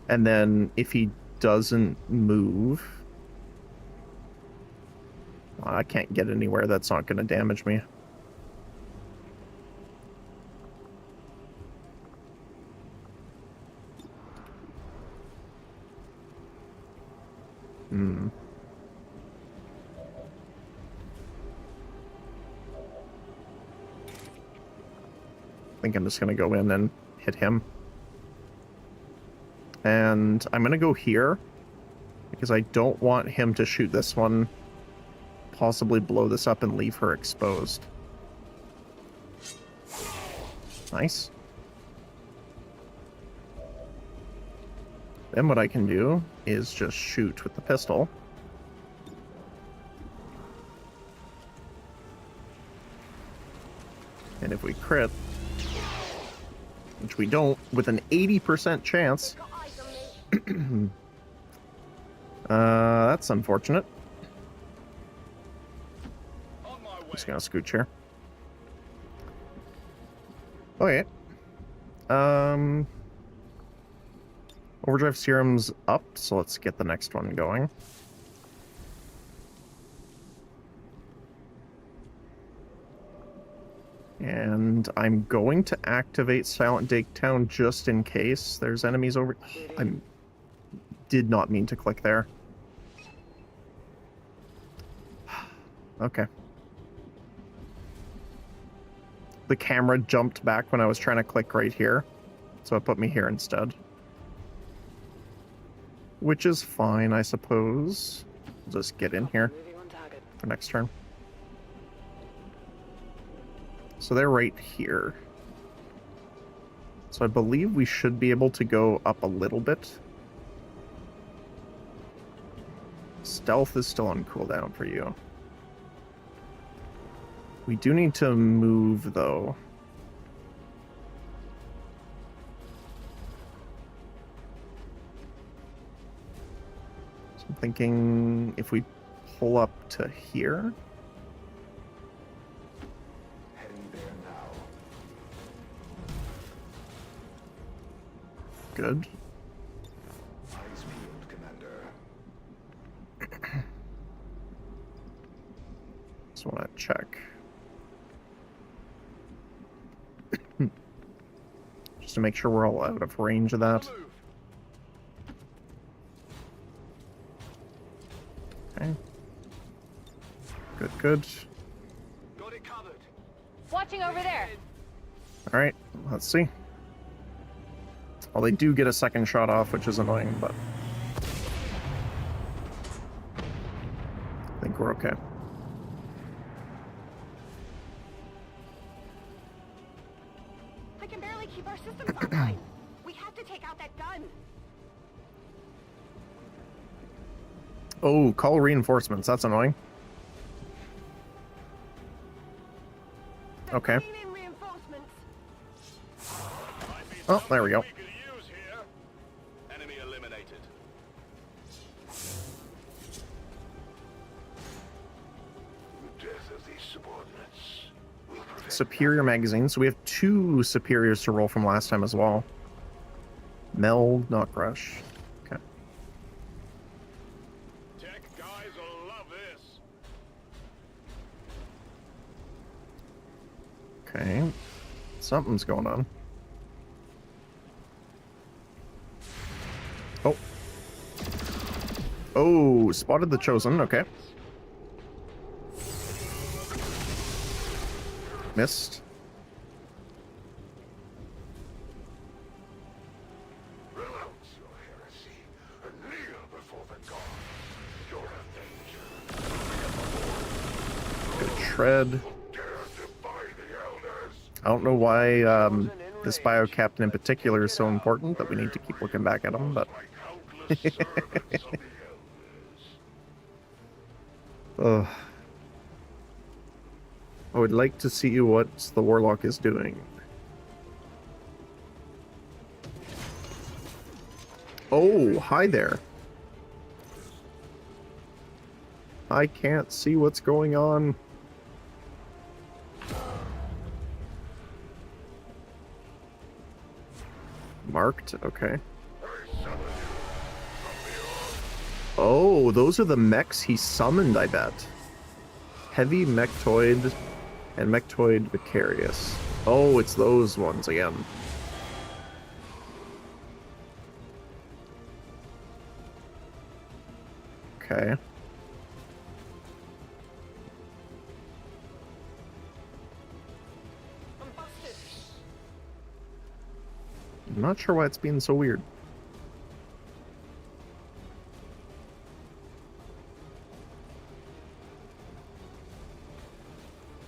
And then if he doesn't move... well, I can't get anywhere that's not going to damage me. I think I'm just going to go in and hit him. And I'm going to go here because I don't want him to shoot this one, possibly blow this up and leave her exposed. Nice. Then what I can do is just shoot with the pistol. And if we crit, which we don't, with an 80% chance, that's unfortunate. Just gonna scooch here. Okay. Overdrive serum's up, so let's get the next one going. And I'm going to activate Silent Takedown just in case there's enemies over... I did not mean to click there. Okay. The camera jumped back when I was trying to click right here, so it put me here instead. Which is fine, I suppose. We'll just get in here for next turn. So they're right here. So I believe we should be able to go up a little bit. Stealth is still on cooldown for you. We do need to move, though. So I'm thinking if we pull up to here... Good. Eyes peeled, Commander. Just want to check. Just to make sure we're all out of range of that. Okay. Good, good. Got it covered. Watching over there. Alright, let's see. Well, they do get a second shot off, which is annoying, but I think we're okay. I can barely keep our systems online. We have to take out that gun. Oh, call reinforcements. That's annoying. Okay. Bringing in reinforcements. Oh, there we go. We could use here. Enemy eliminated. The death of these subordinates will prevent Superior magazine. So we have 2 superiors to roll from last time as well. Meld, not rush. Okay. Tech guys will love this. Okay. Something's going on. Oh. Oh, spotted the chosen. Okay. Missed. renounce your heresy and kneel before the god. Your Avenger. Good shred. Dare defy the elders. I don't know why this bio captain in particular is so important that we need to keep looking back at him, but My countless servants of the elders. ugh. I would like to see what the Warlock is doing. Oh, hi there. I can't see what's going on. Marked, okay. Oh, those are the mechs he summoned, I bet. Heavy Mechtoid and Mechtoid Vicarious. Oh, it's those ones again. Okay. I'm busted. I'm not sure why it's being so weird.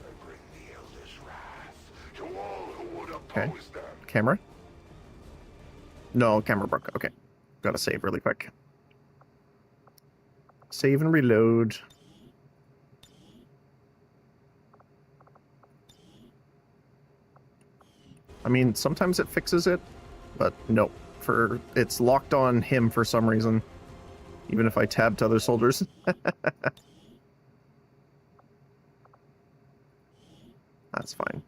I bring the elders' wrath to all who would Okay. oppose them. Camera? No, camera broke. Okay. Gotta save really quick. Save and reload. I mean, sometimes it fixes it, but no. It's locked on him for some reason. Even if I tab to other soldiers. That's fine.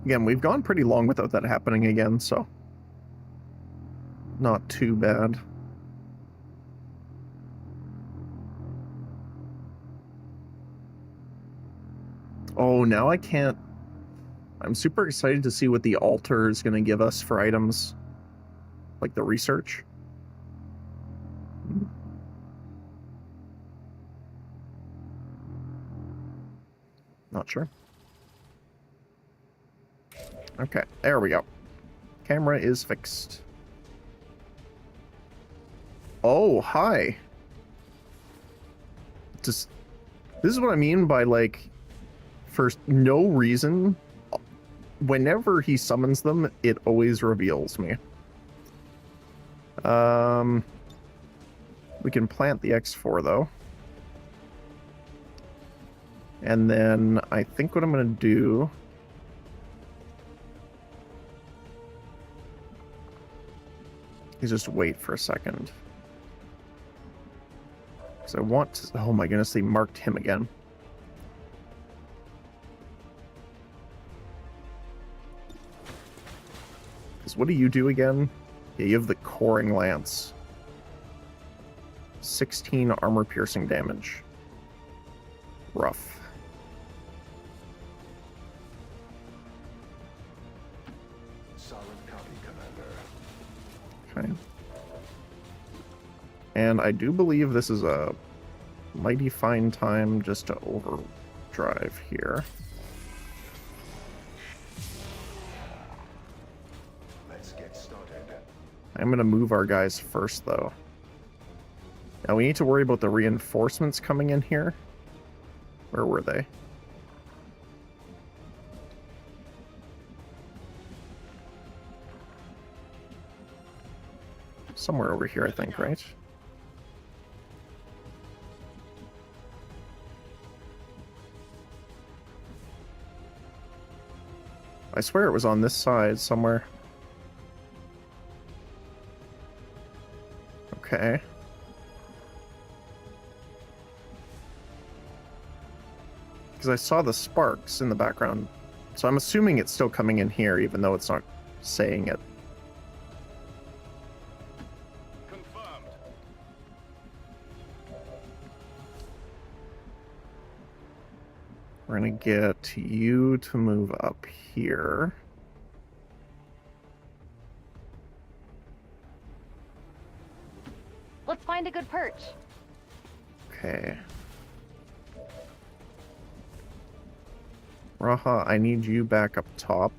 Again, we've gone pretty long without that happening again, so not too bad. Oh, now I can't... I'm super excited to see what the altar is going to give us for items. Like the research. Not sure. Okay, there we go. Camera is fixed. Oh, hi. Just... This is what I mean by, like, for no reason, whenever he summons them, it always reveals me. We can plant the X4, though. And then I think what I'm going to do... is just wait for a second. Because I want to... Oh my goodness, they marked him again. Because what do you do again? Yeah, you have the Coring Lance. 16 armor-piercing damage. Rough. Solid copy, Commander. Okay. And I do believe this is a mighty fine time just to overdrive here. Let's get started. I'm going to move our guys first, though. Now we need to worry about the reinforcements coming in here. Where were they? Somewhere over here, I think, right? I swear it was on this side somewhere. Okay. Because I saw the sparks in the background. So I'm assuming it's still coming in here, even though it's not saying it. Confirmed. We're going to get you to move up here. Let's find a good perch. Okay. Raha, I need you back up top.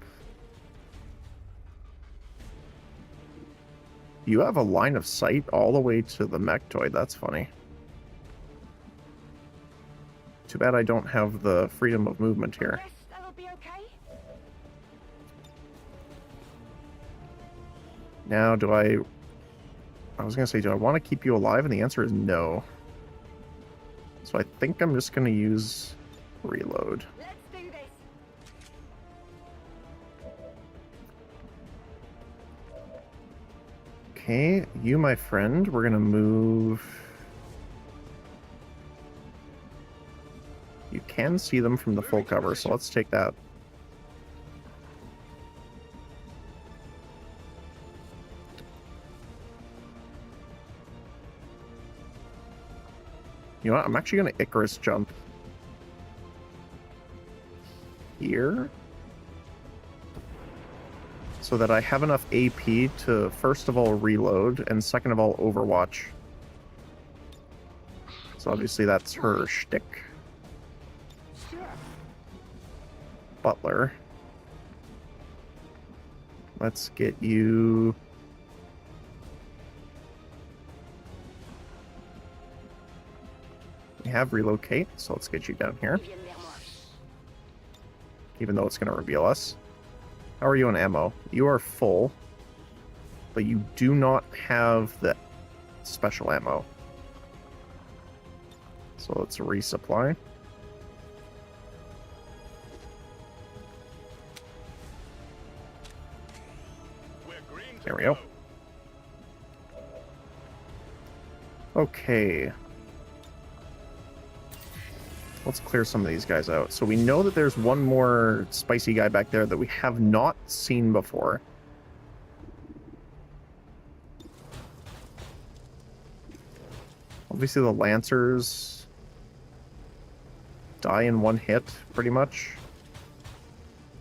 You have a line of sight all the way to the Mechtoid. That's funny. Too bad I don't have the freedom of movement here. Rest, that'll be okay. Now, do I was going to say, do I want to keep you alive? And the answer is no. So I think I'm just going to use reload. Let's do this. Okay, you, my friend, we're going to move... You can see them from the full cover, so let's take that. You know what? I'm actually going to Icarus jump here so that I have enough AP to, first of all, reload, and second of all, overwatch. So obviously that's her shtick. Butler. Let's get you... We have relocate, so let's get you down here. Even though it's going to reveal us. How are you on ammo? You are full, but you do not have the special ammo. So let's resupply. There we go. Okay. Let's clear some of these guys out. So we know that there's one more spicy guy back there that we have not seen before. Obviously the Lancers die in one hit, pretty much.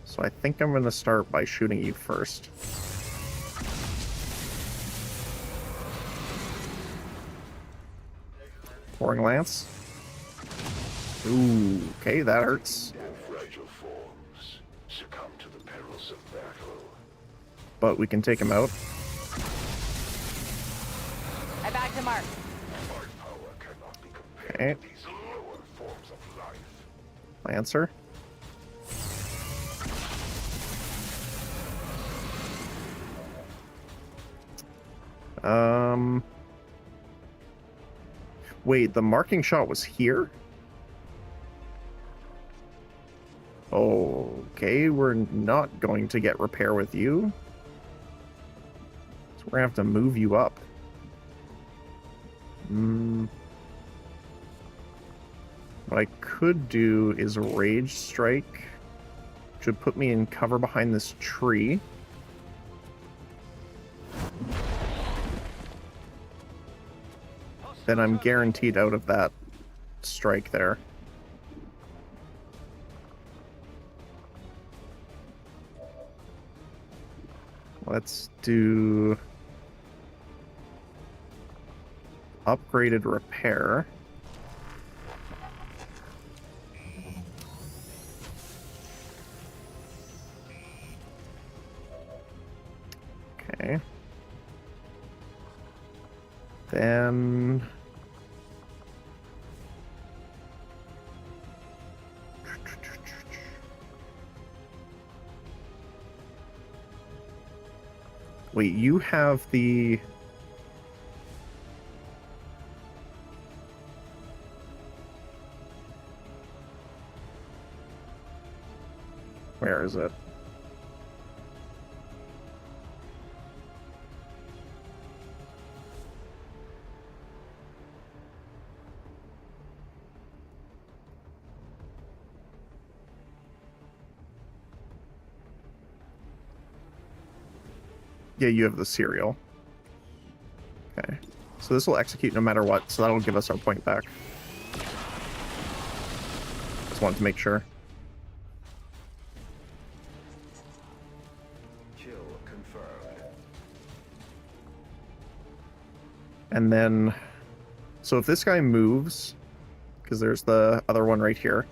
So I think I'm going to start by shooting you first. Pouring Lance. Ooh, okay, that hurts. Their fragile forms succumb to the perils of battle. But we can take him out. I bagged him, Mark. My power cannot be compared Okay. to these lower forms of life. Lancer. Wait, the marking shot was here? Okay, we're not going to get repair with you. So we're gonna have to move you up. What I could do is Rage Strike, which would put me in cover behind this tree. Then I'm guaranteed out of that strike there. Let's do upgraded repair. Okay. Then wait, you have the where is it? Yeah, you have the serial. Okay. So this will execute no matter what, so that'll give us our point back. Just wanted to make sure. Kill confirmed. And then, so if this guy moves, because there's the other one right here,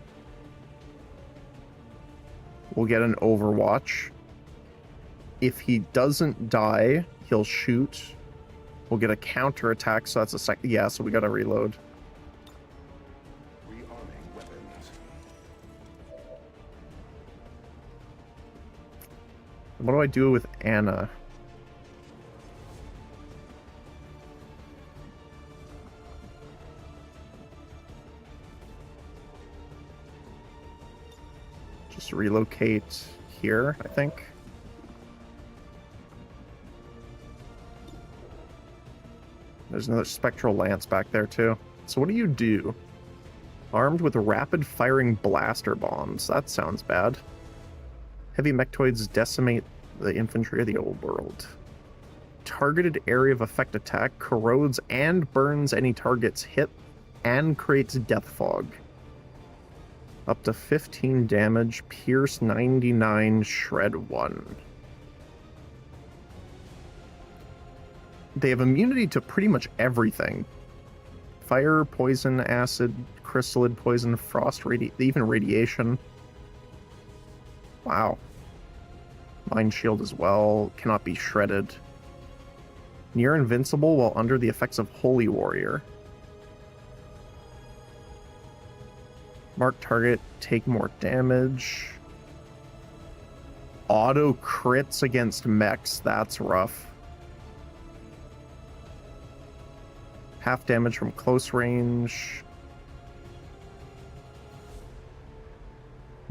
we'll get an Overwatch. If he doesn't die, he'll shoot. We'll get a counter attack, so that's a second. Yeah, so we gotta reload. Rearming weapons. What do I do with Anna? Just relocate here, I think. There's another spectral lance back there too. So what do you do? Armed with rapid firing blaster bombs. That sounds bad. Heavy mechtoids decimate the infantry of the old world. Targeted area of effect attack corrodes and burns any targets hit and creates death fog. Up to 15 damage, pierce 99, shred 1. They have immunity to pretty much everything. Fire, poison, acid, chrysalid poison, frost, even radiation. Wow. Mind shield as well. Cannot be shredded. Near invincible while under the effects of Holy Warrior. Mark target, take more damage. Auto crits against mechs. That's rough. Half damage from close range.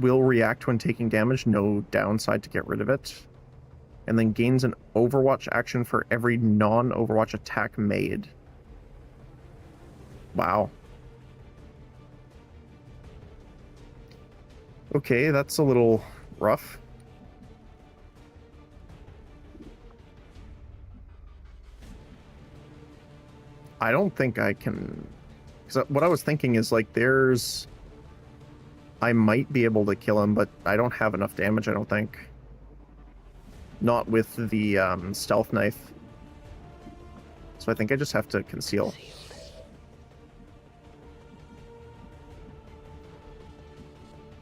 Will react when taking damage. No downside to get rid of it. And then gains an Overwatch action for every non-Overwatch attack made. Wow. Okay, that's a little rough. I don't think I can... Because what I was thinking is, like, there's... I might be able to kill him, but I don't have enough damage, I don't think. Not with the stealth knife. So I think I just have to conceal.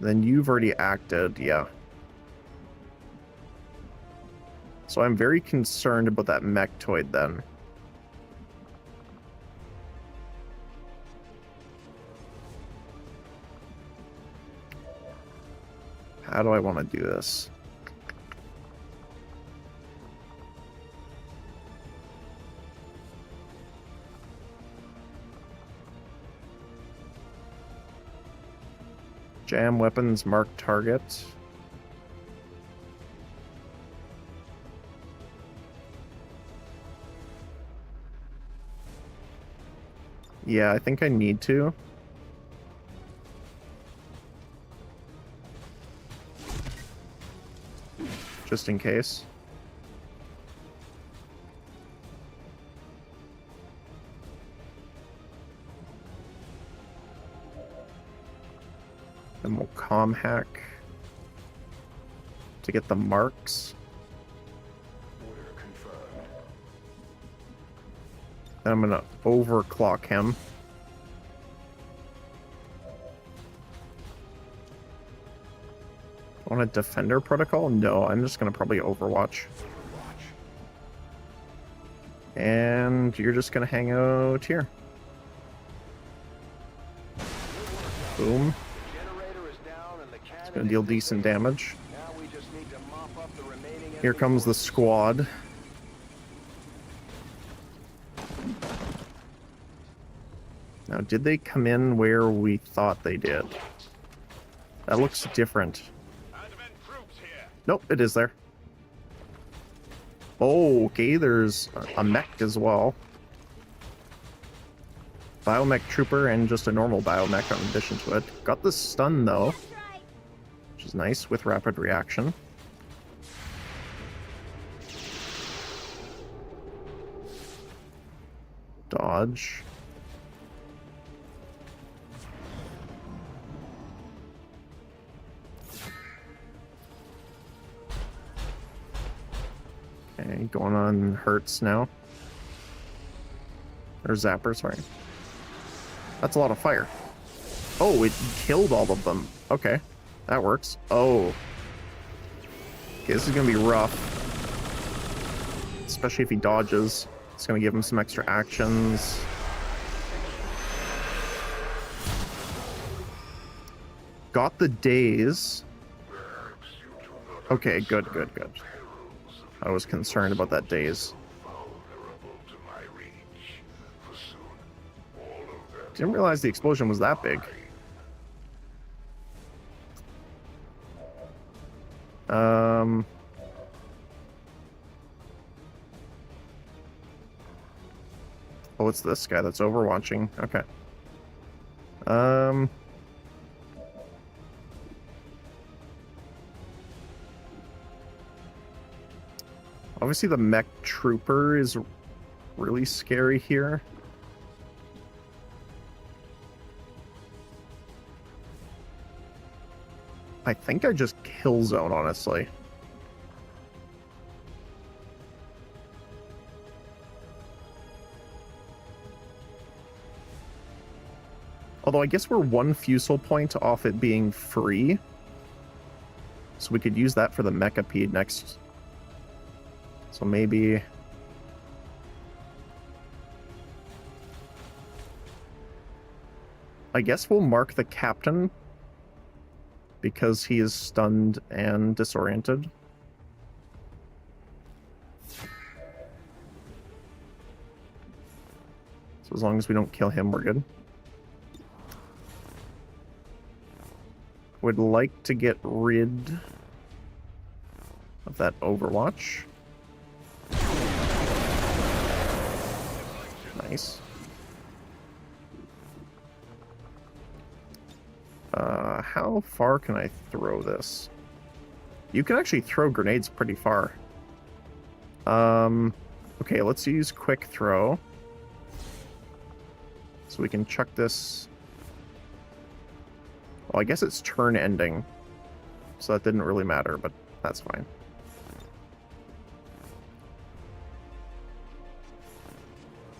Then you've already acted, yeah. So I'm very concerned about that mechtoid then. How do I want to do this? Jam weapons, mark target. Yeah, I think I need to. just in case. Then we'll comm hack to get the marks. Order confirmed. Then I'm gonna overclock him. Want a defender protocol? No, I'm just gonna probably Overwatch. And you're just gonna hang out here. Boom. Generator is down and the cannon It's gonna deal decent damage. Now we just need to mop up the remaining Here enemy comes the forces. squad. Now, did they come in where we thought they did? That looks different. Nope, it is there. Oh, okay, there's a mech as well. Biomech trooper and just a normal biomech in addition to it. Got the stun though, which is nice with rapid reaction. Dodge. Okay, going on Hertz now. Or Zapper, sorry. That's a lot of fire. Oh, it killed all of them. Okay, that works. Oh. Okay, this is gonna be rough. Especially if he dodges. It's gonna give him some extra actions. Got the daze. Okay, good, good, good. I was concerned about that daze. Didn't realize the explosion was that big. Oh, it's this guy that's overwatching. Okay. Obviously the mech trooper is really scary here. I think I just kill zone, honestly. Although I guess we're one fusel point off it being free. So we could use that for the mechapede next. So maybe... I guess we'll mark the captain because he is stunned and disoriented. So as long as we don't kill him, we're good. Would like to get rid of that Overwatch. Nice. How far can I throw this? You can actually throw grenades pretty far. Okay, let's use quick throw. So we can chuck this. Well, I guess it's turn ending. So that didn't really matter, but that's fine.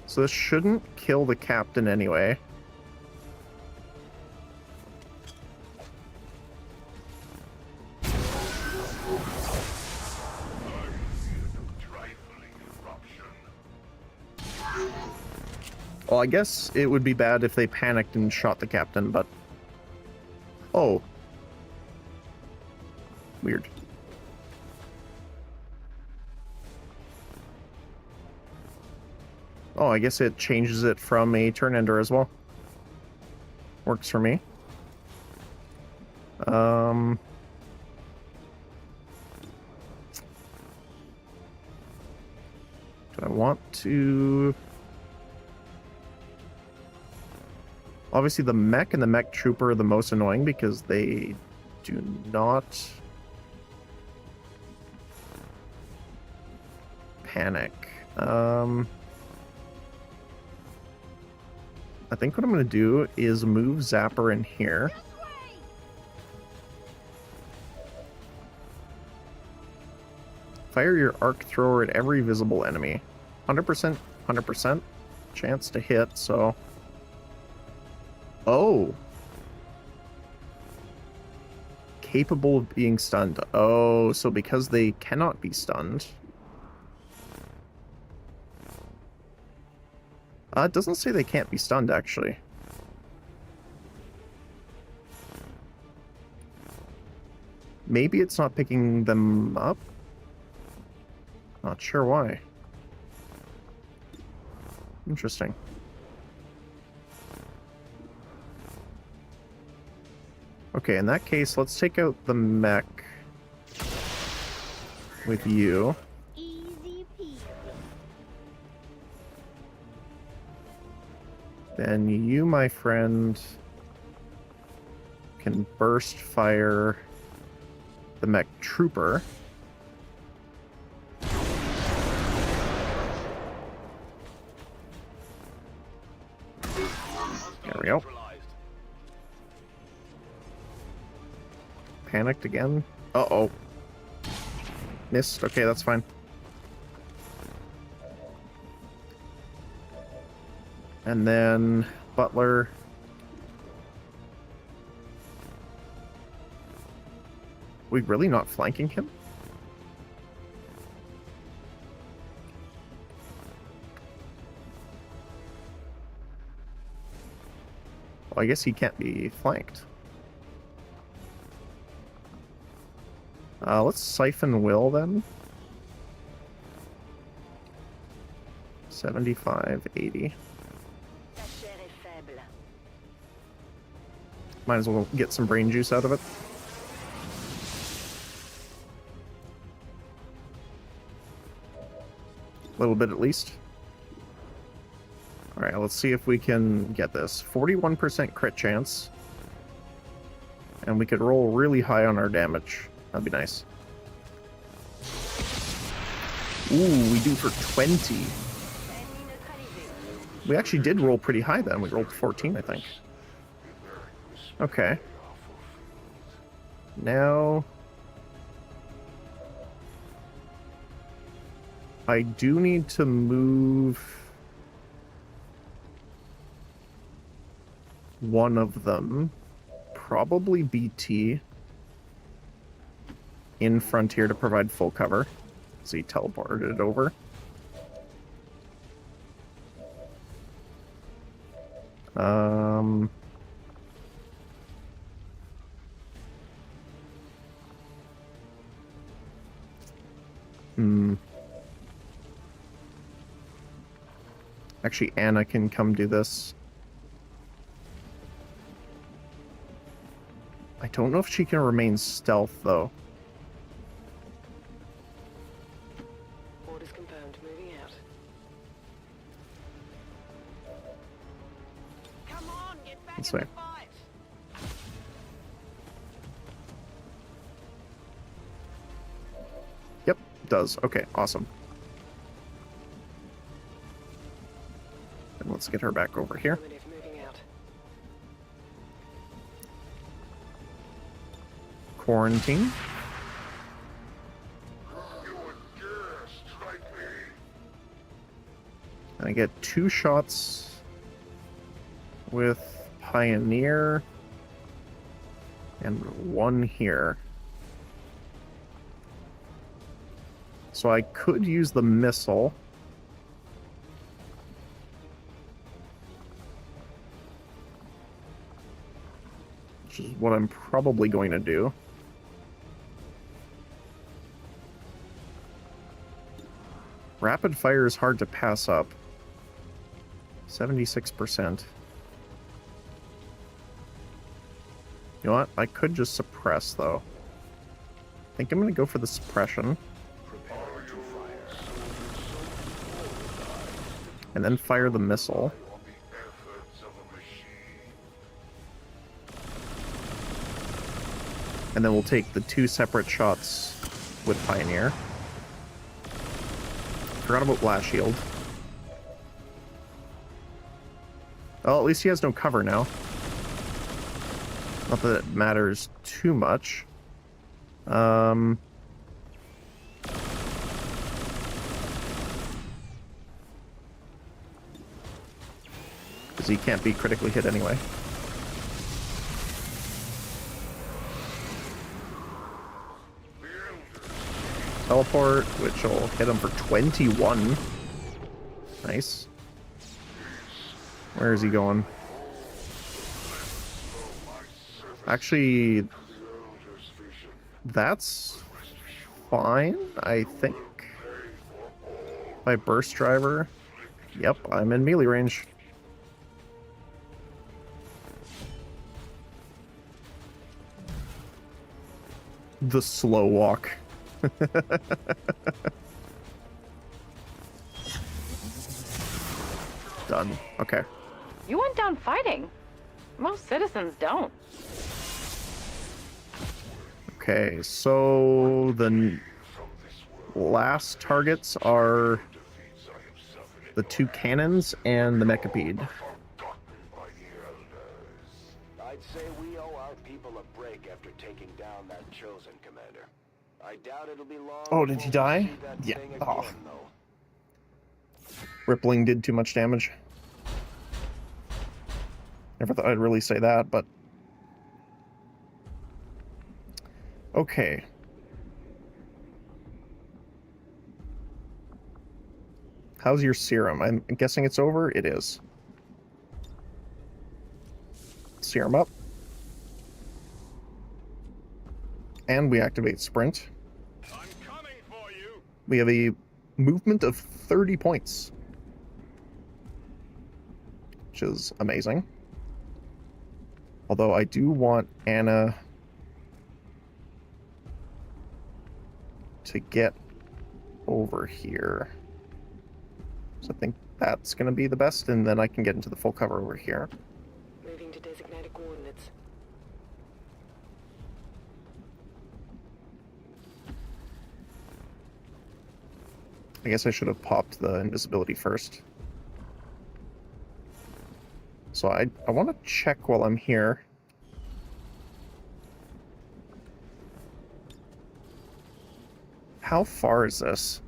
So this shouldn't kill the captain anyway. Well, I guess it would be bad if they panicked and shot the captain, but... Oh. Weird. Oh, I guess it changes it from a turn ender as well. Works for me. Do I want to... Obviously, the mech and the mech trooper are the most annoying because they do not Panic. I think what I'm going to do is move Zapper in here. Fire your arc thrower at every visible enemy. 100% chance to hit, so... Oh! Capable of being stunned. Oh, so because they cannot be stunned... it doesn't say they can't be stunned, actually. Maybe it's not picking them up? Not sure why. Interesting. Okay, in that case, let's take out the mech with you. Easy peasy. Then you, my friend, can burst fire the mech trooper. There we go. Panicked again. Uh-oh. Missed. Okay, that's fine. And then Butler. We really not flanking him? Well, I guess he can't be flanked. Let's siphon Will then. 75, 80. Might as well get some brain juice out of it. A little bit at least. Alright, let's see if we can get this. 41% crit chance. And we could roll really high on our damage. That'd be nice. Ooh, we do for 20. We actually did roll pretty high then. We rolled 14, I think. Okay. Now... I do need to move... one of them. Probably BT. In Frontier to provide full cover. So he teleported it over. Actually, Anna can come do this. I don't know if she can remain stealth, though. Orders confirmed. Moving out. Come on, get back Let's in see. the fight. Yep, it does. Okay, awesome. And let's get her back over here. Affirmative, moving out. Quarantine. You would dare strike me? And I get 2 shots with Pioneer and 1 here. So I could use the missile. Which is what I'm probably going to do. Rapid fire is hard to pass up. 76%. You know what? I could just suppress, though. I think I'm going to go for the suppression. And then fire the missile. On the efforts of a machine. And then we'll take the 2 separate shots with Pioneer. forgot about blast shield. Well, at least he has no cover now. Not that it matters too much. Because he can't be critically hit anyway. Teleport, which will hit him for 21. Nice. Where is he going? Actually, that's fine, I think. My burst driver. Yep, I'm in melee range. The slow walk. Done. Okay. You went down fighting. Most citizens don't. Okay, so the last targets are the 2 cannons and the mechapede. I'd say we owe our people a break after taking down that chosen commander. I doubt it'll be long. Oh, did he die? Yeah. Oh. Rippling did too much damage. Never thought I'd really say that, but... Okay. How's your serum? I'm guessing it's over? It is. Serum up. And we activate sprint. I'm coming for you. We have a movement of 30 points. Which is amazing. Although I do want Anna to get over here. So I think that's going to be the best, and then I can get into the full cover over here. Moving to designated coordinates. I guess I should have popped the invisibility first. So I want to check while I'm here. How far is this?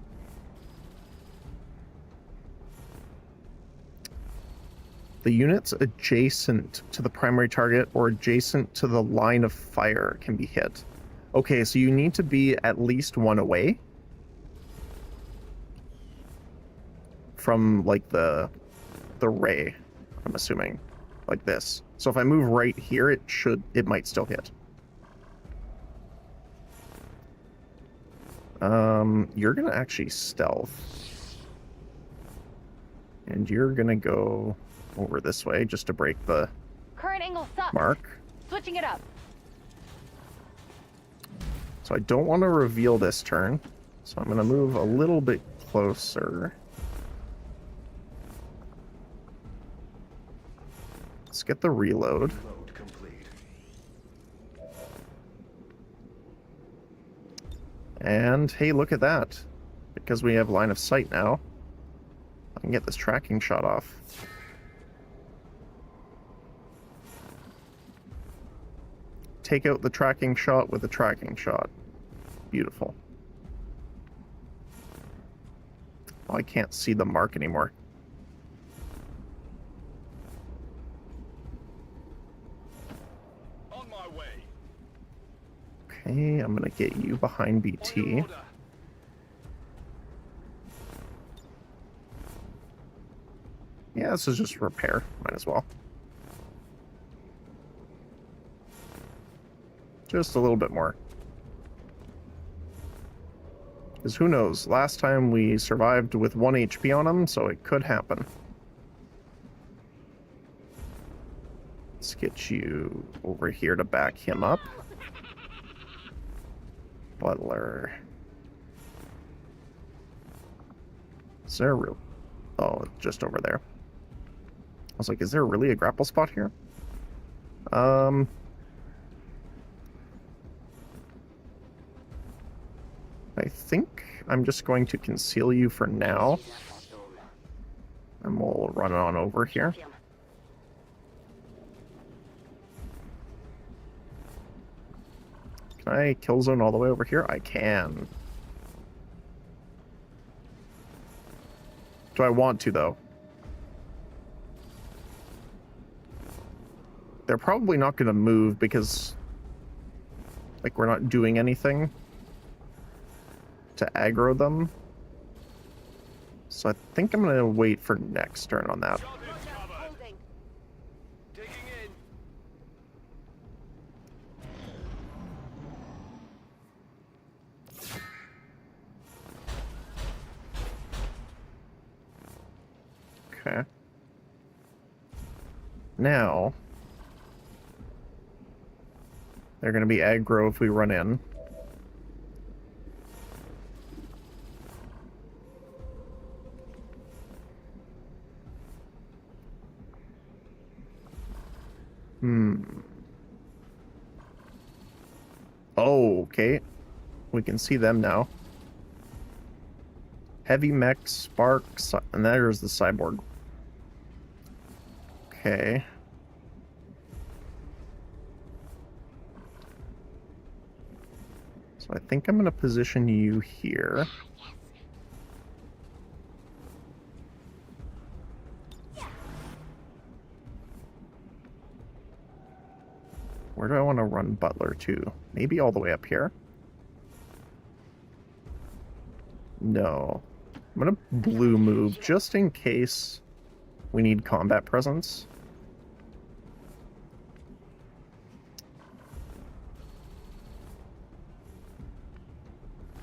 The units adjacent to the primary target or adjacent to the line of fire can be hit. Okay, so you need to be at least 1 away from, like, the ray, I'm assuming, like this. So if I move right here, it might still hit. You're gonna actually stealth. And you're gonna go over this way just to break the Current angle sucks. mark. Switching it up. So I don't want to reveal this turn. So I'm gonna move a little bit closer. Let's get the reload. Load complete. And hey, look at that. Because we have line of sight now, I can get this tracking shot off. Take out the tracking shot with a tracking shot. Beautiful. Oh, I can't see the mark anymore. On my way. Okay, I'm gonna get you behind BT. Yeah, this is just repair. Might as well. Just a little bit more. Because who knows? Last time we survived with 1 HP on him, so it could happen. Let's get you over here to back him up. Butler. Is there a real... Oh, just over there. I was like, is there really a grapple spot here? I think I'm just going to conceal you for now. And we'll run on over here. Can I kill zone all the way over here? I can. Do I want to, though? They're probably not going to move because, like, we're not doing anything to aggro them. So I think I'm going to wait for next turn on that. Digging in. Okay. Now, they're going to be aggro if we run in. Oh, okay. We can see them now. Heavy mech, sparks, and there's the cyborg. Okay. So I think I'm going to position you here. Where do I want to run Butler to? Maybe all the way up here? No. I'm going to blue move just in case we need combat presence.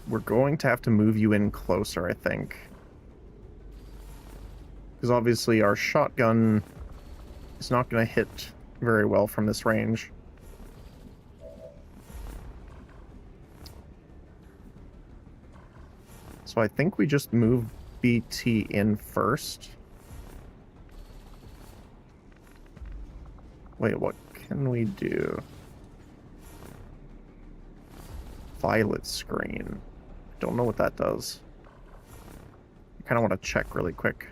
We're going to have to move you in closer, I think. Because obviously our shotgun is not going to hit very well from this range. So I think we just move BT in first. Wait, what can we do? Violet screen. Don't know what that does. I kind of want to check really quick.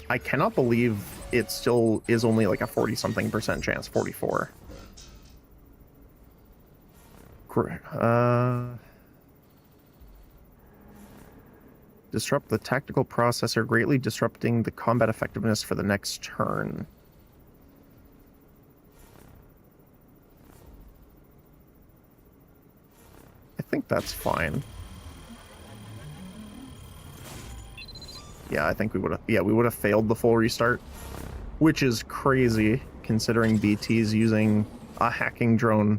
I cannot believe it still is only like a 40-something% chance. 44. Disrupt the tactical processor, greatly disrupting the combat effectiveness for the next turn. I think that's fine. Yeah, I think we would have. Yeah, we would have failed the full restart, which is crazy considering BT's using a hacking drone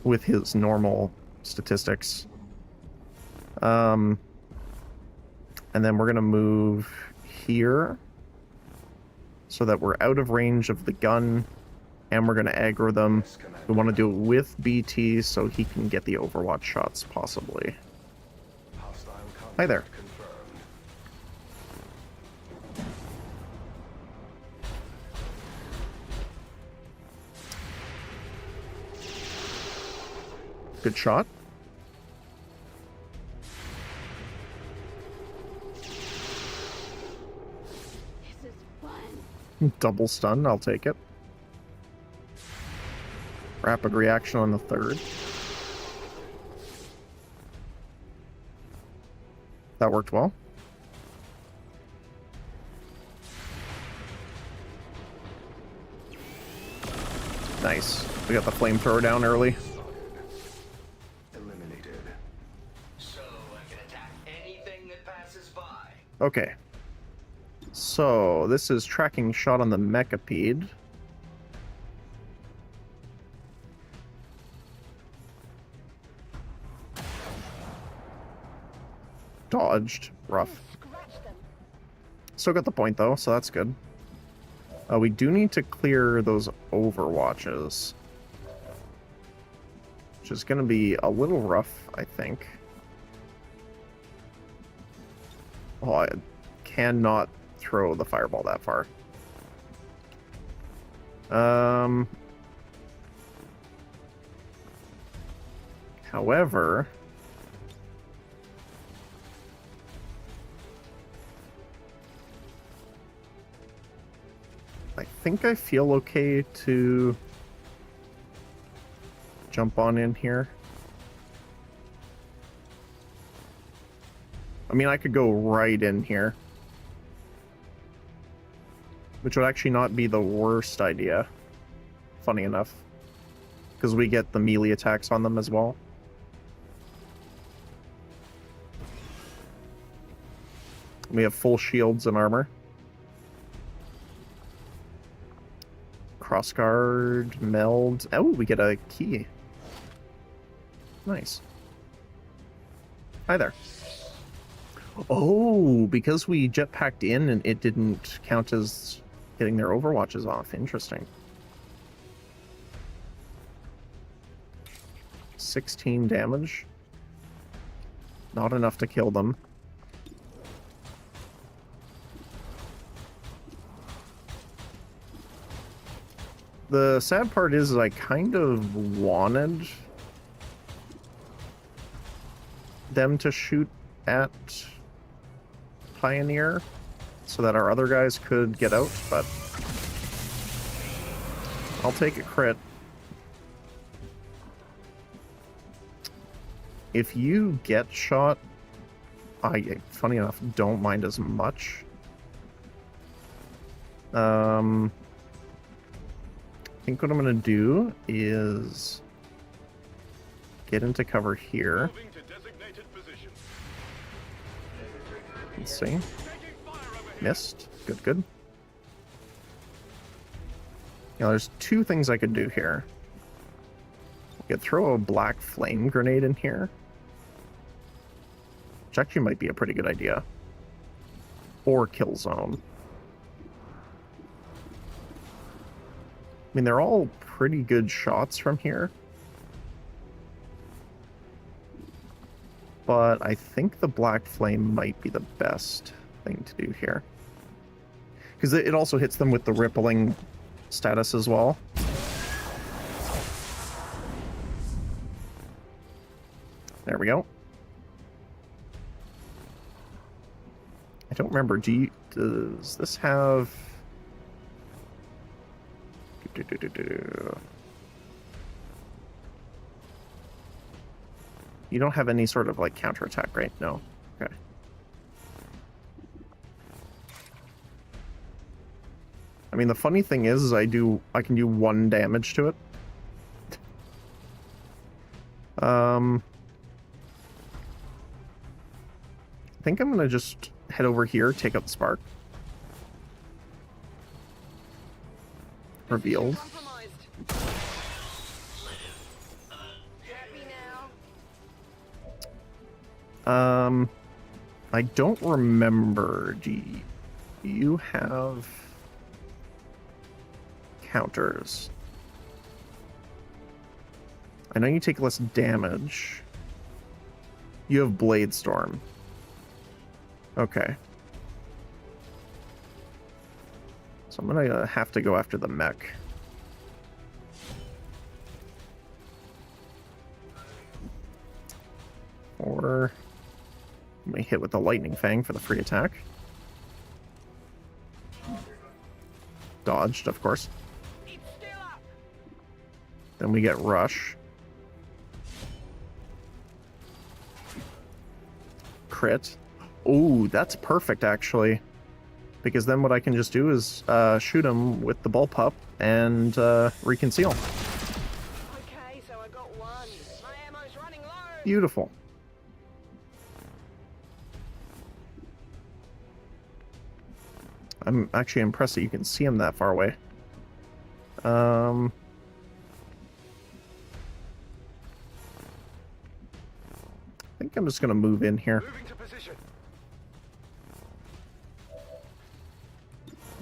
with his normal statistics. And then we're gonna move here so that we're out of range of the gun, and we're gonna aggro them. We want to do it with BT so he can get the Overwatch shots, possibly. Hi there. Good shot. This is fun. Double stun, I'll take it. Rapid reaction on the third. That worked well. Nice. We got the flamethrower down early. Okay. So, this is tracking shot on the Mechapede. Dodged. Rough. Still got the point, though, so that's good. We do need to clear those Overwatches, which is going to be a little rough, I think. Oh, I cannot throw the fireball that far. However, I think I feel okay to jump on in here. I mean, I could go right in here, which would actually not be the worst idea, funny enough, because we get the melee attacks on them as well. We have full shields and armor. Crossguard, meld. Oh, we get a key. Nice. Hi there. Oh, because we jetpacked in and it didn't count as getting their overwatches off. Interesting. 16 damage. Not enough to kill them. The sad part is I kind of wanted them to shoot at Pioneer so that our other guys could get out, but I'll take a crit. If you get shot, I, funny enough, don't mind as much. I think what I'm going to do is get into cover here. Let's see. Missed. Good, good. Now, there's two things I could do here. I could throw a black flame grenade in here, which actually might be a pretty good idea. Or kill zone. I mean, they're all pretty good shots from here. But I think the black flame might be the best thing to do here. Because it also hits them with the rippling status as well. There we go. I don't remember, does this have... You don't have any sort of like counterattack, right? No. Okay. I mean, the funny thing is I can do 1 damage to it. I think I'm gonna just head over here, take out the spark. Revealed. I don't remember. Do you have counters? I know you take less damage. You have Blade Storm. Okay. So I'm gonna have to go after the mech. Or we hit with the Lightning Fang for the free attack. Dodged, of course. Then we get Rush. Crit. Oh, that's perfect, actually. Because then what I can just do is shoot him with the bullpup and reconceal. Okay, so I got one. My ammo's running low. Beautiful. I'm actually impressed that you can see him that far away. I think I'm just gonna move in here. Moving to position.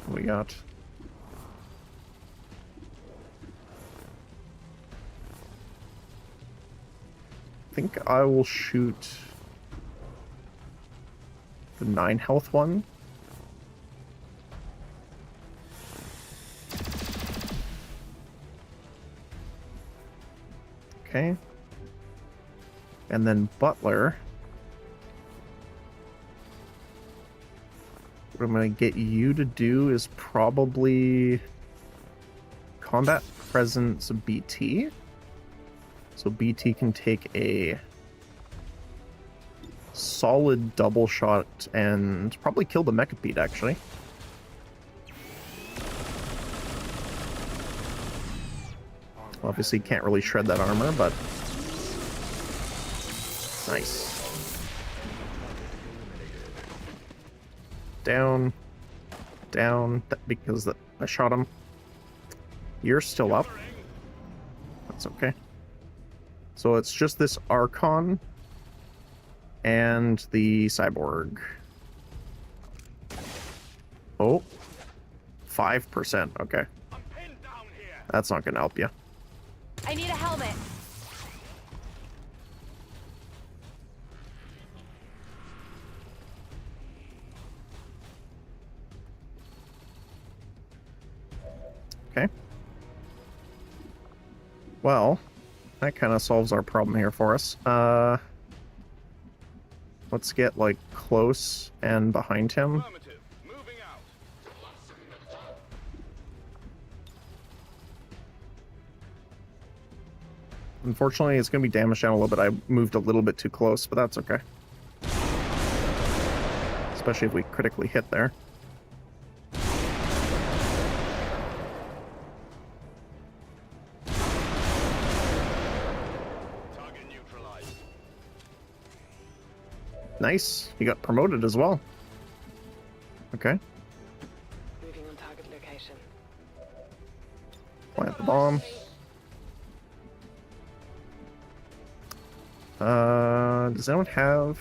What we got? I think I will shoot the 9 health one. Okay. And then Butler. What I'm going to get you to do is probably combat presence BT. So BT can take a solid double shot and probably kill the Mechapede, actually. Obviously can't really shred that armor, but nice. Down, because I shot him. You're still up. That's okay. So it's just this Archon and the Cyborg. Oh, 5%. Okay. That's not going to help you. I need a helmet. Okay. Well, that kind of solves our problem here for us. Let's get, like, close and behind him. Moving out. Unfortunately, it's going to be damaged down a little bit. I moved a little bit too close, but that's okay. Especially if we critically hit there. Nice. He got promoted as well. Okay. Moving on target location. Plant the bomb. Does anyone have...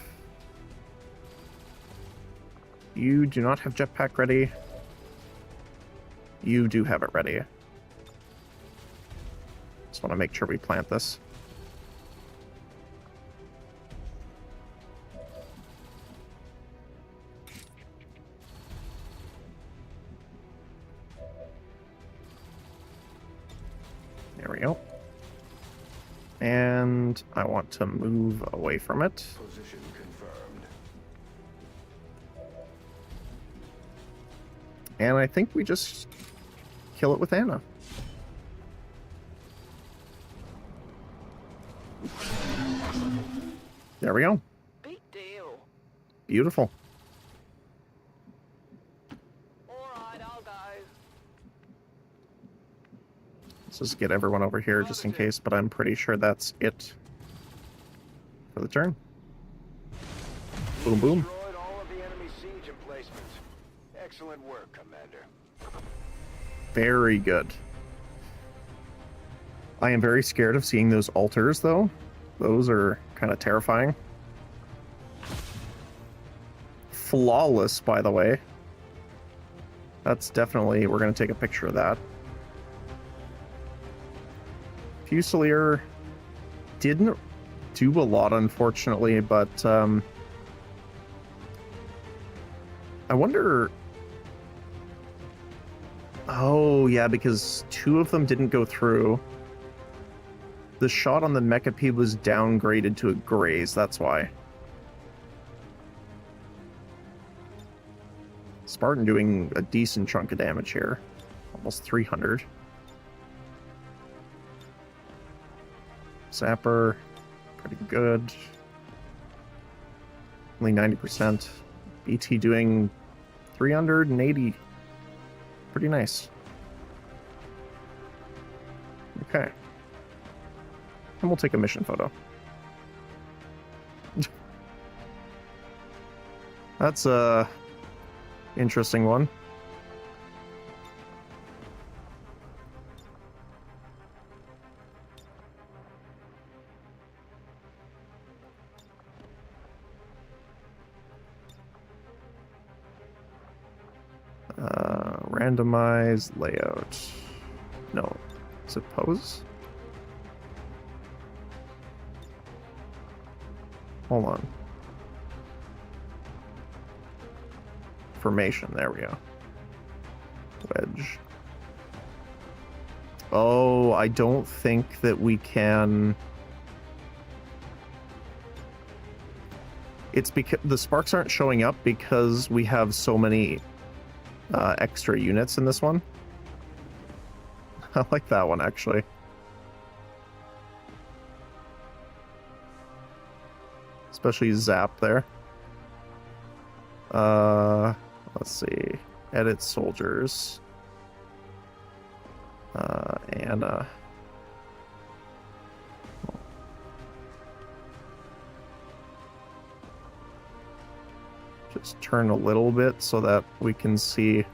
You do not have jetpack ready. You do have it ready. Just want to make sure we plant this. There we go. And I want to move away from it. Position confirmed. And I think we just kill it with Anna. There we go. Big deal. Beautiful. Alright, I'll go. Let's just get everyone over here just in case, but I'm pretty sure that's it for the turn. Boom, boom. Destroyed all of the enemy siege emplacements. Excellent work, Commander. Very good. I am very scared of seeing those altars, though. Those are kind of terrifying. Flawless, by the way. That's definitely... We're going to take a picture of that. Fusilier didn't do a lot, unfortunately, but I wonder... Oh, yeah, because two of them didn't go through. The shot on the Mechapede was downgraded to a graze, that's why. Spartan doing a decent chunk of damage here. Almost 300. Sapper, pretty good. Only 90%. BT doing 380. Pretty nice. Okay. And we'll take a mission photo. That's a interesting one. Randomize layout. No. Suppose? Hold on. Formation. There we go. Wedge. Oh, I don't think that we can... It's because the sparks aren't showing up because we have so many extra units in this one. I like that one, actually. Especially Zap there. Let's see. Edit soldiers. Anna. Just turn a little bit so that we can see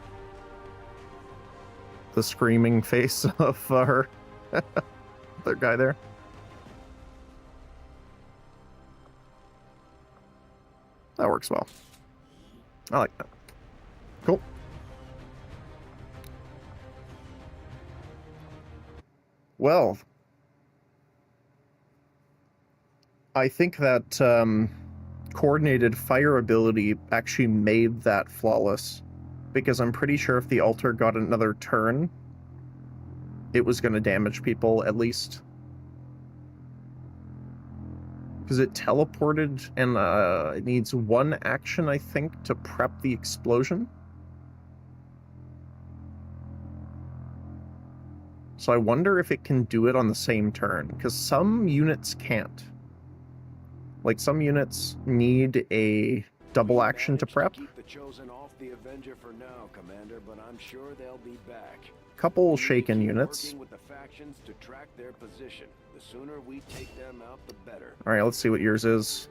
the screaming face of our other guy there. That works well. I like that. Cool. Well, I think that coordinated fire ability actually made that flawless, because I'm pretty sure if the altar got another turn, it was going to damage people at least. Because it teleported, and it needs one action, I think, to prep the explosion. So I wonder if it can do it on the same turn, because some units can't. Like, some units need a double action to prep. Keep the Chosen off the Avenger for now, Commander, but I'm sure they'll be back. Couple shaken units. Working with the factions to track their position. The sooner we take them out, the better. Alright, let's see what yours is.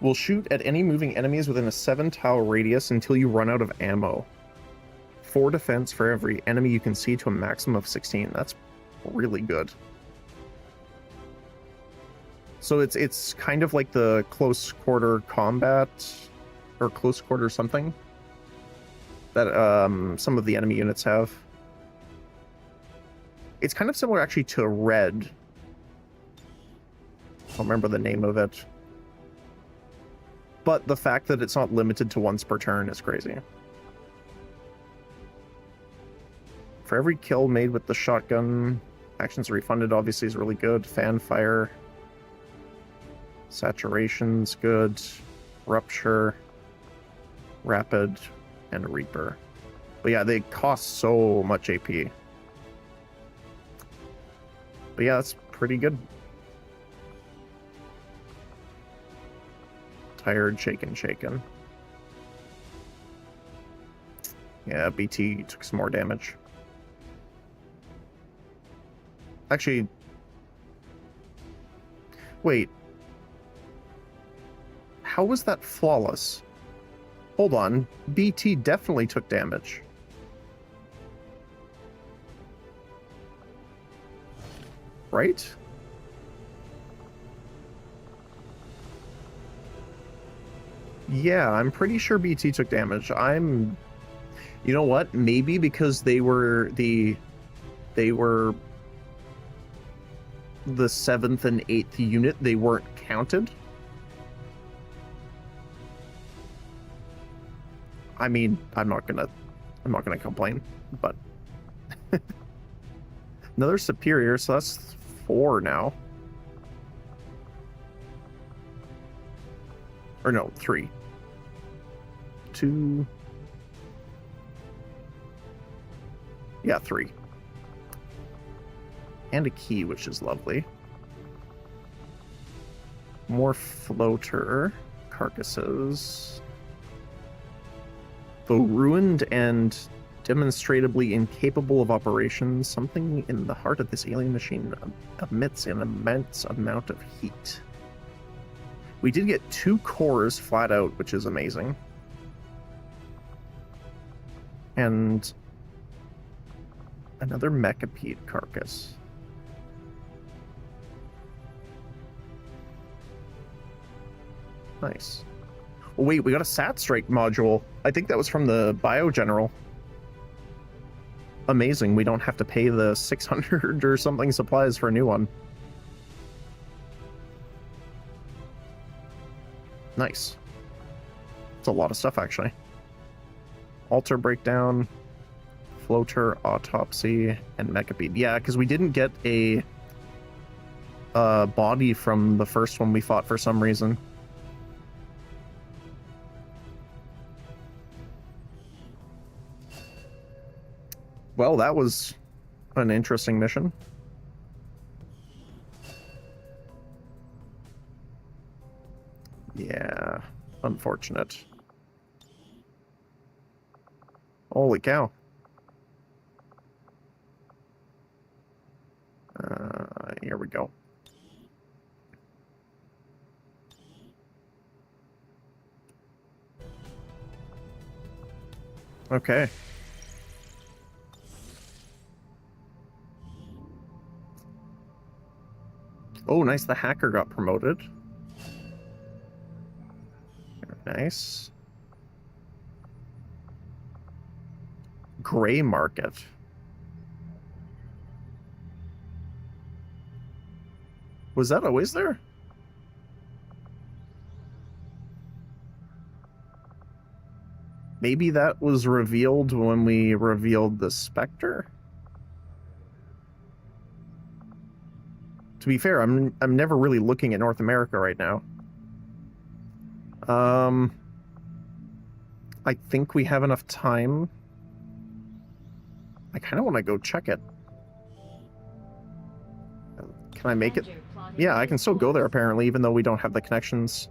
We'll shoot at any moving enemies within a 7-tile radius until you run out of ammo. 4 defense for every enemy you can see to a maximum of 16. That's really good. So it's kind of like the close quarter combat, or close quarter something, that some of the enemy units have. It's kind of similar actually to Red. I don't remember the name of it. But the fact that it's not limited to once per turn is crazy. For every kill made with the shotgun, actions refunded obviously is really good. Fanfire. Saturation's good. Rupture. Rapid. And Reaper. But yeah, they cost so much AP. But yeah, that's pretty good. Tired, shaken, shaken. Yeah, BT took some more damage. Actually... Wait. How was that flawless? Hold on. BT definitely took damage. Right? Yeah, I'm pretty sure BT took damage. You know what? Maybe because they were the 7th and 8th unit, they weren't counted. I mean, I'm not gonna complain, but another superior, so that's 4 now. Or no, 3. 2. Yeah, 3. And a key, which is lovely. More floater carcasses. Though ruined and demonstrably incapable of operation, something in the heart of this alien machine emits an immense amount of heat. We did get 2 cores flat out, which is amazing. And another mechapede carcass. Nice. Oh, wait, we got a Sat Strike module. I think that was from the Bio General. Amazing, we don't have to pay the 600 or something supplies for a new one. Nice. It's a lot of stuff, actually. Altar Breakdown, Floater, Autopsy, and Mechapede. Yeah, because we didn't get a body from the first one we fought for some reason. Well, that was an interesting mission. Yeah, unfortunate. Holy cow. Here we go. Okay. Oh, nice. The hacker got promoted. Nice. Gray market. Was that always there? Maybe that was revealed when we revealed the Spectre? To be fair, I'm never really looking at North America right now. I think we have enough time. I kind of want to go check it. Can I make it? Yeah, I can still go there apparently, even though we don't have the connections.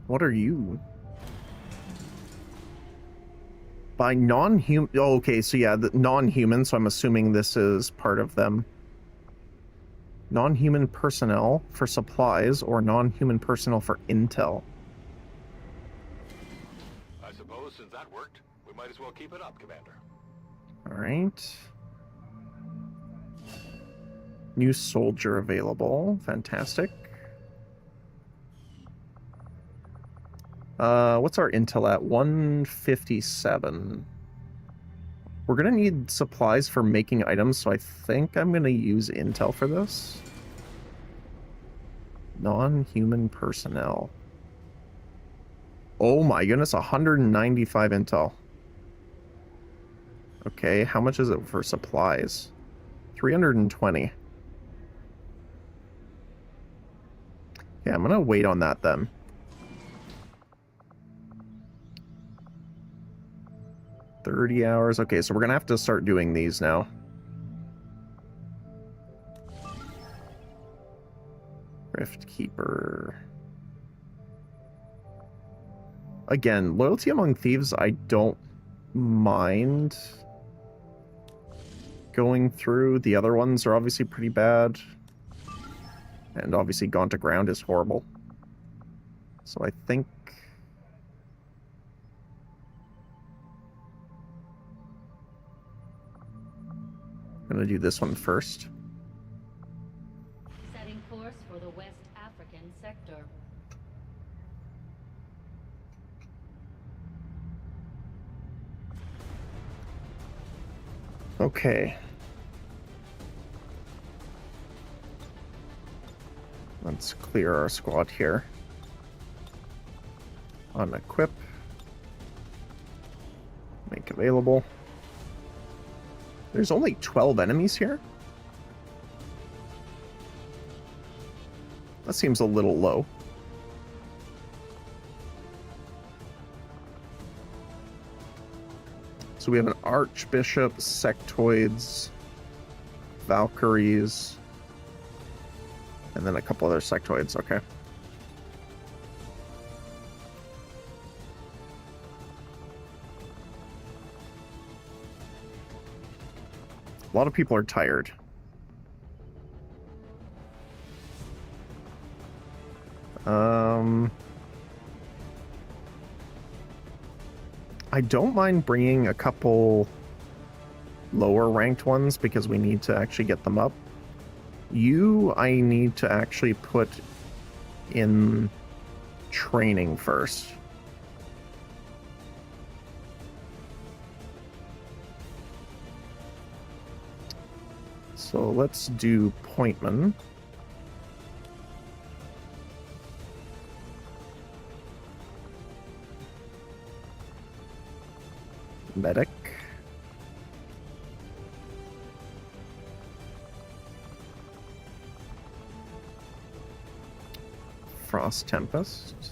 What are you? By non-human... Oh, okay, so yeah, the non-human, so I'm assuming this is part of them. Non-human personnel for supplies or non-human personnel for intel. I suppose since that worked, we might as well keep it up, Commander. Alright. New soldier available. Fantastic. What's our intel at? 157. We're gonna need supplies for making items, so I think I'm gonna use intel for this. Non-human personnel. Oh my goodness, 195 intel. Okay, how much is it for supplies? 320. Yeah, I'm gonna wait on that then. $30 hours. Okay, so we're gonna have to start doing these now. Rift Keeper. Again, loyalty among thieves, I don't mind going through. The other ones are obviously pretty bad. And obviously Gone to Ground is horrible. So I think... I'm gonna do this one first. Setting course for the West African sector. Okay. Let's clear our squad here. Unequip. Make available. There's only 12 enemies here? That seems a little low. So we have an Archbishop, Sectoids, Valkyries, and then a couple other Sectoids, okay. A lot of people are tired. I don't mind bringing a couple lower ranked ones because we need to actually get them up. I need to actually put in training first. So let's do Pointman. Medic. Frost Tempest.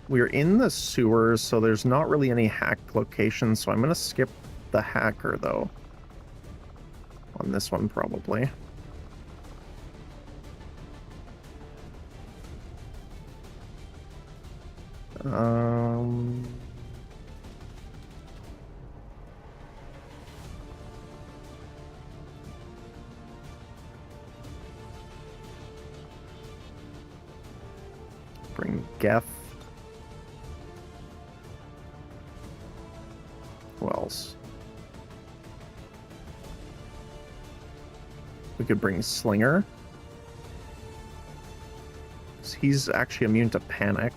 We're in the sewers, so there's not really any hacked locations, so I'm going to skip the hacker, though. On this one, probably. Bring Geth. Who else? We could bring Slinger. He's actually immune to panic.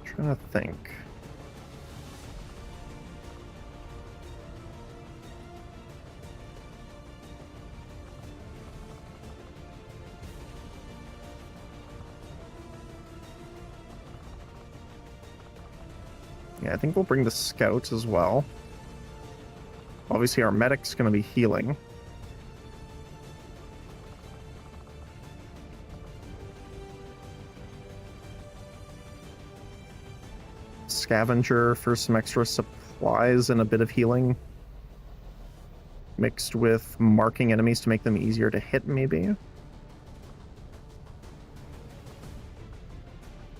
Trying to think. Yeah, I think we'll bring the scouts as well. Obviously, our medic's going to be healing. Scavenger for some extra supplies and a bit of healing. Mixed with marking enemies to make them easier to hit, maybe.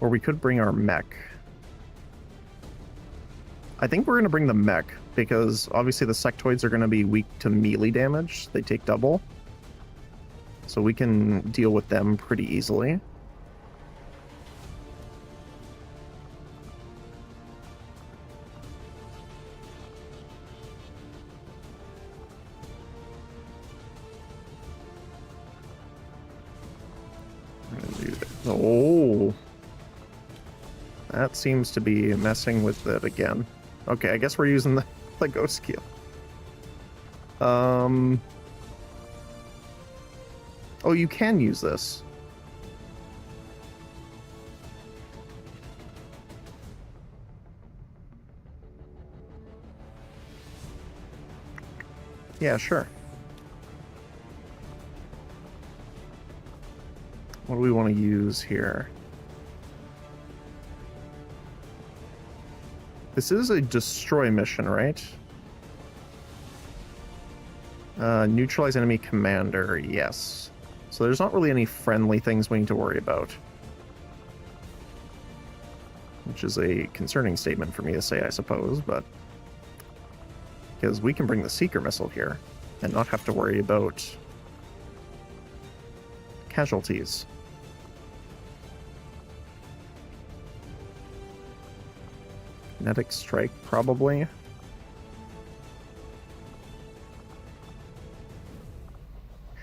Or we could bring our mech. I think we're going to bring the mech, because obviously the sectoids are going to be weak to melee damage. They take double. So we can deal with them pretty easily. Oh. That seems to be messing with it again. Okay, I guess we're using the ghost keel. Oh, you can use this. Yeah, sure. What do we want to use here? This is a destroy mission, right? Neutralize enemy commander, yes. So there's not really any friendly things we need to worry about. Which is a concerning statement for me to say, I suppose, but... because we can bring the Seeker missile here and not have to worry about casualties. Kinetic strike, probably.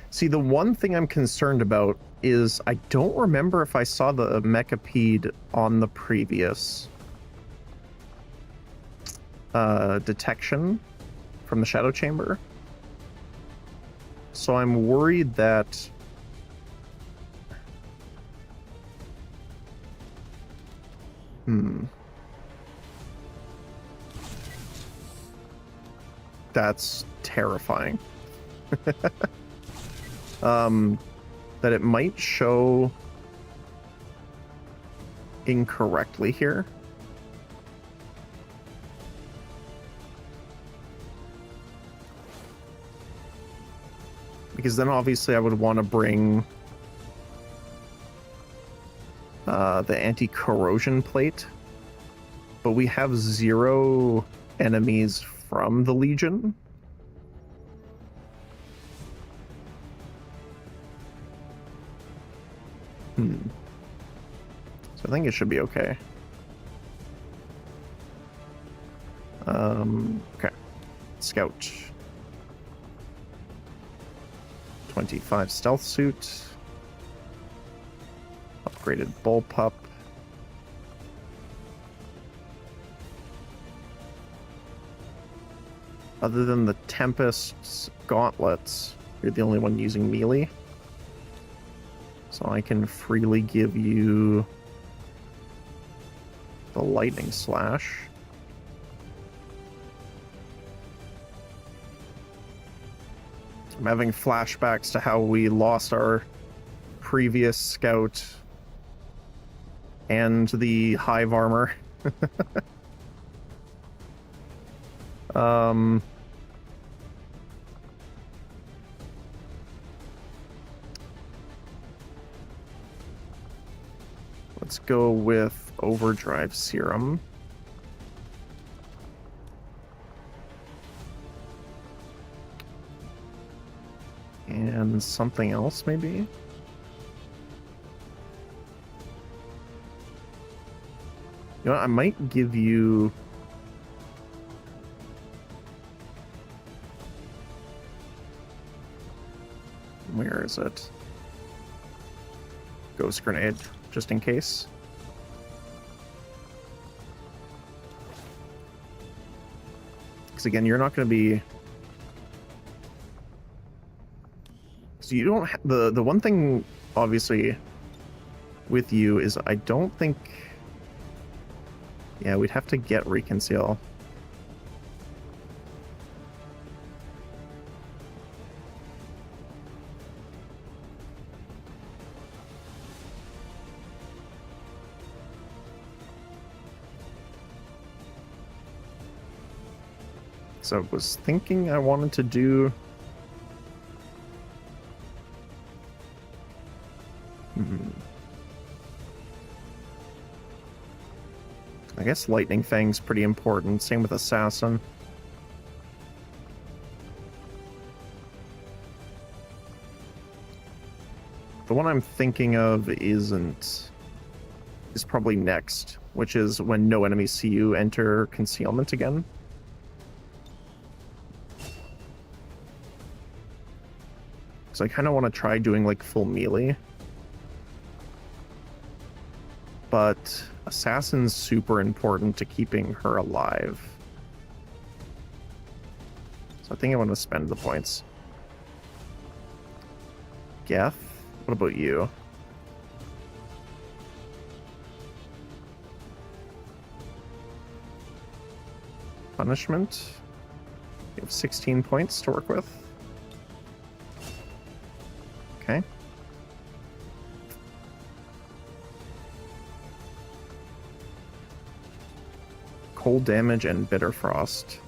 See, the one thing I'm concerned about is I don't remember if I saw the Mechapede on the previous detection from the Shadow Chamber. So I'm worried that... That's terrifying. That it might show incorrectly here. Because then obviously I would want to bring the anti-corrosion plate. But we have 0 enemies from the Legion. So I think it should be okay. Okay. Scout. 25 stealth suit. Upgraded bullpup. Other than the Tempest's gauntlets, you're the only one using melee. So I can freely give you the lightning slash. I'm having flashbacks to how we lost our previous scout and the hive armor. Let's go with overdrive serum. And something else, maybe? You know what, I might give you... Where is it? Ghost grenade, just in case. Because again, you're not going to be... So you don't... The one thing, obviously, with you is I don't think... Yeah, we'd have to get Reconcile. So I was thinking I wanted to do... I guess Lightning Fang's pretty important. Same with Assassin. The one I'm thinking of is probably next, which is when no enemies see you, enter concealment again. So I kind of want to try doing like full melee. But Assassin's super important to keeping her alive. So I think I want to spend the points. Geth, what about you? Punishment. You have 16 points to work with. Okay. Cold damage and bitter frost.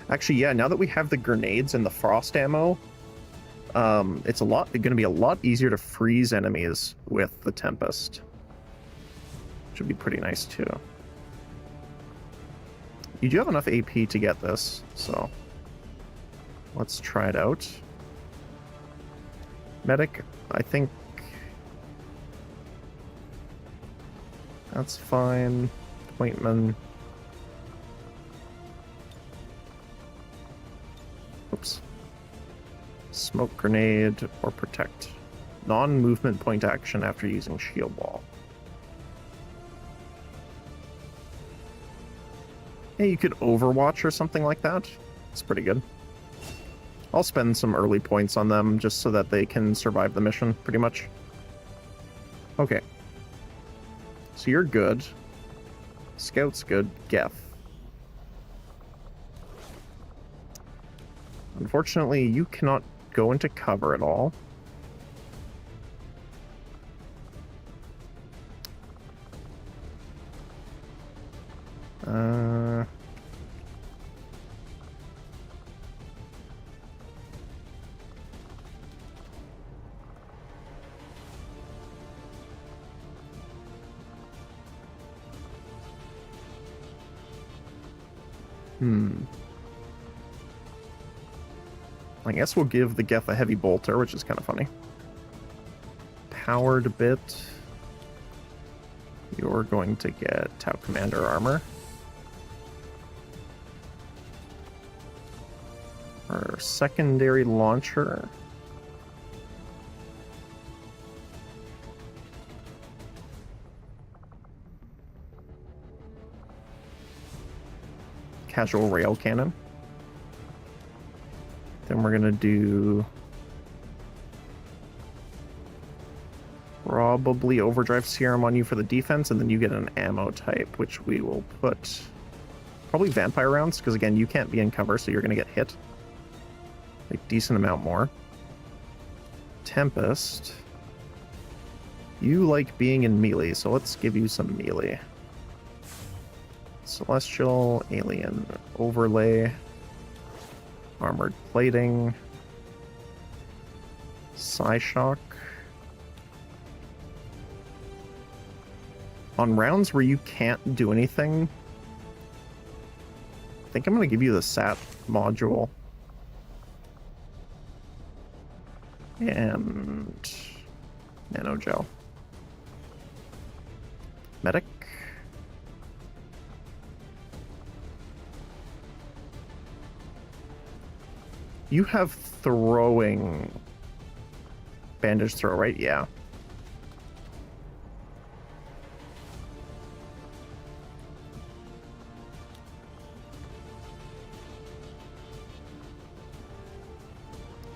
Actually, yeah, now that we have the grenades and the frost ammo, it's going to be a lot easier to freeze enemies with the Tempest. Should be pretty nice too. You do have enough AP to get this, so let's try it out. Medic, I think that's fine. Appointment. Oops. Smoke grenade or protect. Non-movement point action after using shield wall. Yeah, you could Overwatch or something like that. It's pretty good. I'll spend some early points on them just so that they can survive the mission, pretty much. Okay. So you're good. Scout's good. Geth. Unfortunately, you cannot go into cover at all. I guess we'll give the Geth a heavy bolter, which is kind of funny. Powered bit. You're going to get Tau Commander armor. Our secondary launcher. Casual rail cannon. Then we're gonna do probably Overdrive Serum on you for the defense, and then you get an ammo type, which we will put probably Vampire rounds, because again, you can't be in cover, so you're gonna get hit a decent amount more. Tempest. You like being in melee, so let's give you some melee. Celestial, Alien, Overlay, Armored Plating, Psyshock. On rounds where you can't do anything, I think I'm going to give you the SAT module. And Nanogel. Medic. You have throwing bandage throw, right? Yeah.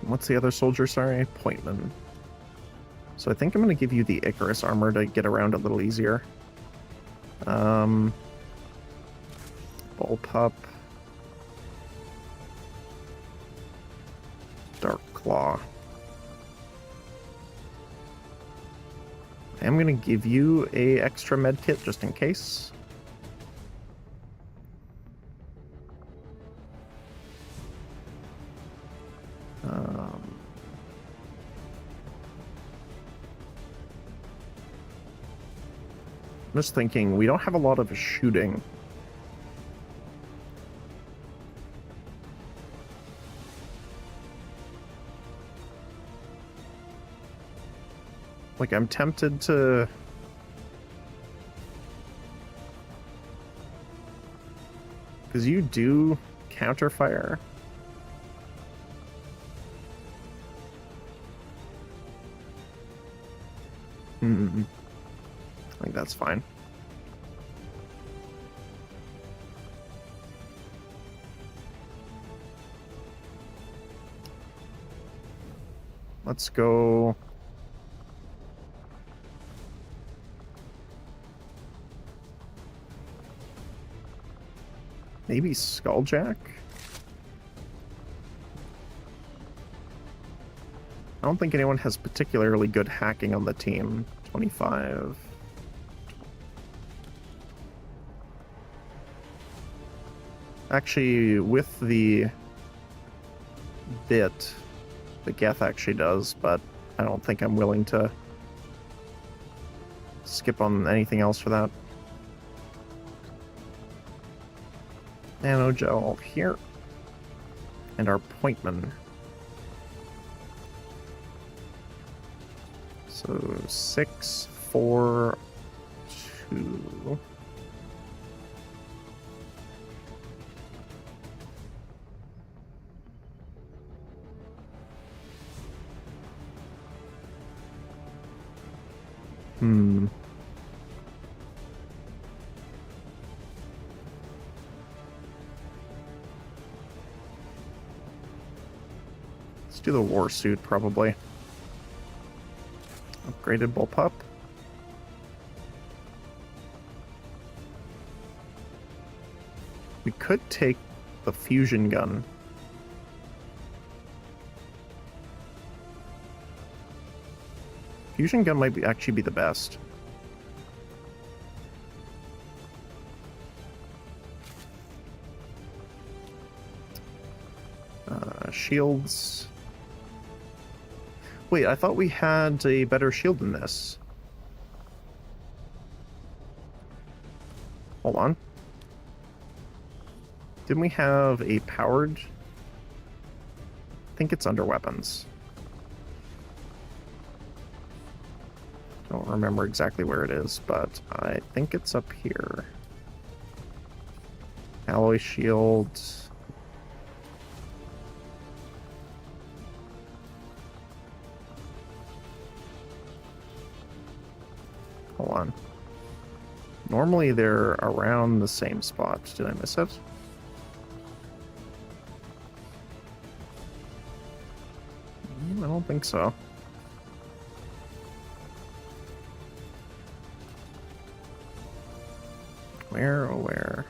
What's the other soldier? Sorry, Pointman. So I think I'm going to give you the Icarus armor to get around a little easier. Bullpup. Dark Claw. I'm going to give you a extra med kit just in case. I'm just thinking, we don't have a lot of shooting. Like, I'm tempted to... Because you do counterfire. I think that's fine. Let's go. Maybe Skulljack? I don't think anyone has particularly good hacking on the team. 25. Actually, with the bit, the Geth actually does, but I don't think I'm willing to skip on anything else for that. Nanogel here. And our Pointman. So 6, 4, 2. Let's do the war suit, probably. Upgraded bullpup. We could take the fusion gun. Fusion gun might actually be the best. Shields. Wait, I thought we had a better shield than this. Hold on. Didn't we have a powered? I think it's under weapons. Don't remember exactly where it is, but I think it's up here. Alloy shield. Hold on. Normally they're around the same spot. Did I miss it? don't think so. Where, oh where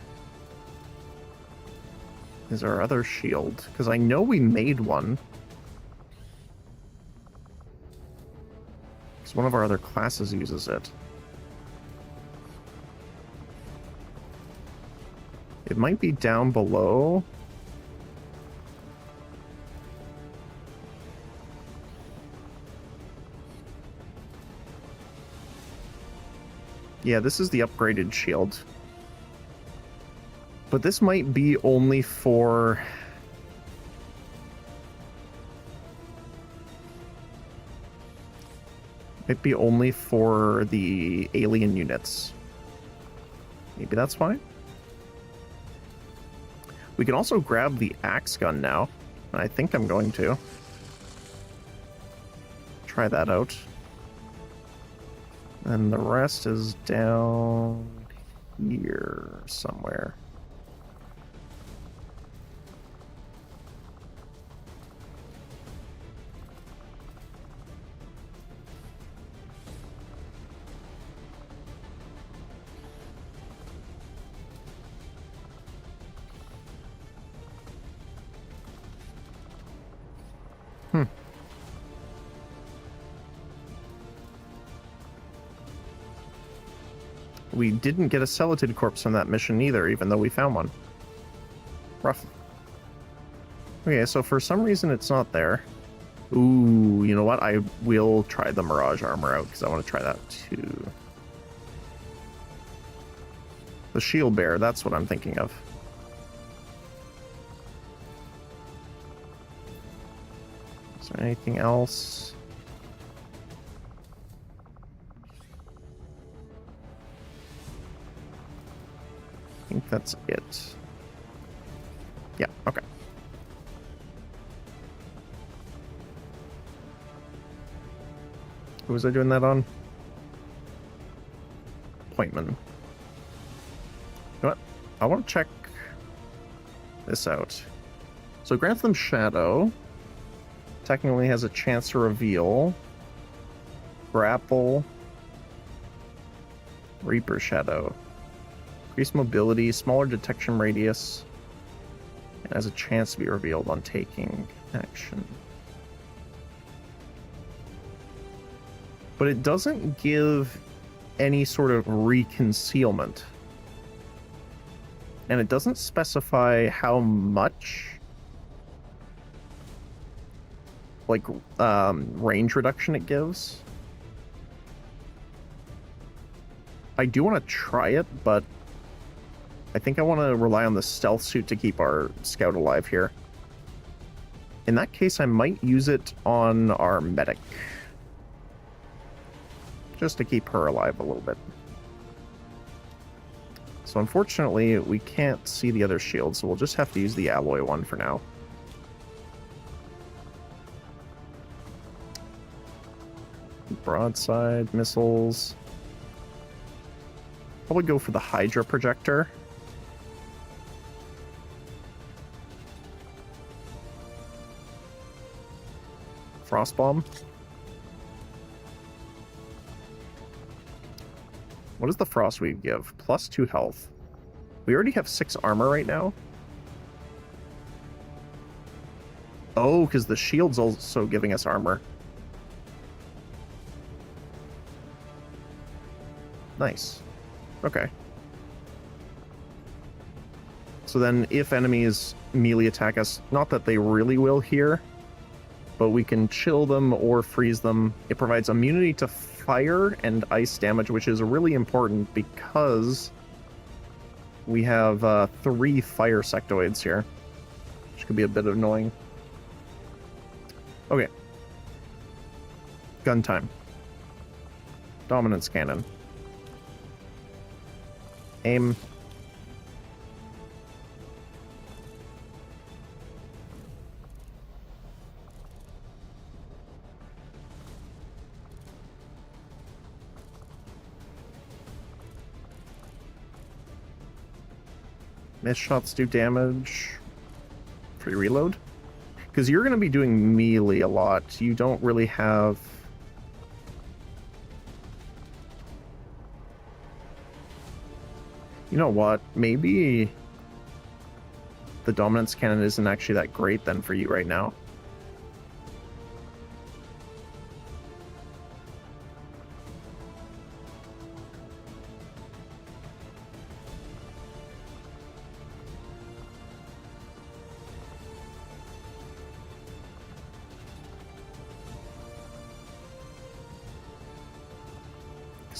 is our other shield? Because I know we made one. Because one of our other classes uses it. It might be down below. Yeah, this is the upgraded shield. But this might be only for... Might be only for the alien units. Maybe that's fine. We can also grab the axe gun now. I think I'm going to. Try that out. And the rest is down here somewhere. We didn't get a skeleton corpse from that mission either, even though we found one. Rough. Okay, so for some reason it's not there. Ooh, you know what? I will try the Mirage armor out, because I want to try that too. The shield bearer, that's what I'm thinking of. Is there anything else? I think that's it. Yeah, okay. Who was I doing that on? Appointment. You know what? I want to check this out. So Grantham Shadow technically has a chance to reveal. Grapple. Reaper Shadow. Increased mobility, smaller detection radius, and has a chance to be revealed on taking action. But it doesn't give any sort of reconcealment. And it doesn't specify how much like range reduction it gives. I do want to try it, but I think I want to rely on the stealth suit to keep our scout alive here. In that case, I might use it on our medic. Just to keep her alive a little bit. So unfortunately, we can't see the other shield, so we'll just have to use the alloy one for now. Broadside, missiles. Probably go for the Hydra projector. Frost bomb. What does the frost weave give? +2 health. We already have 6 armor right now. Oh, because the shield's also giving us armor. Nice. Okay. So then if enemies melee attack us, not that they really will here, but we can chill them or freeze them. It provides immunity to fire and ice damage, which is really important because we have 3 fire sectoids here, which could be a bit annoying. Okay. Gun time. Dominance cannon. Aim. Missed shots do damage. Free reload. Because you're going to be doing melee a lot. You don't really have... You know what? Maybe the dominance cannon isn't actually that great then for you right now.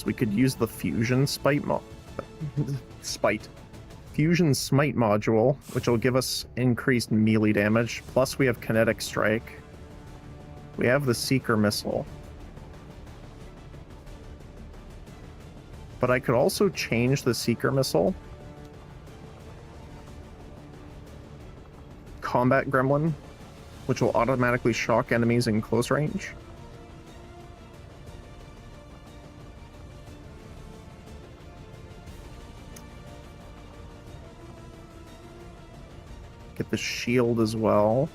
We could use the fusion fusion smite module, which will give us increased melee damage, plus we have kinetic strike. We have the seeker missile, but I could also change the seeker missile combat gremlin, which will automatically shock enemies in close range. Get the shield as well.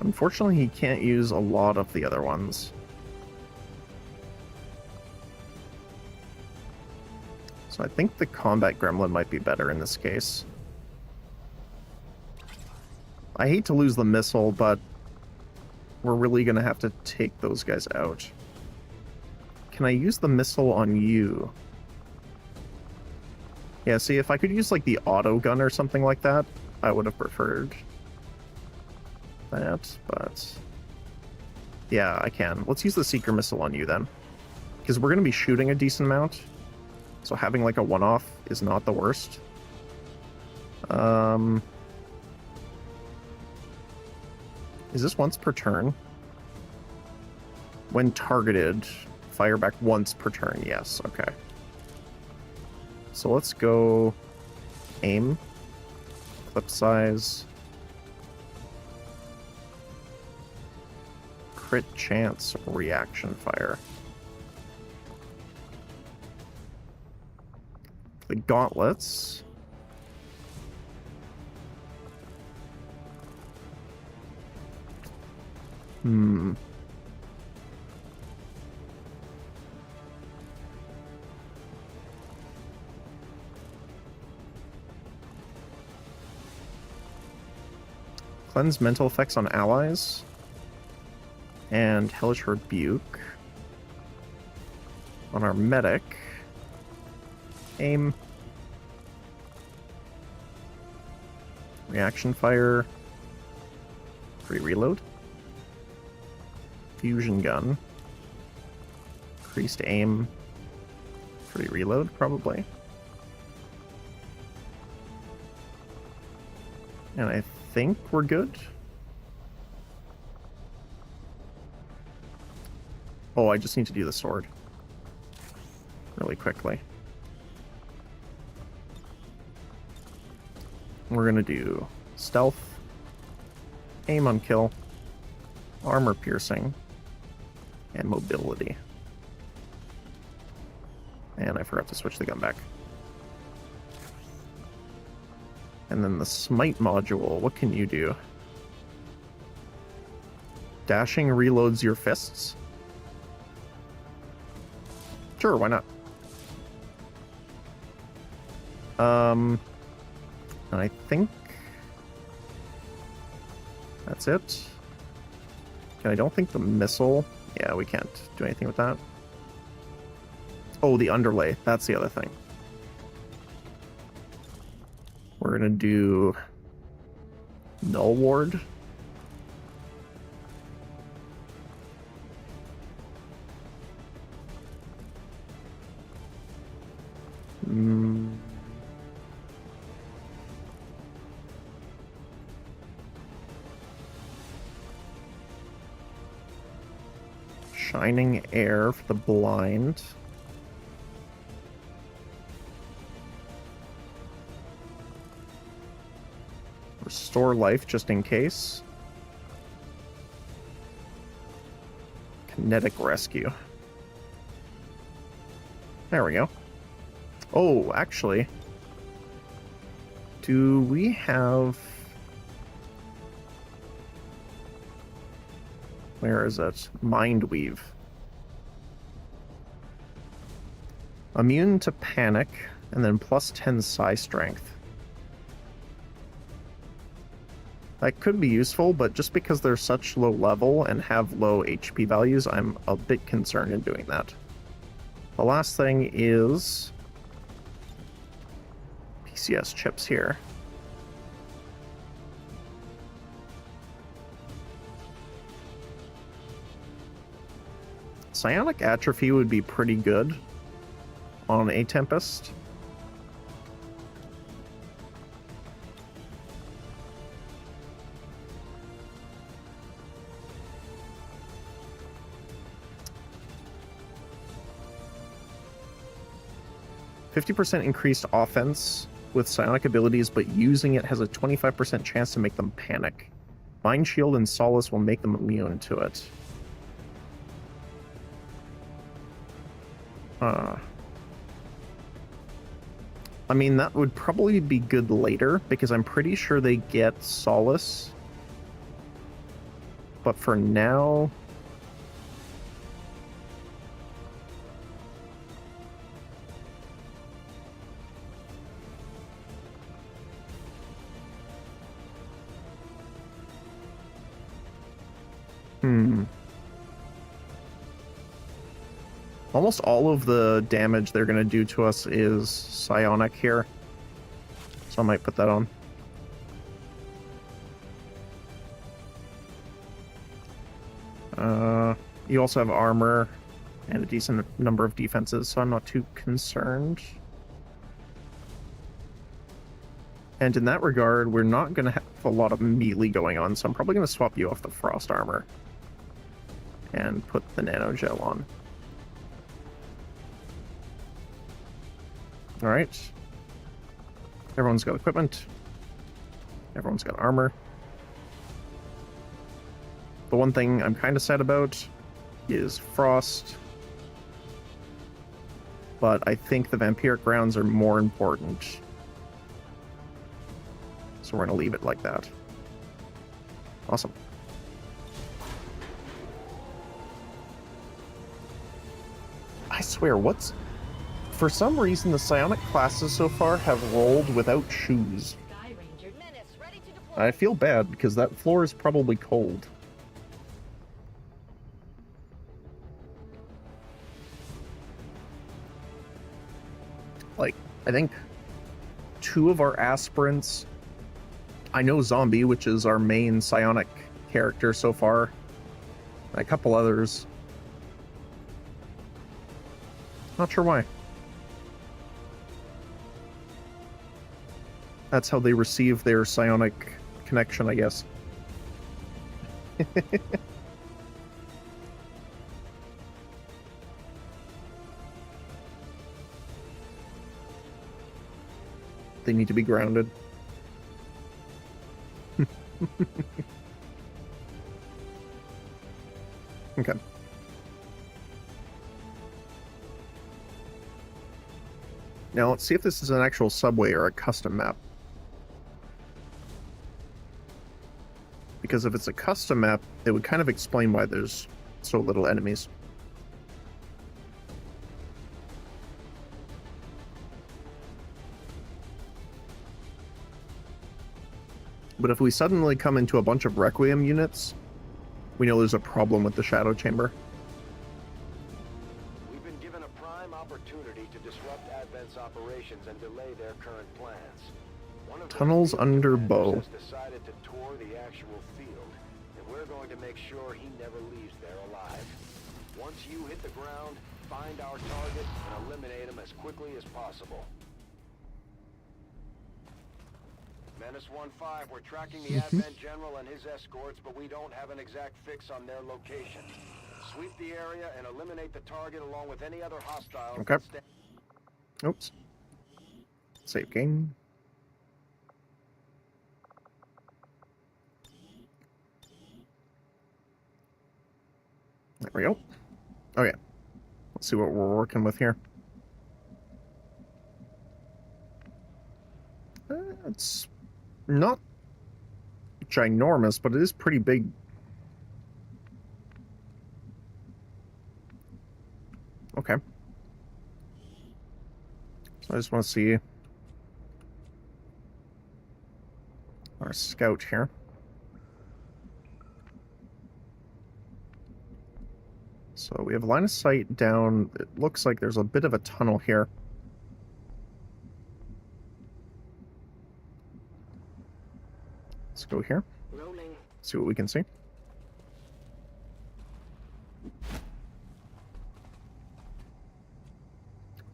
Unfortunately, he can't use a lot of the other ones. So I think the combat gremlin might be better in this case. I hate to lose the missile, but we're really going to have to take those guys out. Can I use the missile on you? Yeah, see, if I could use, like, the auto gun or something like that, I would have preferred that, but... Yeah, I can. Let's use the seeker missile on you, then. Because we're going to be shooting a decent amount, so having, like, a one-off is not the worst. Is this once per turn? When targeted... Fire back once per turn, yes, okay. So let's go aim, clip size, crit chance, reaction fire. The gauntlets. Cleanse mental effects on allies. And Hellish Rebuke. On our medic. Aim. Reaction fire. Free reload. Fusion gun. Increased aim. Free reload, probably. And I think we're good. Oh, I just need to do the sword really quickly. We're gonna do stealth, aim on kill, armor piercing, and mobility. And I forgot to switch the gun back. And then the smite module, what can you do? Dashing reloads your fists? Sure, why not? And I think that's it. And I don't think the missile... Yeah, we can't do anything with that. Oh, the underlay. That's the other thing. We're gonna do Null Ward. Shining Air for the blind. Restore life just in case. Kinetic rescue. There we go. Oh, actually, do we have... Where is it? Mind Weave. Immune to panic, and then plus 10 psi strength. That could be useful, but just because they're such low level and have low HP values, I'm a bit concerned in doing that. The last thing is PCS chips here. Psionic Atrophy would be pretty good on a Tempest. %50 increased offense with psionic abilities, but using it has a 25% chance to make them panic. Mind Shield and Solace will make them immune to it. I mean, that would probably be good later, because I'm pretty sure they get Solace. But for now... Almost all of the damage they're going to do to us is psionic here. So I might put that on. You also have armor and a decent number of defenses, so I'm not too concerned. And in that regard, we're not going to have a lot of melee going on, so I'm probably going to swap you off the frost armor and put the nano gel on. Alright. Everyone's got equipment. Everyone's got armor. The one thing I'm kind of sad about is frost. But I think the vampiric rounds are more important. So we're going to leave it like that. Awesome. I swear, what's... For some reason, the psionic classes so far have rolled without shoes. I feel bad, because that floor is probably cold. Like, I think 2 of our aspirants... I know Zombie, which is our main psionic character so far. A couple others. Not sure why. That's how they receive their psionic connection, I guess. They need to be grounded. Okay. Now let's see if this is an actual subway or a custom map. Because if it's a custom map, it would kind of explain why there's so little enemies. But if we suddenly come into a bunch of Requiem units, we know there's a problem with the Shadow Chamber. We've been given a prime opportunity to disrupt Advent's operations and delay their current plans. One of Tunnels under bow. has decided to tour the actual field, and we're going to make sure he never leaves there alive. Once you hit the ground, find our target and eliminate him as quickly as possible. Menace 1-5, we're tracking the Advent General and his escorts, but we don't have an exact fix on their location. Sweep the area and eliminate the target along with any other hostiles. Okay. Oops. Save game. There we go. Okay. Let's see what we're working with here. It's not ginormous, but it is pretty big. Okay. So I just want to see our scout here. So we have line of sight down. It looks like there's a bit of a tunnel here. Let's go here. Rolling. See what we can see.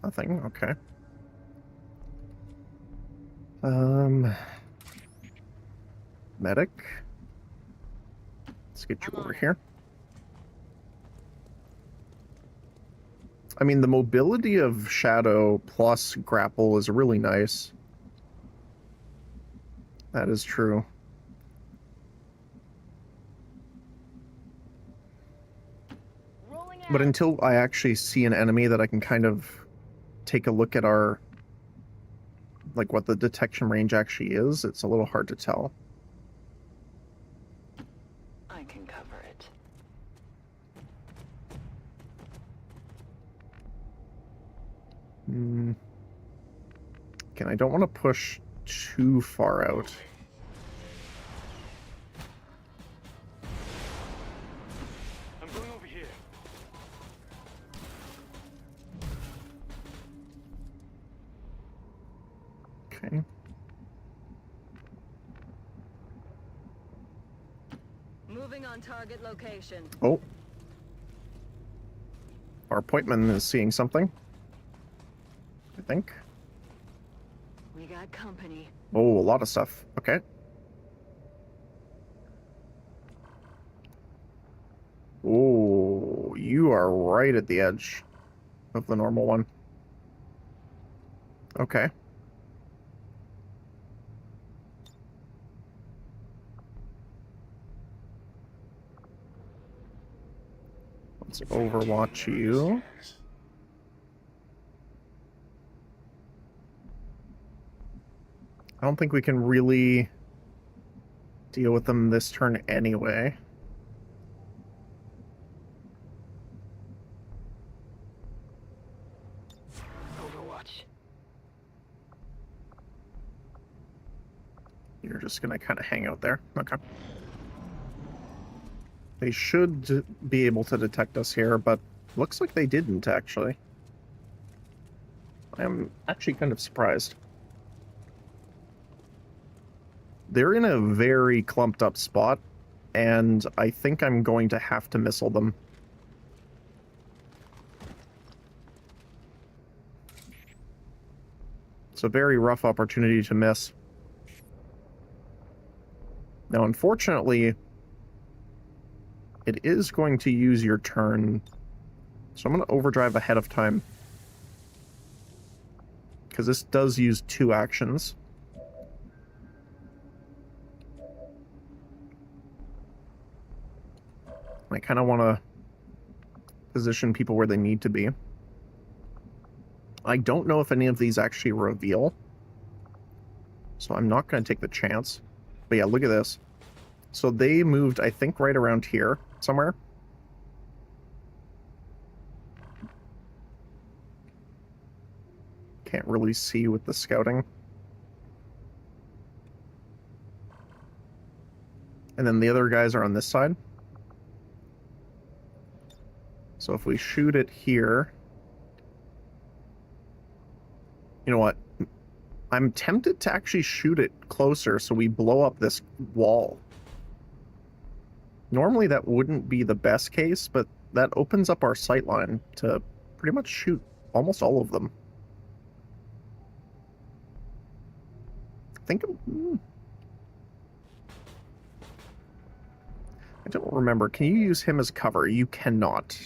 Nothing, okay. Medic. Let's get you over here. I mean, the mobility of Shadow plus grapple is really nice. That is true. But until I actually see an enemy that I can kind of take a look at our, like, what the detection range actually is, it's a little hard to tell. I can cover it. Again, I don't want to push too far out. I'm going over here. Okay. Moving on target location. Oh. Our appointment is seeing something, I think. We got company. Oh, a lot of stuff. Okay. Oh, you are right at the edge of the normal one. Okay. Let's overwatch you. I don't think we can really deal with them this turn anyway. Overwatch. You're just gonna kind of hang out there. Okay. They should be able to detect us here, but looks like they didn't, actually. I'm actually kind of surprised. They're in a very clumped up spot, and I think I'm going to have to missile them. It's a very rough opportunity to miss. Now, unfortunately, it is going to use your turn, so I'm going to overdrive ahead of time. Because this does use 2 actions. I kind of want to position people where they need to be. I don't know if any of these actually reveal, so I'm not going to take the chance. But yeah, look at this. So they moved, I think, right around here somewhere. Can't really see with the scouting. And then the other guys are on this side. So if we shoot it here... You know what? I'm tempted to actually shoot it closer so we blow up this wall. Normally that wouldn't be the best case, but that opens up our sightline to pretty much shoot almost all of them. I think... I don't remember. Can you use him as cover? You cannot.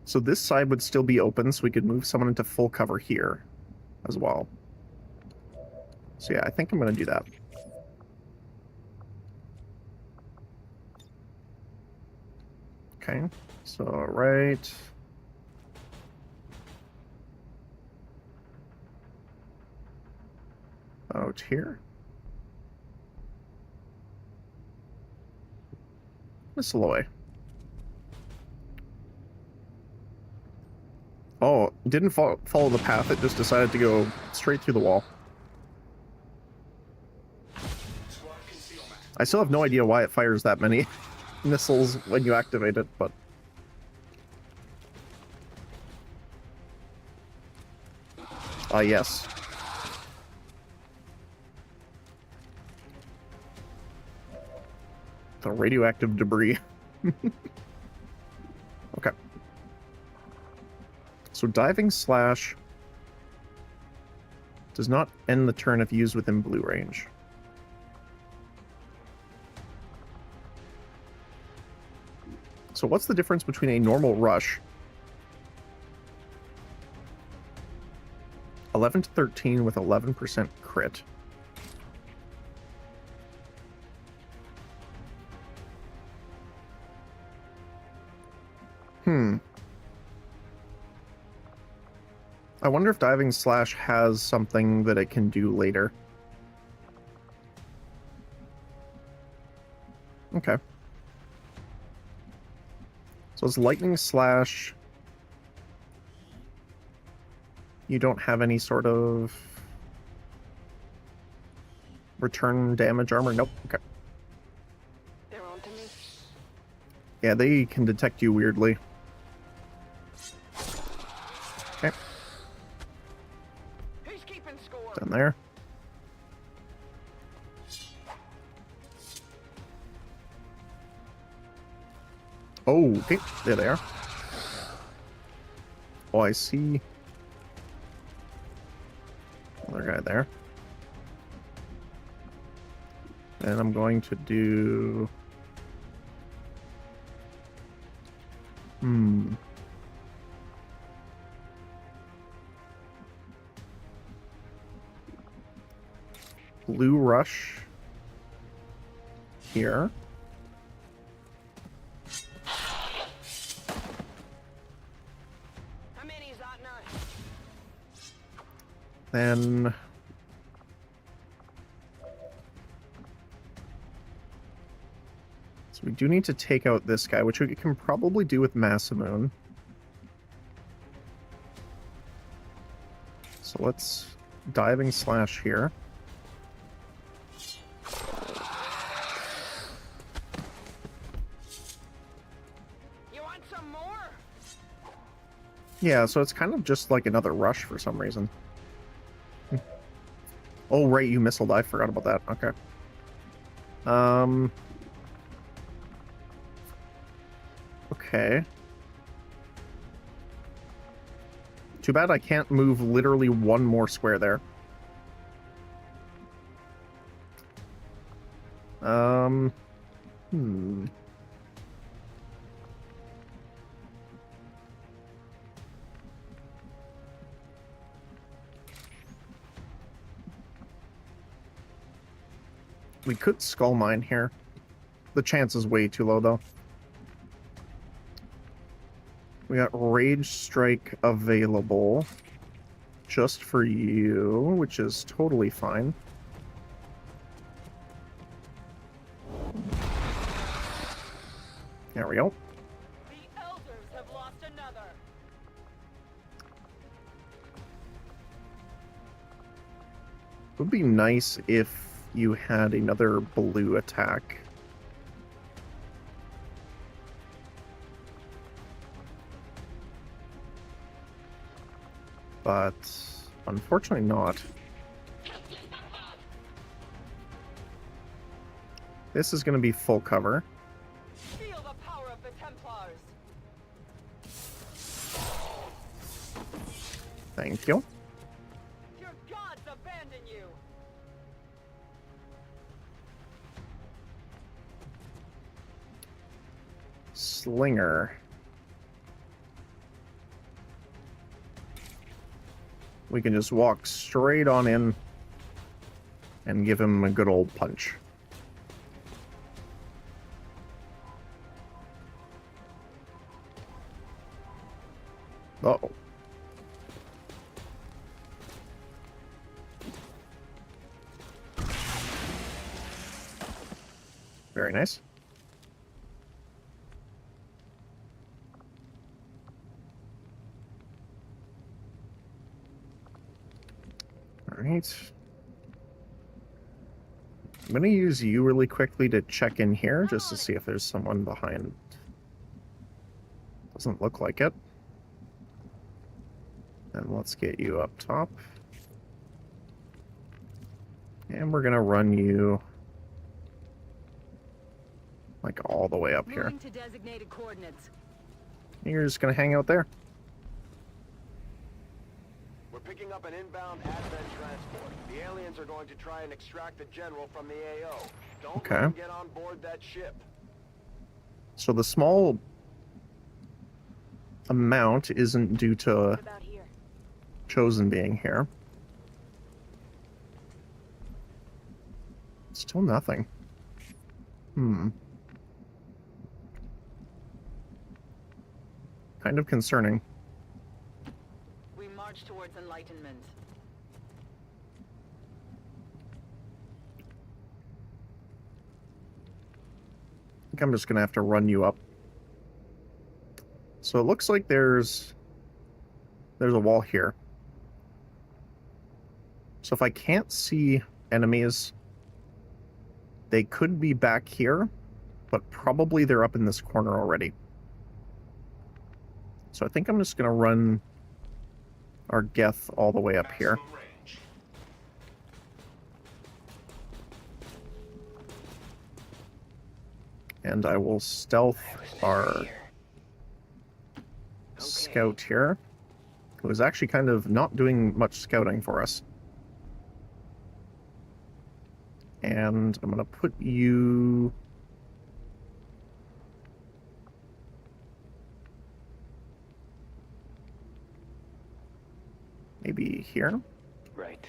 So this side would still be open, so we could move someone into full cover here as well. So yeah, I think I'm going to do that. Okay, so right... Out here. Missile away. Oh, didn't follow the path. It just decided to go straight through the wall. I still have no idea why it fires that many missiles when you activate it, but... yes. The radioactive debris. Okay. So diving slash does not end the turn if used within blue range. So what's the difference between a normal rush? 11 to 13 with 11% crit. I wonder if diving slash has something that it can do later. Okay. So it's lightning slash. You don't have any sort of return damage armor? Nope. Okay. They're on to me. Yeah, they can detect you weirdly. Okay. Who's keeping score? Down there. Oh, okay. There they are. Oh, I see. Another guy there. And I'm going to do... Blue rush here. How many is that now? Then so we do need to take out this guy, which we can probably do with Masamune. So let's diving slash here. You want some more? Yeah, so it's kind of just like another rush for some reason. Oh, right, you missiled. I forgot about that. Okay. Okay. Too bad I can't move literally one more square there. We could skull mine here. The chance is way too low, though. We got Rage Strike available just for you, which is totally fine. There we go. The elders have lost another. It would be nice if you had another blue attack. But unfortunately not. This is going to be full cover. Feel the power of the Templars. Thank you. Your gods abandon you. Slinger. We can just walk straight on in and give him a good old punch. Uh-oh. Very nice. All right. I'm going to use you really quickly to check in here, just to see if there's someone behind. Doesn't look like it. And let's get you up top. And we're going to run you like all the way up here. Moving to designated coordinates. You're just going to hang out there. We're picking up an inbound advent transport. The aliens are going to try and extract the general from the AO. Don't Okay. let them get on board that ship. So the small amount isn't due to About here. Chosen being here. Still nothing. Kind of concerning. We march towards enlightenment. I think I'm just gonna have to run you up. So it looks like there's a wall here. So if I can't see enemies, they could be back here, but probably they're up in this corner already. So I think I'm just gonna run our Geth all the way up here. Maximum range. And I will stealth our scout here, who is actually kind of not doing much scouting for us. And I'm going to put you... maybe here? Right.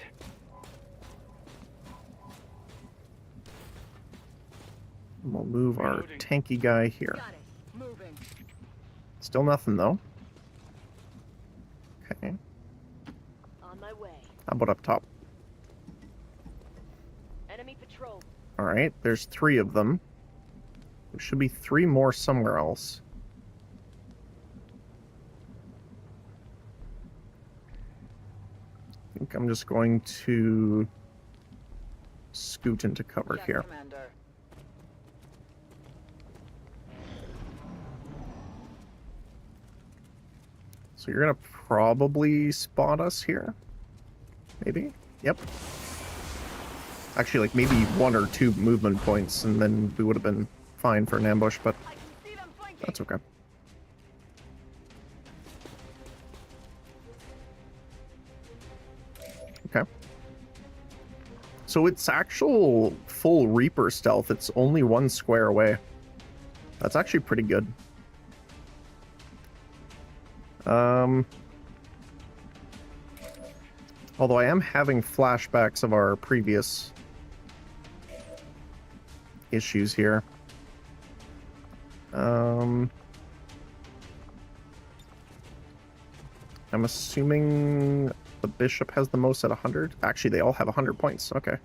And we'll move our tanky guy here. Got it. Moving. Still nothing, though. Okay. On my way. How about up top? Enemy patrol. Alright, there's 3 of them. There should be 3 more somewhere else. I think I'm just going to scoot into cover Yes, here. Commander. So you're gonna probably spot us here? Maybe? Yep. Actually, like maybe 1 or 2 movement points, and then we would have been fine for an ambush, but I can see them flanking. that's okay. Okay. So its actual full Reaper stealth, it's only 1 square away. That's actually pretty good. Although I am having flashbacks of our previous issues here. I'm assuming the bishop has the most at 100. Actually, they all have 100 points. Okay.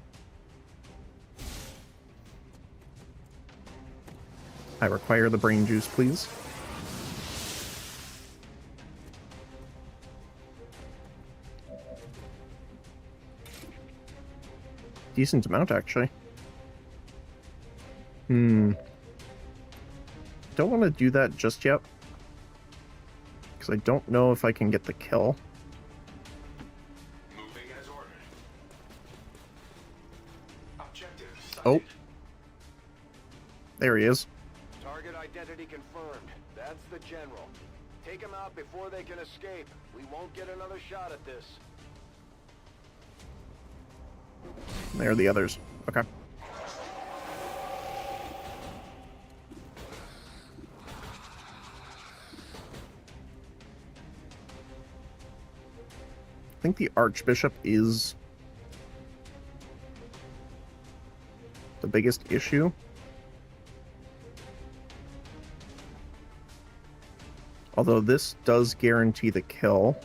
I require the brain juice, please. Decent amount, actually. Don't want to do that just yet, because I don't know if I can get the kill. Moving as ordered. Objective sighted. Oh. There he is. Target identity confirmed. That's the general. Take him out before they can escape. We won't get another shot at this. There are the others. Okay. I think the Archbishop is the biggest issue. Although this does guarantee the kill.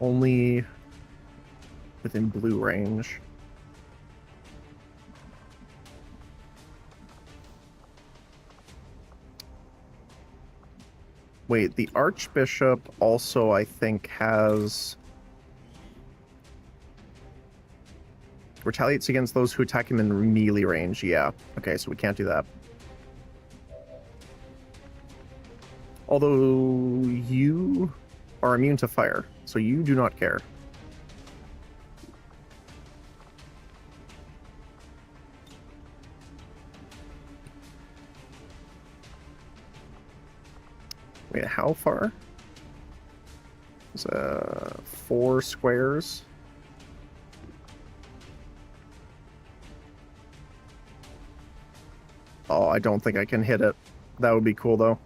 only within blue range. Wait, the Archbishop also, I think, has... retaliates against those who attack him in melee range. Yeah. Okay, so we can't do that. Although you are immune to fire, so you do not care. Wait, how far? It's 4 squares. Oh, I don't think I can hit it. That would be cool, though.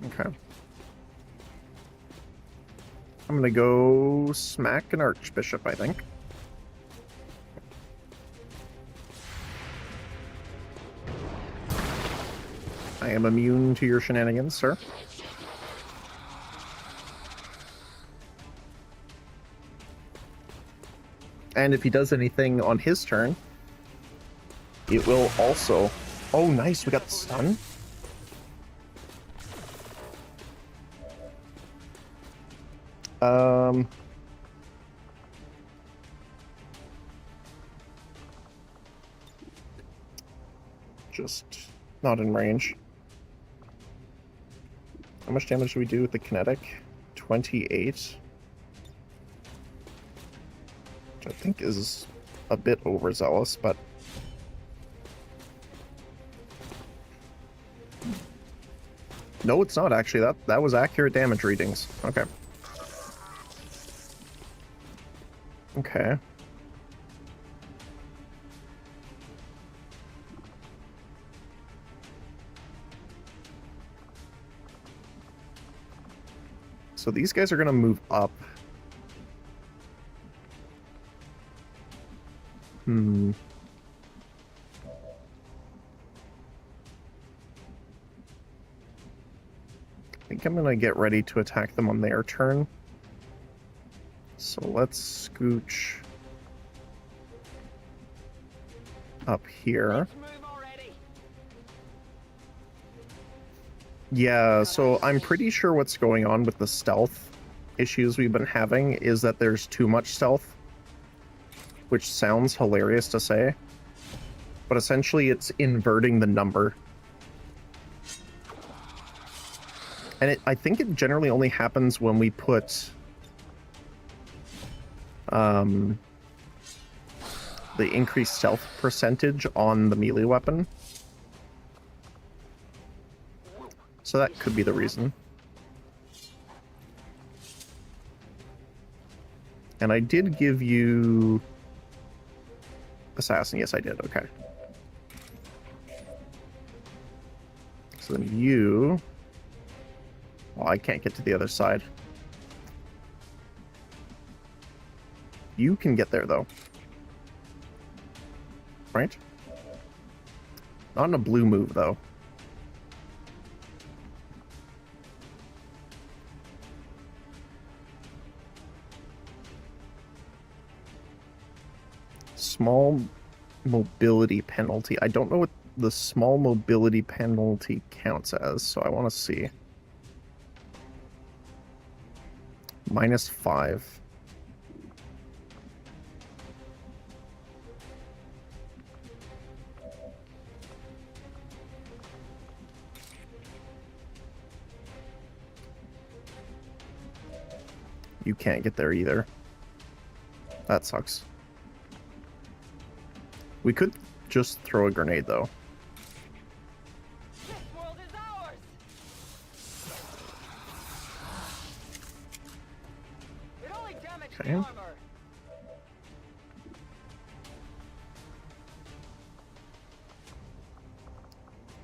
Okay. I'm gonna go smack an Archbishop, I think. I am immune to your shenanigans, sir. And if he does anything on his turn, it will also... Oh, nice, we got the stun. Just not in range. How much damage do we do with the kinetic? 28. Which I think is a bit overzealous, but... No, it's not actually. That was accurate damage readings. Okay. Okay. So these guys are going to move up. I think I'm going to get ready to attack them on their turn. So let's scooch up here. Yeah, so I'm pretty sure what's going on with the stealth issues we've been having is that there's too much stealth, which sounds hilarious to say, but essentially it's inverting the number. And I think it generally only happens when we put the increased stealth percentage on the melee weapon. So that could be the reason. And I did give you Assassin. Yes, I did. Okay. So then you... Well, I can't get to the other side. You can get there, though. Right? Not in a blue move, though. Small mobility penalty. I don't know what the small mobility penalty counts as, so I want to see. -5. You can't get there either. That sucks. We could just throw a grenade, though. This world is ours. It only damaged the armor.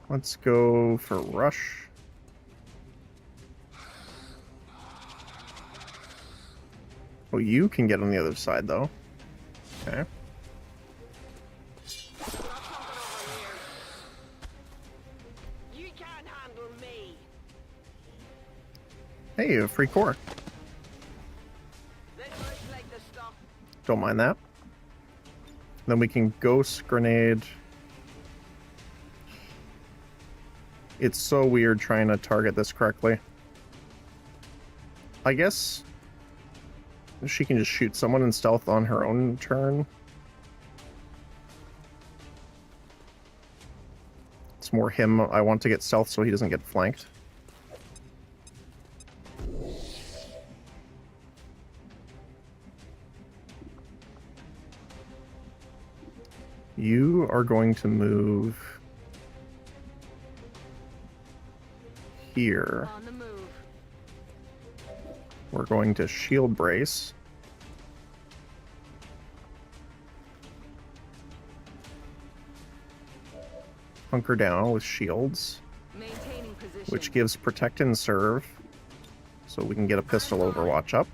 Let's go for rush. Oh, you can get on the other side, though. Okay. You can't handle me. Hey, a free core. This looks like the stuff. Don't mind that. Then we can ghost grenade. It's so weird trying to target this correctly. I guess she can just shoot someone in stealth on her own turn. It's more him. I want to get stealth so he doesn't get flanked. You are going to move here. On the move. We're going to shield brace. Hunker down with shields, Maintaining position. which gives protect and serve, so we can get a pistol overwatch up.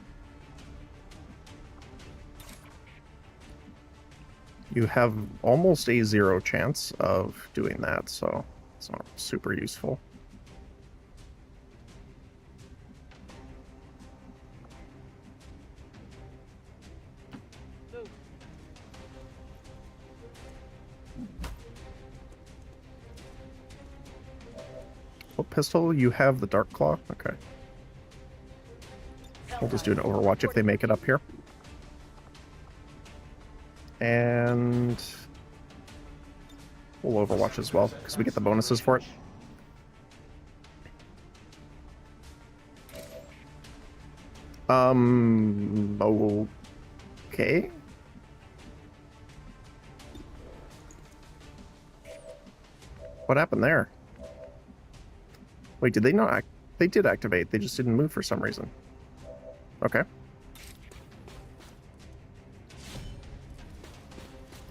You have almost a 0 chance of doing that, so it's not super useful. What pistol? You have the Dark Claw? Okay. We'll just do an overwatch if they make it up here. And we'll overwatch as well, because we get the bonuses for it. Okay. What happened there? Wait, did they not act? They did activate, they just didn't move for some reason. Okay.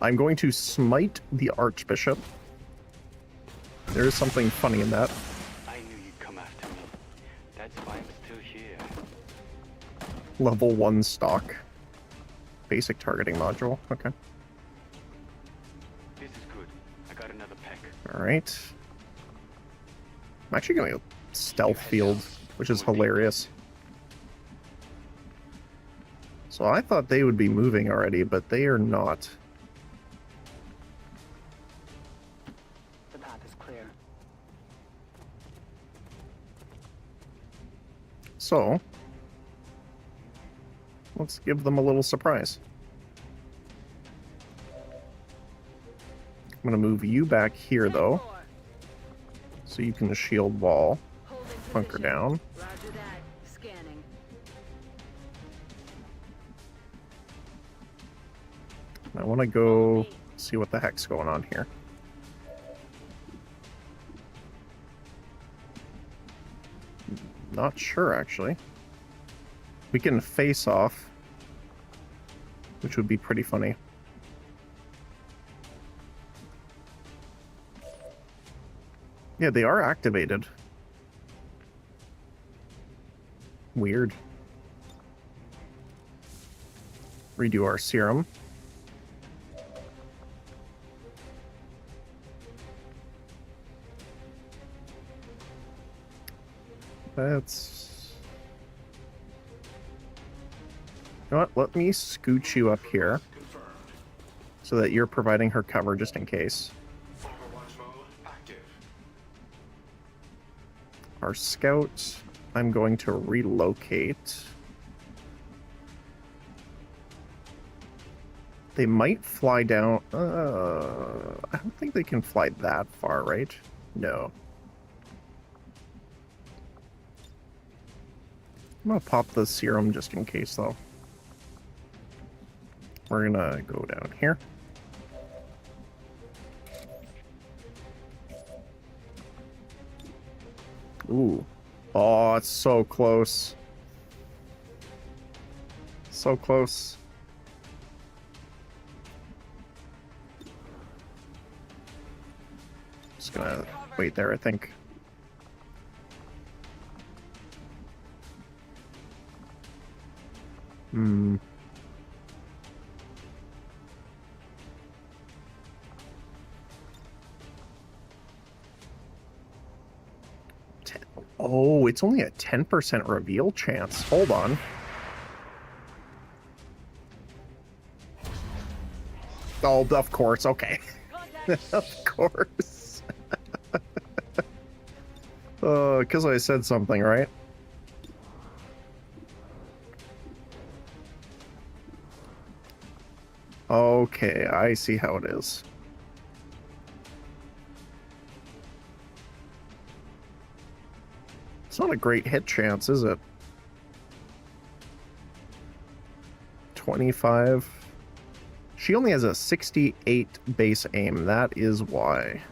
I'm going to smite the Archbishop. There is something funny in that. I knew you'd come after me. That's why I'm still here. Level 1 stock. Basic targeting module. Okay. This is good. I got another pack. Alright. I'm actually going to go stealth field, which is hilarious. So I thought they would be moving already, but they are not. The path is clear. So, let's give them a little surprise. I'm going to move you back here, though, so you can shield wall, hunker down. Roger that. Scanning. I want to go see what the heck's going on here. Not sure, actually. We can face off, which would be pretty funny. Yeah, they are activated. Weird. Redo our serum. That's... You know what? Let me scooch you up here so that you're providing her cover just in case. Overwatch mode active. Our scout, I'm going to relocate. They might fly down. I don't think they can fly that far, right? No. I'm gonna pop the serum just in case, though. We're gonna go down here. Ooh. Oh, it's so close. So close. Just gonna wait there, I think. Hmm. Oh, it's only a 10% reveal chance. Hold on. Oh, of course. Okay. Of course. Because I said something, right? Okay, I see how it is. It's not a great hit chance, is it? 25. She only has a 68 base aim. That is why.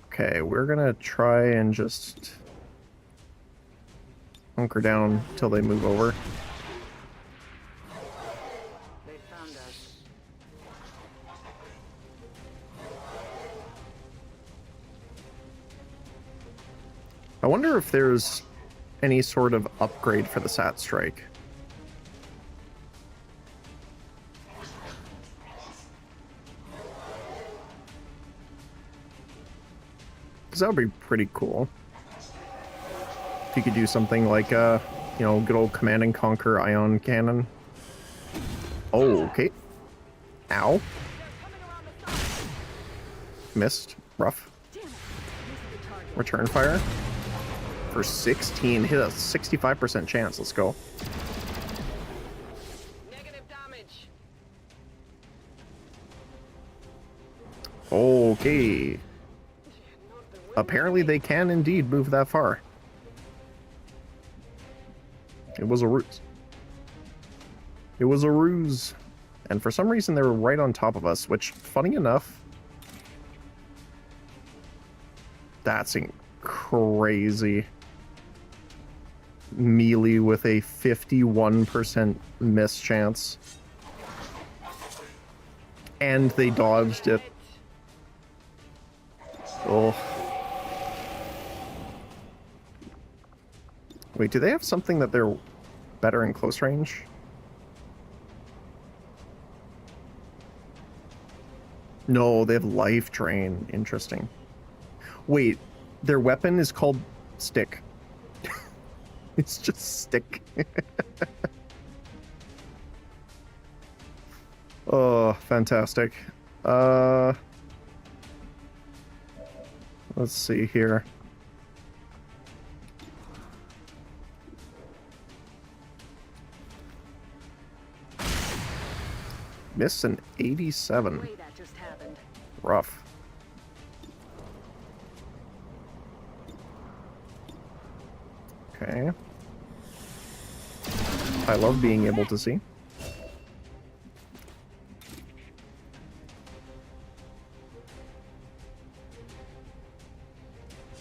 Okay, we're gonna try and just hunker down till they move over. They found us. I wonder if there's any sort of upgrade for the Sat Strike. Because that would be pretty cool. If you could do something like, you know, good old Command and Conquer Ion Cannon. Oh, okay. Ow. Missed. Rough. Return fire. For 16. Hit a 65% chance. Let's go. Negative damage. Okay. Apparently they can indeed move that far. It was a ruse. It was a ruse. And for some reason they were right on top of us, which, funny enough, that's crazy. Melee with a 51% miss chance. And they dodged it. Oh. Wait, do they have something that they're better in close range? No, they have life drain. Interesting. Wait, their weapon is called stick. It's just stick. Oh, fantastic. Let's see here. Miss an 87. Wait, that just happened. Rough. Okay. I love being able to see.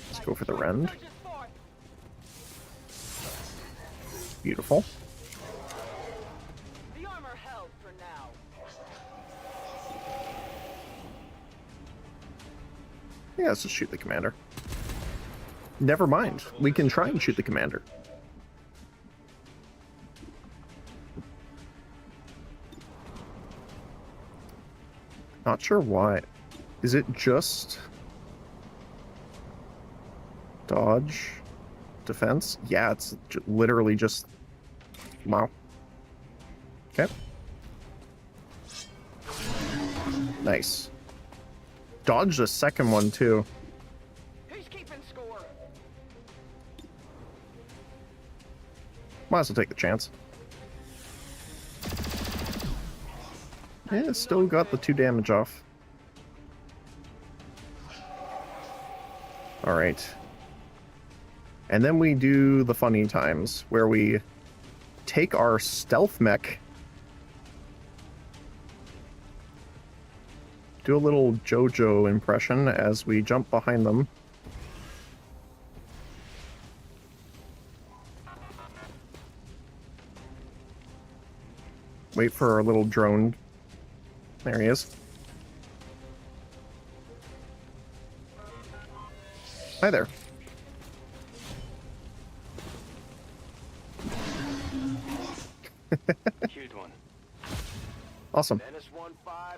Let's go for the rend. Beautiful. The armor held for now. Yeah, let's just shoot the commander. Never mind. We can try and shoot the commander. Not sure why. Is it just dodge? Defense? Yeah, it's literally just... Wow. Okay. Nice. Dodge the second one, too. Who's keeping score? Might as well take the chance. Yeah, still got the 2 damage off. Alright. And then we do the funny times, where we take our stealth mech, do a little JoJo impression as we jump behind them. Wait for our little drone. There he is. Hi there. Killed one. Awesome. Menace 1-5,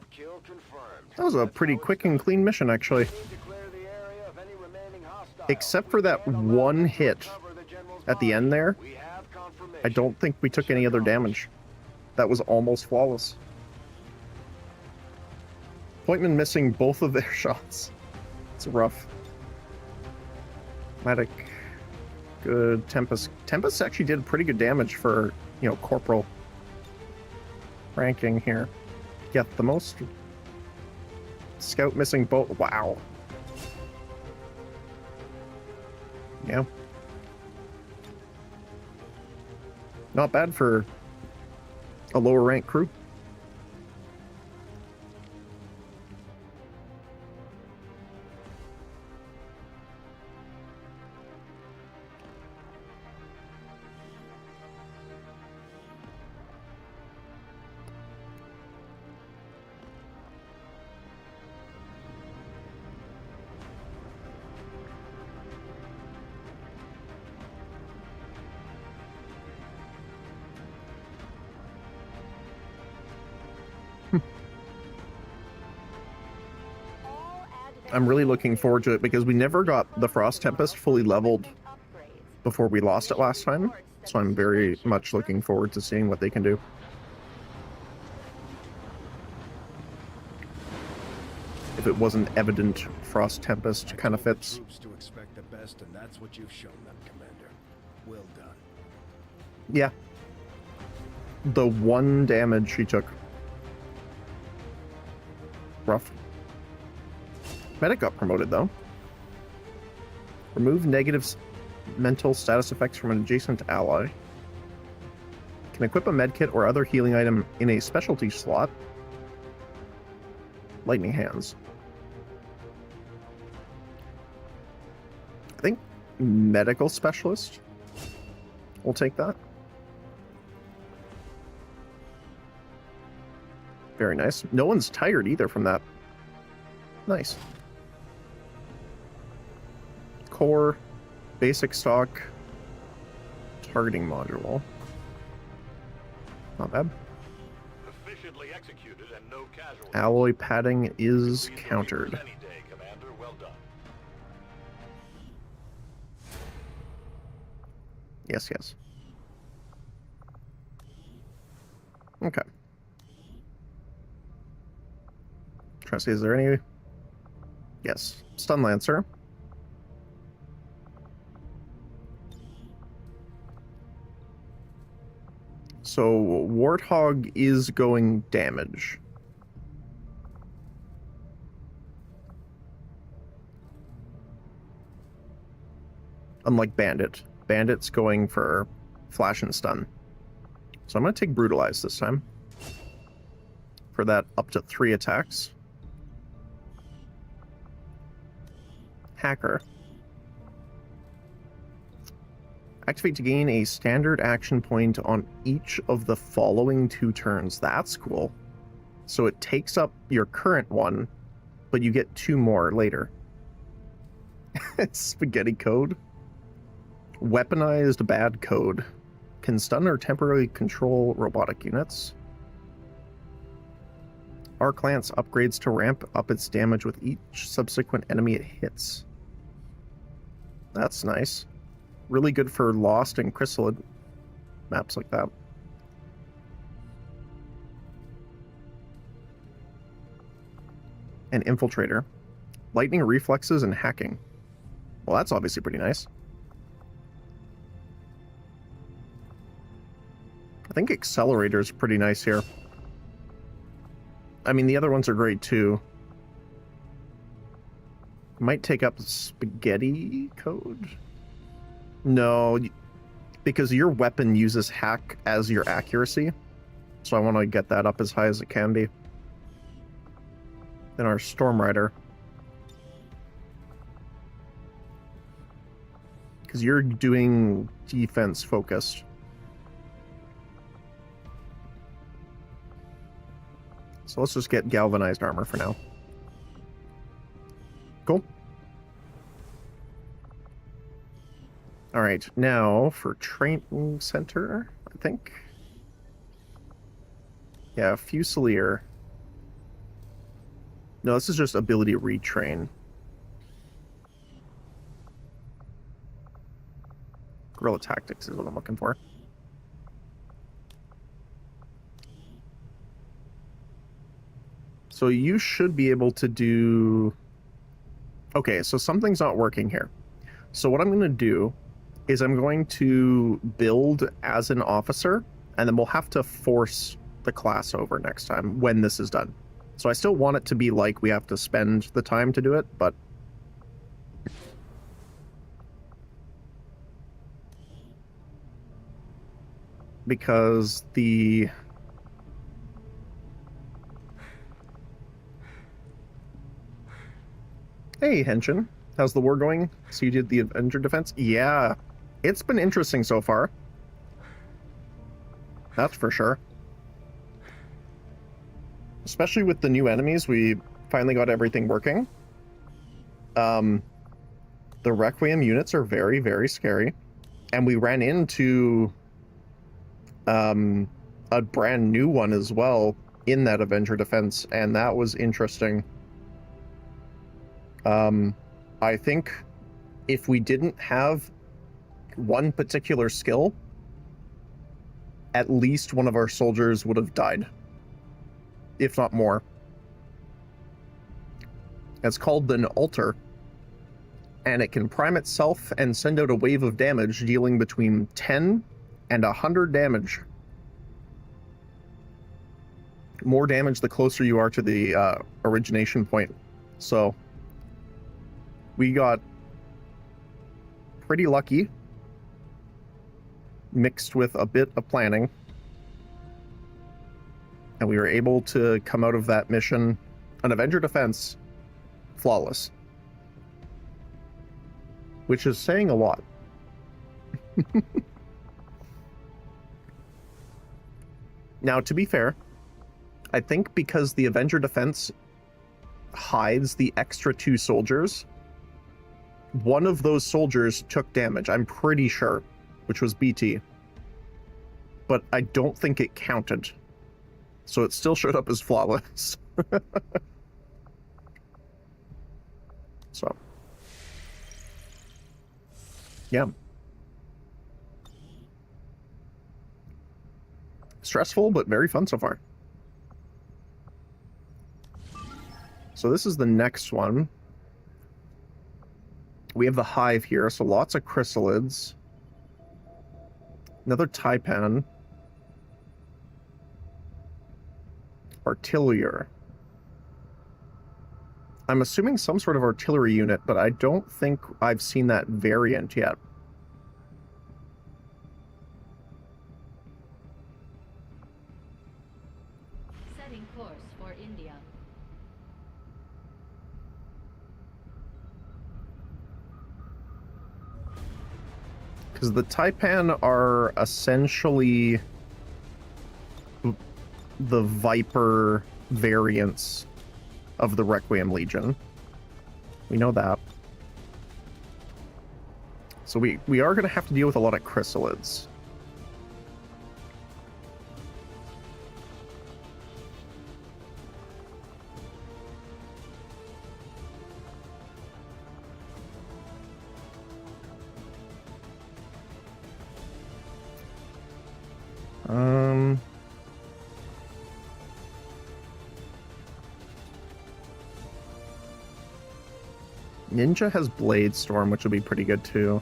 kill confirmed. That was a pretty quick and clean mission, actually. Declare the area of any remaining hostiles. except for that one hit at the end there, I don't think we took any other damage. That was almost flawless. Pointman missing both of their shots. It's rough. Medic. Good. Tempest. Tempest actually did pretty good damage for, you know, corporal ranking here. Get the most. Scout missing both. Wow. Yeah. Not bad for a lower rank crew. I'm really looking forward to it because we never got the Frost Tempest fully leveled before we lost it last time. So I'm very much looking forward to seeing what they can do. If it wasn't evident, Frost Tempest kind of fits. Troops to expect the best, and that's what you've shown them, Commander. Well done. Yeah. The one damage he took. Rough. Medic got promoted, though. Remove negative mental status effects from an adjacent ally. Can equip a medkit or other healing item in a specialty slot. Lightning Hands. I think medical specialist. We'll take that. Very nice. No one's tired either from that. Nice. Core, basic stock, targeting module. Not bad. Efficiently executed and no casualties. Alloy padding is countered. Any day, Commander. Well done. Yes, yes. Okay. Try to see, is there any... Yes. Stun Lancer. So, Warthog is going damage. Unlike Bandit. Bandit's going for Flash and Stun. So I'm going to take Brutalize this time. For that up to 3 attacks. Hacker. Activate to gain a standard action point on each of the following 2 turns. That's cool. So it takes up your current one, but you get 2 more later. Spaghetti code. Weaponized bad code. Can stun or temporarily control robotic units. Arc Lance upgrades to ramp up its damage with each subsequent enemy it hits. That's nice. Really good for Lost and Chrysalid maps like that. And Infiltrator. Lightning reflexes and hacking. Well, that's obviously pretty nice. I think Accelerator is pretty nice here. I mean, the other ones are great too. Might take up Spaghetti code? No, because your weapon uses hack as your accuracy. So I want to get that up as high as it can be. Then our Storm Rider. Because you're doing defense focused. So let's just get galvanized armor for now. Cool. Alright, now for training center, I think. Yeah, Fusilier. No, this is just ability retrain. Guerrilla tactics is what I'm looking for. So you should be able to do... Okay, so something's not working here. So what I'm going to do is I'm going to build as an officer, and then we'll have to force the class over next time when this is done. So I still want it to be like we have to spend the time to do it, but... Because the... Hey, Henshin. How's the war going? So you did the Avenger defense? Yeah. It's been interesting so far. That's for sure. Especially with the new enemies, we finally got everything working. The Requiem units are very, very scary. And we ran into a brand new one as well in that Avenger defense, and that was interesting. I think if we didn't have one particular skill, at least one of our soldiers would have died, if not more. It's called an altar, and it can prime itself and send out a wave of damage, dealing between 10 and 100 damage. More damage the closer you are to the origination point. So we got pretty lucky, mixed with a bit of planning, and we were able to come out of that mission, an Avenger defense, flawless. Which is saying a lot. Now, to be fair, I think because the Avenger defense hides the extra 2 soldiers, one of those soldiers took damage, I'm pretty sure, which was BT. But I don't think it counted. So it still showed up as flawless. So. Yeah. Stressful, but very fun so far. So this is the next one. We have the hive here, so lots of chrysalids. Another taipan. Artillery. I'm assuming some sort of artillery unit, but I don't think I've seen that variant yet. Setting course for India. Because the taipan are essentially the Viper variants of the Requiem Legion. We know that. So we are going to have to deal with a lot of chrysalids. Ninja has Blade Storm, which will be pretty good too.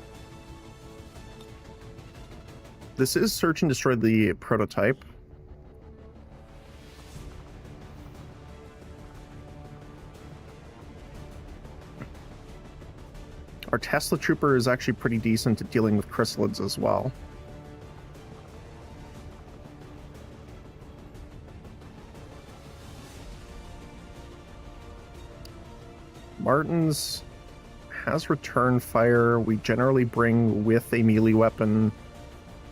This is search and destroy the prototype. Our Tesla Trooper is actually pretty decent at dealing with chrysalids as well. Martin's has return fire. We generally bring with a melee weapon.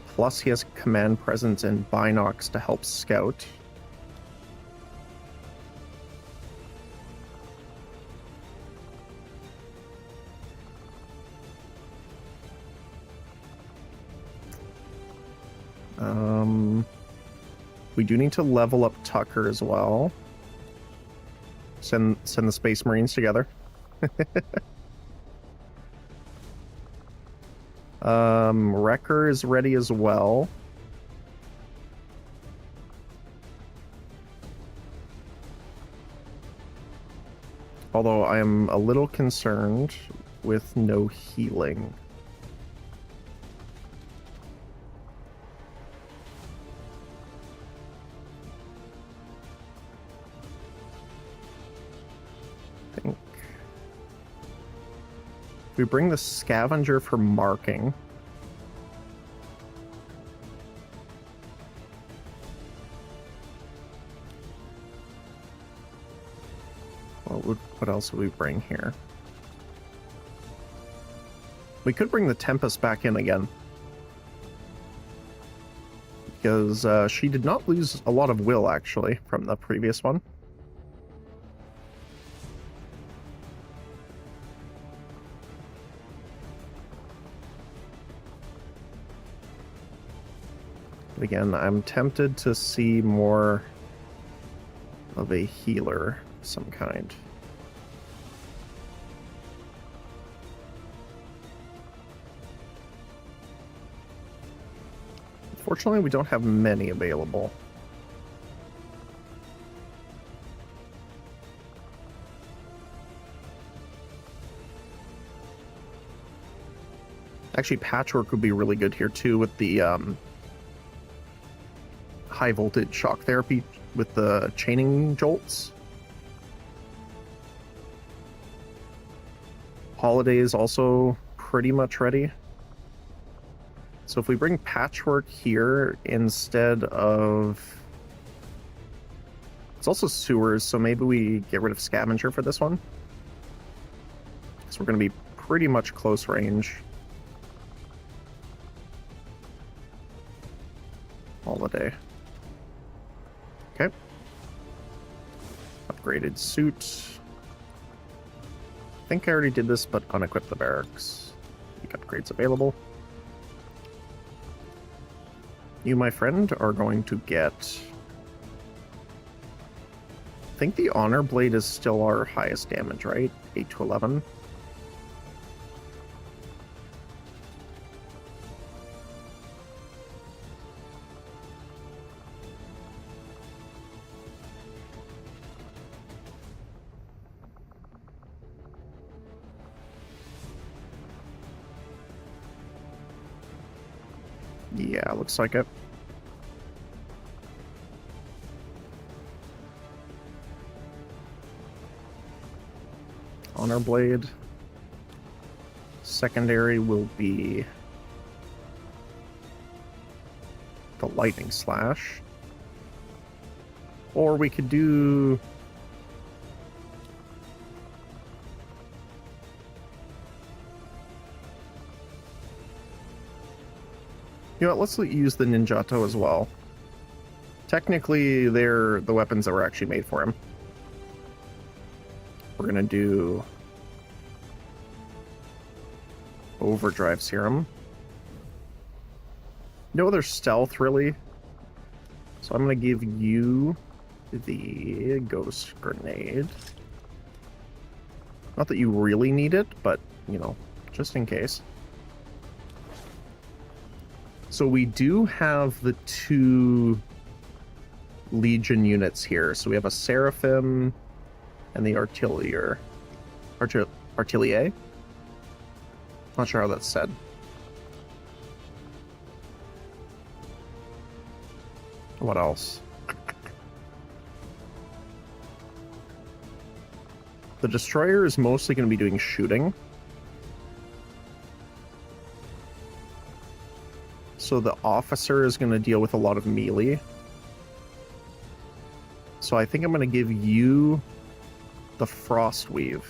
Plus he has command presence and binocs to help scout. We do need to level up Tucker as well. Send the Space Marines together. Wrecker is ready as well. Although I am a little concerned with no healing. I think we bring the scavenger for marking. What else would we bring here? We could bring the Tempest back in again. Because she did not lose a lot of will, actually, from the previous one. But again, I'm tempted to see more of a healer of some kind. Fortunately, we don't have many available. Actually, Patchwork would be really good here too with the high voltage shock therapy with the chaining jolts. Holiday is also pretty much ready. So if we bring Patchwork here instead of... It's also Sewers, so maybe we get rid of Scavenger for this one. So we're going to be pretty much close range. Holiday. Okay. Upgraded suit. I think I already did this, but unequip the barracks. Make upgrades available. You, my friend, are going to get... I think the Honor Blade is still our highest damage, right? 8 to 11. Yeah, looks like it. Honor Blade. Secondary will be the Lightning Slash. Or we could do... You know what, let's use the Ninjato as well. Technically, they're the weapons that were actually made for him. We're gonna do... Overdrive Serum. No other stealth, really. So I'm gonna give you the Ghost Grenade. Not that you really need it, but, you know, just in case. So we do have the 2 Legion units here. So we have a Seraphim and the Artilleer. Artilleer? Not sure how that's said. What else? The Destroyer is mostly going to be doing shooting. So the Officer is going to deal with a lot of melee. So I think I'm going to give you the Frostweave.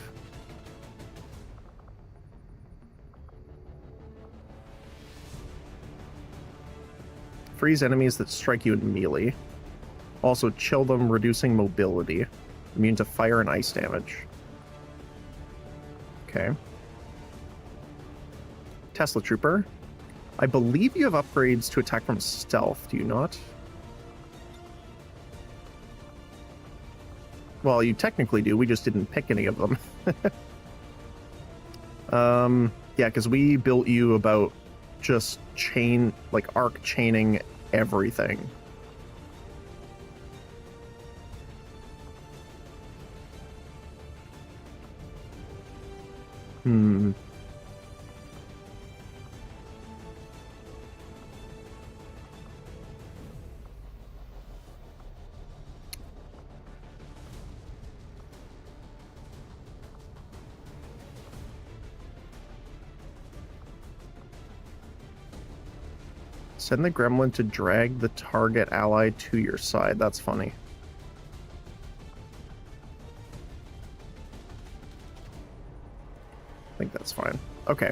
Freeze enemies that strike you in melee. Also chill them, reducing mobility. Immune to fire and ice damage. Okay. Tesla Trooper. I believe you have upgrades to attack from stealth, do you not? Well, you technically do, we just didn't pick any of them. Yeah, because we built you about just arc chaining everything. Send the gremlin to drag the target ally to your side. That's funny. I think that's fine. Okay,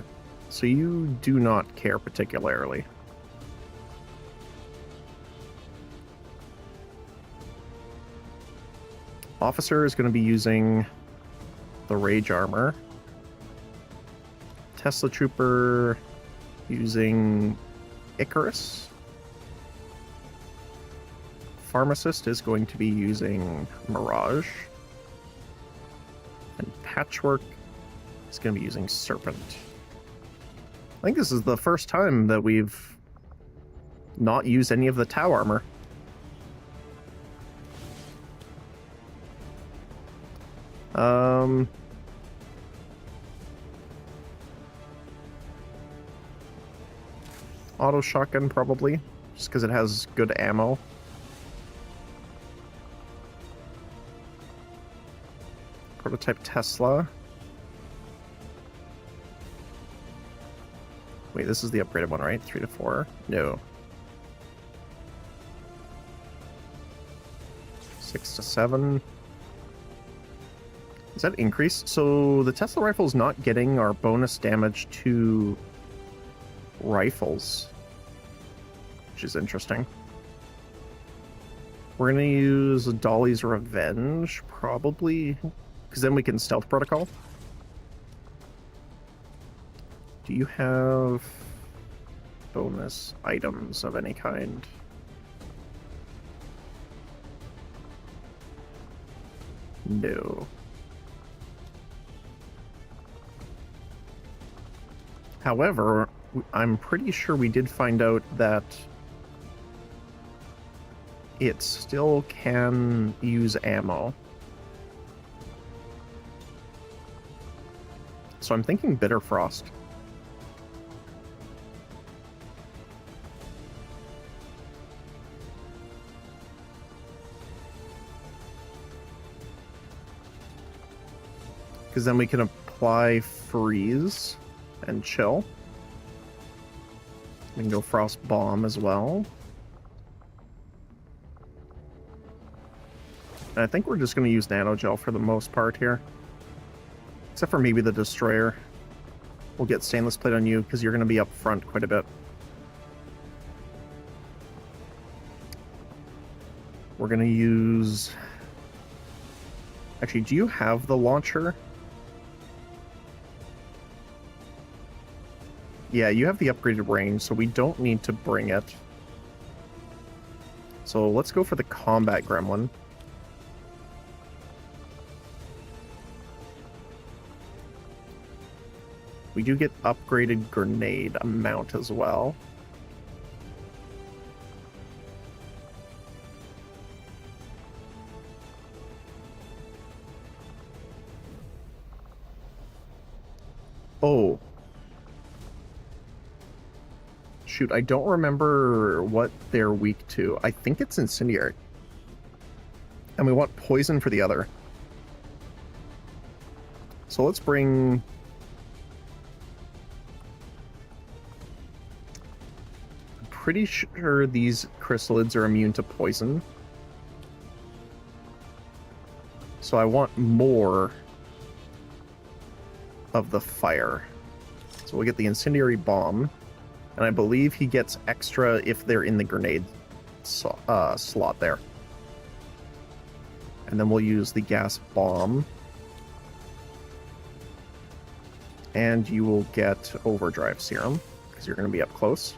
so you do not care particularly. Officer is going to be using the rage armor. Tesla Trooper using Icarus. Pharmacist is going to be using Mirage. And Patchwork is going to be using Serpent. I think this is the first time that we've not used any of the Tau armor. Auto shotgun probably, just because it has good ammo. Prototype Tesla. Wait, this is the upgraded one, right? 3 to 4? No. 6 to 7. Is that increased? So the Tesla rifle is not getting our bonus damage to rifles, which is interesting. We're going to use Dolly's Revenge, probably, because then we can stealth protocol. Do you have bonus items of any kind? No. However, I'm pretty sure we did find out that it still can use ammo. So I'm thinking Bitter Frost. Because then we can apply Freeze and Chill. We can go Frost Bomb as well. And I think we're just going to use Nano Gel for the most part here. Except for maybe the Destroyer. We'll get Stainless Plate on you because you're going to be up front quite a bit. We're going to use... Actually, do you have the launcher? Yeah, you have the upgraded range, so we don't need to bring it. So let's go for the Combat Gremlin. We do get upgraded grenade amount as well. Oh. Shoot, I don't remember what they're weak to. I think it's Incendiary. And we want Poison for the other. So let's bring... I'm pretty sure these chrysalids are immune to poison. So I want more of the fire. So we'll get the Incendiary Bomb. And I believe he gets extra if they're in the grenade slot there. And then we'll use the gas bomb. And you will get overdrive serum, because you're going to be up close.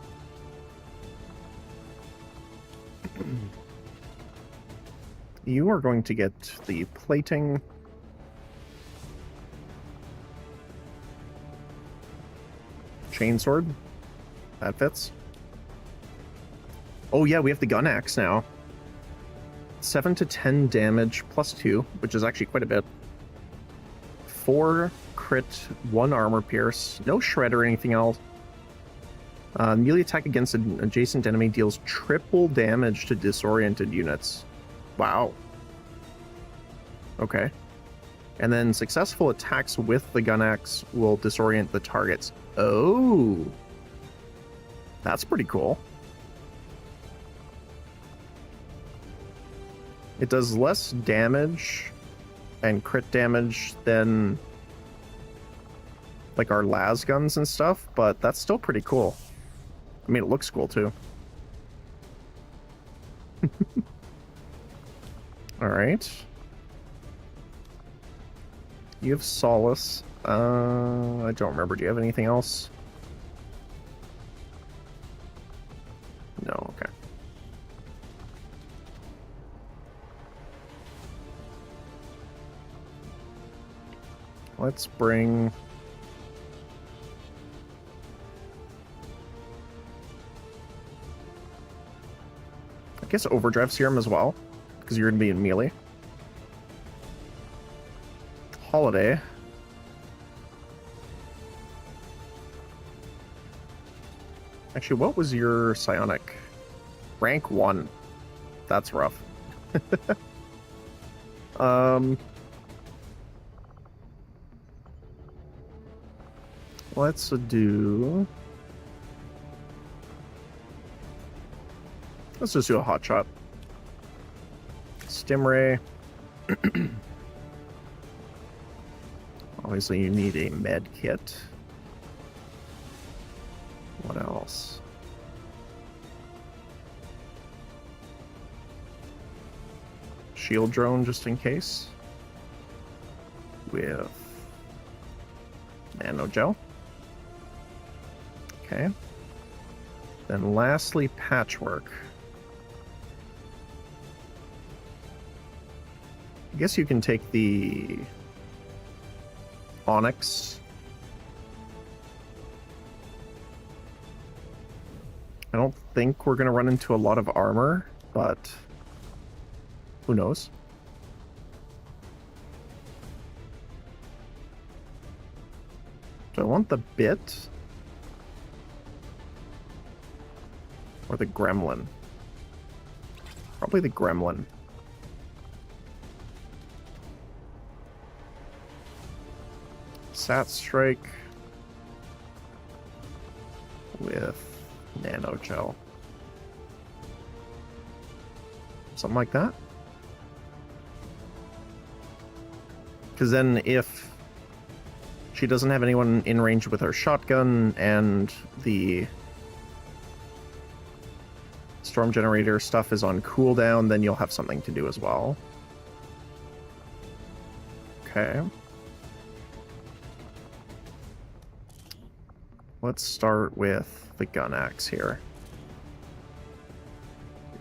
You are going to get the plating. Chainsword. That fits. Oh yeah, we have the gun axe now. 7 to 10 damage plus 2, which is actually quite a bit. 4 crit, 1 armor pierce, no shred or anything else. Melee attack against an adjacent enemy deals triple damage to disoriented units. Wow. Okay. And then successful attacks with the gun axe will disorient the targets. Oh. That's pretty cool. It does less damage and crit damage than like our las guns and stuff, but that's still pretty cool. I mean, it looks cool too. All right. You have Solace. I don't remember. Do you have anything else? No, okay. Let's bring... I guess Overdrive Serum as well, because you're going to be in melee. Holiday. Actually, what was your psionic? Rank 1. That's rough. Let's do... Let's just do a hot shot. Stimray. Obviously, you need a med kit. What else? Shield drone, just in case. With nano gel. Okay. Then lastly, patchwork. I guess you can take the Onyx. I don't think we're going to run into a lot of armor, but who knows? Do I want the bit? Or the gremlin? Probably the gremlin. Sat Strike with nano gel. Something like that. Because then if she doesn't have anyone in range with her shotgun and the storm generator stuff is on cooldown, then you'll have something to do as well. Okay. Let's start with the gun axe here.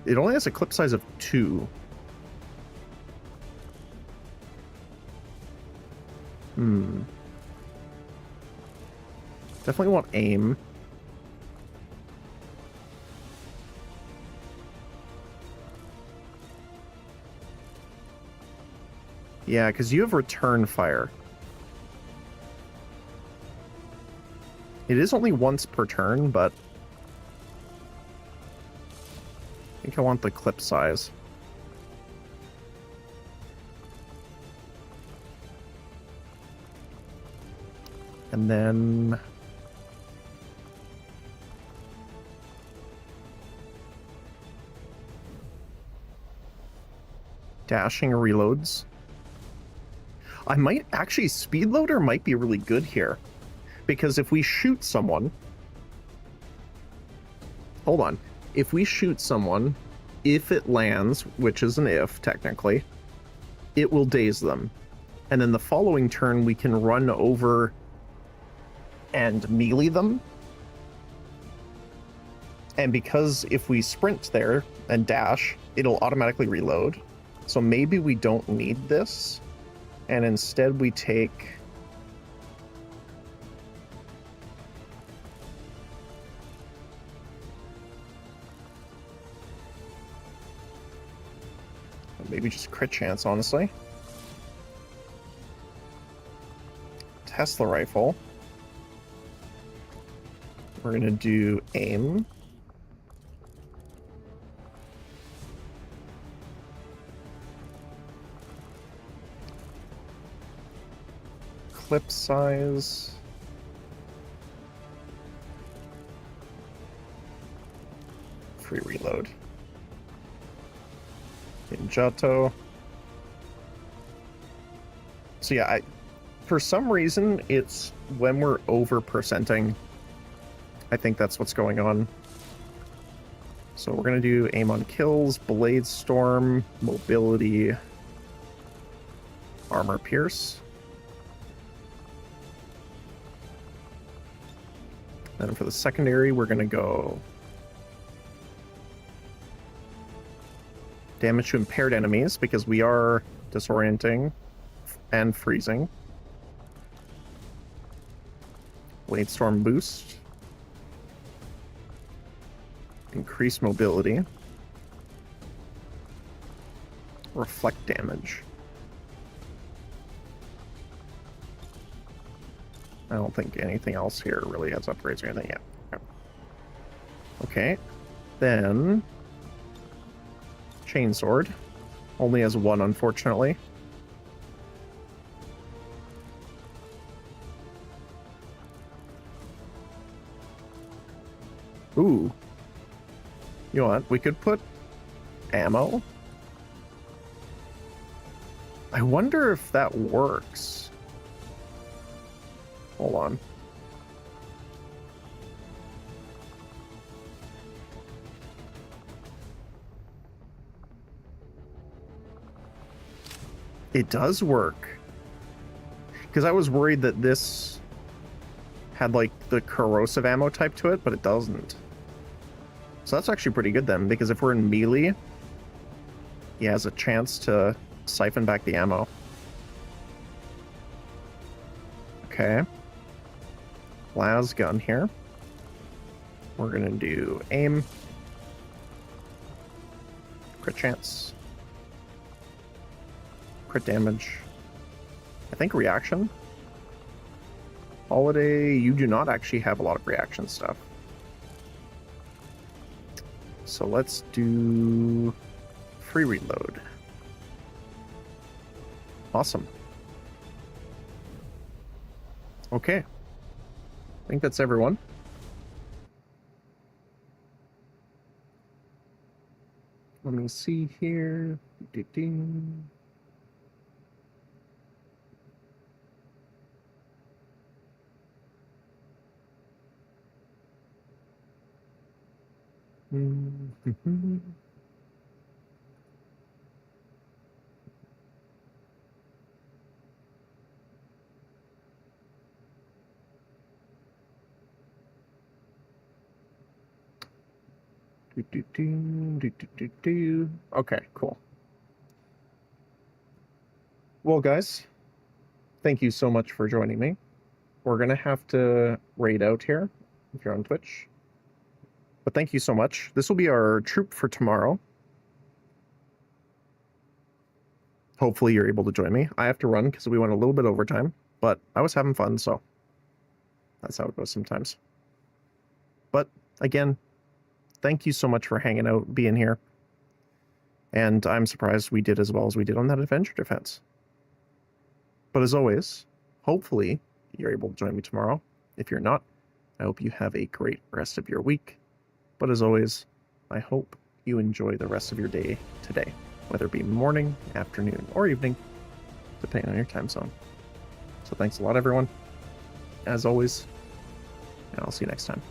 It only has a clip size of 2. Definitely want aim. Yeah, because you have return fire. It is only once per turn, but I think I want the clip size. And then dashing reloads. I might actually, speed loader might be really good here. Because if we shoot someone... Hold on. If we shoot someone, if it lands, which is an if, technically, it will daze them. And then the following turn, we can run over and melee them. And because if we sprint there and dash, it'll automatically reload. So maybe we don't need this. And instead we take... Maybe just crit chance, honestly. Tesla rifle. We're gonna do aim. Clip size. Free reload. Ninjato. So yeah, for some reason, it's when we're over percenting. I think that's what's going on. So we're gonna do aim on kills, blade storm, mobility, armor pierce. Then for the secondary, we're gonna go damage to impaired enemies because we are disorienting and freezing. Blade storm boost. Increase mobility. Reflect damage. I don't think anything else here really has upgrades or anything yet. Okay. Then Chainsword. Only has one, unfortunately. Ooh. You know what? We could put ammo. I wonder if that works. Hold on. It does work. Because I was worried that this had like the corrosive ammo type to it, but it doesn't. So that's actually pretty good then, because if we're in melee, he has a chance to siphon back the ammo. Okay. Las gun here. We're gonna do aim. Crit chance. Crit damage. I think reaction. Holiday, you do not actually have a lot of reaction stuff. So let's do free reload. Awesome. Okay. I think that's everyone. Let me see here. Ding. Okay, cool. Well, guys, thank you so much for joining me. We're gonna have to raid out here if you're on Twitch. But thank you so much. This will be our troop for tomorrow. Hopefully you're able to join me. I have to run because we went a little bit overtime, but I was having fun, so that's how it goes sometimes. But again, thank you so much for hanging out, being here. And I'm surprised we did as well as we did on that Avenger defense. But as always, hopefully you're able to join me tomorrow. If you're not, I hope you have a great rest of your week. But as always, I hope you enjoy the rest of your day today, whether it be morning, afternoon, or evening, depending on your time zone. So thanks a lot, everyone. As always, and I'll see you next time.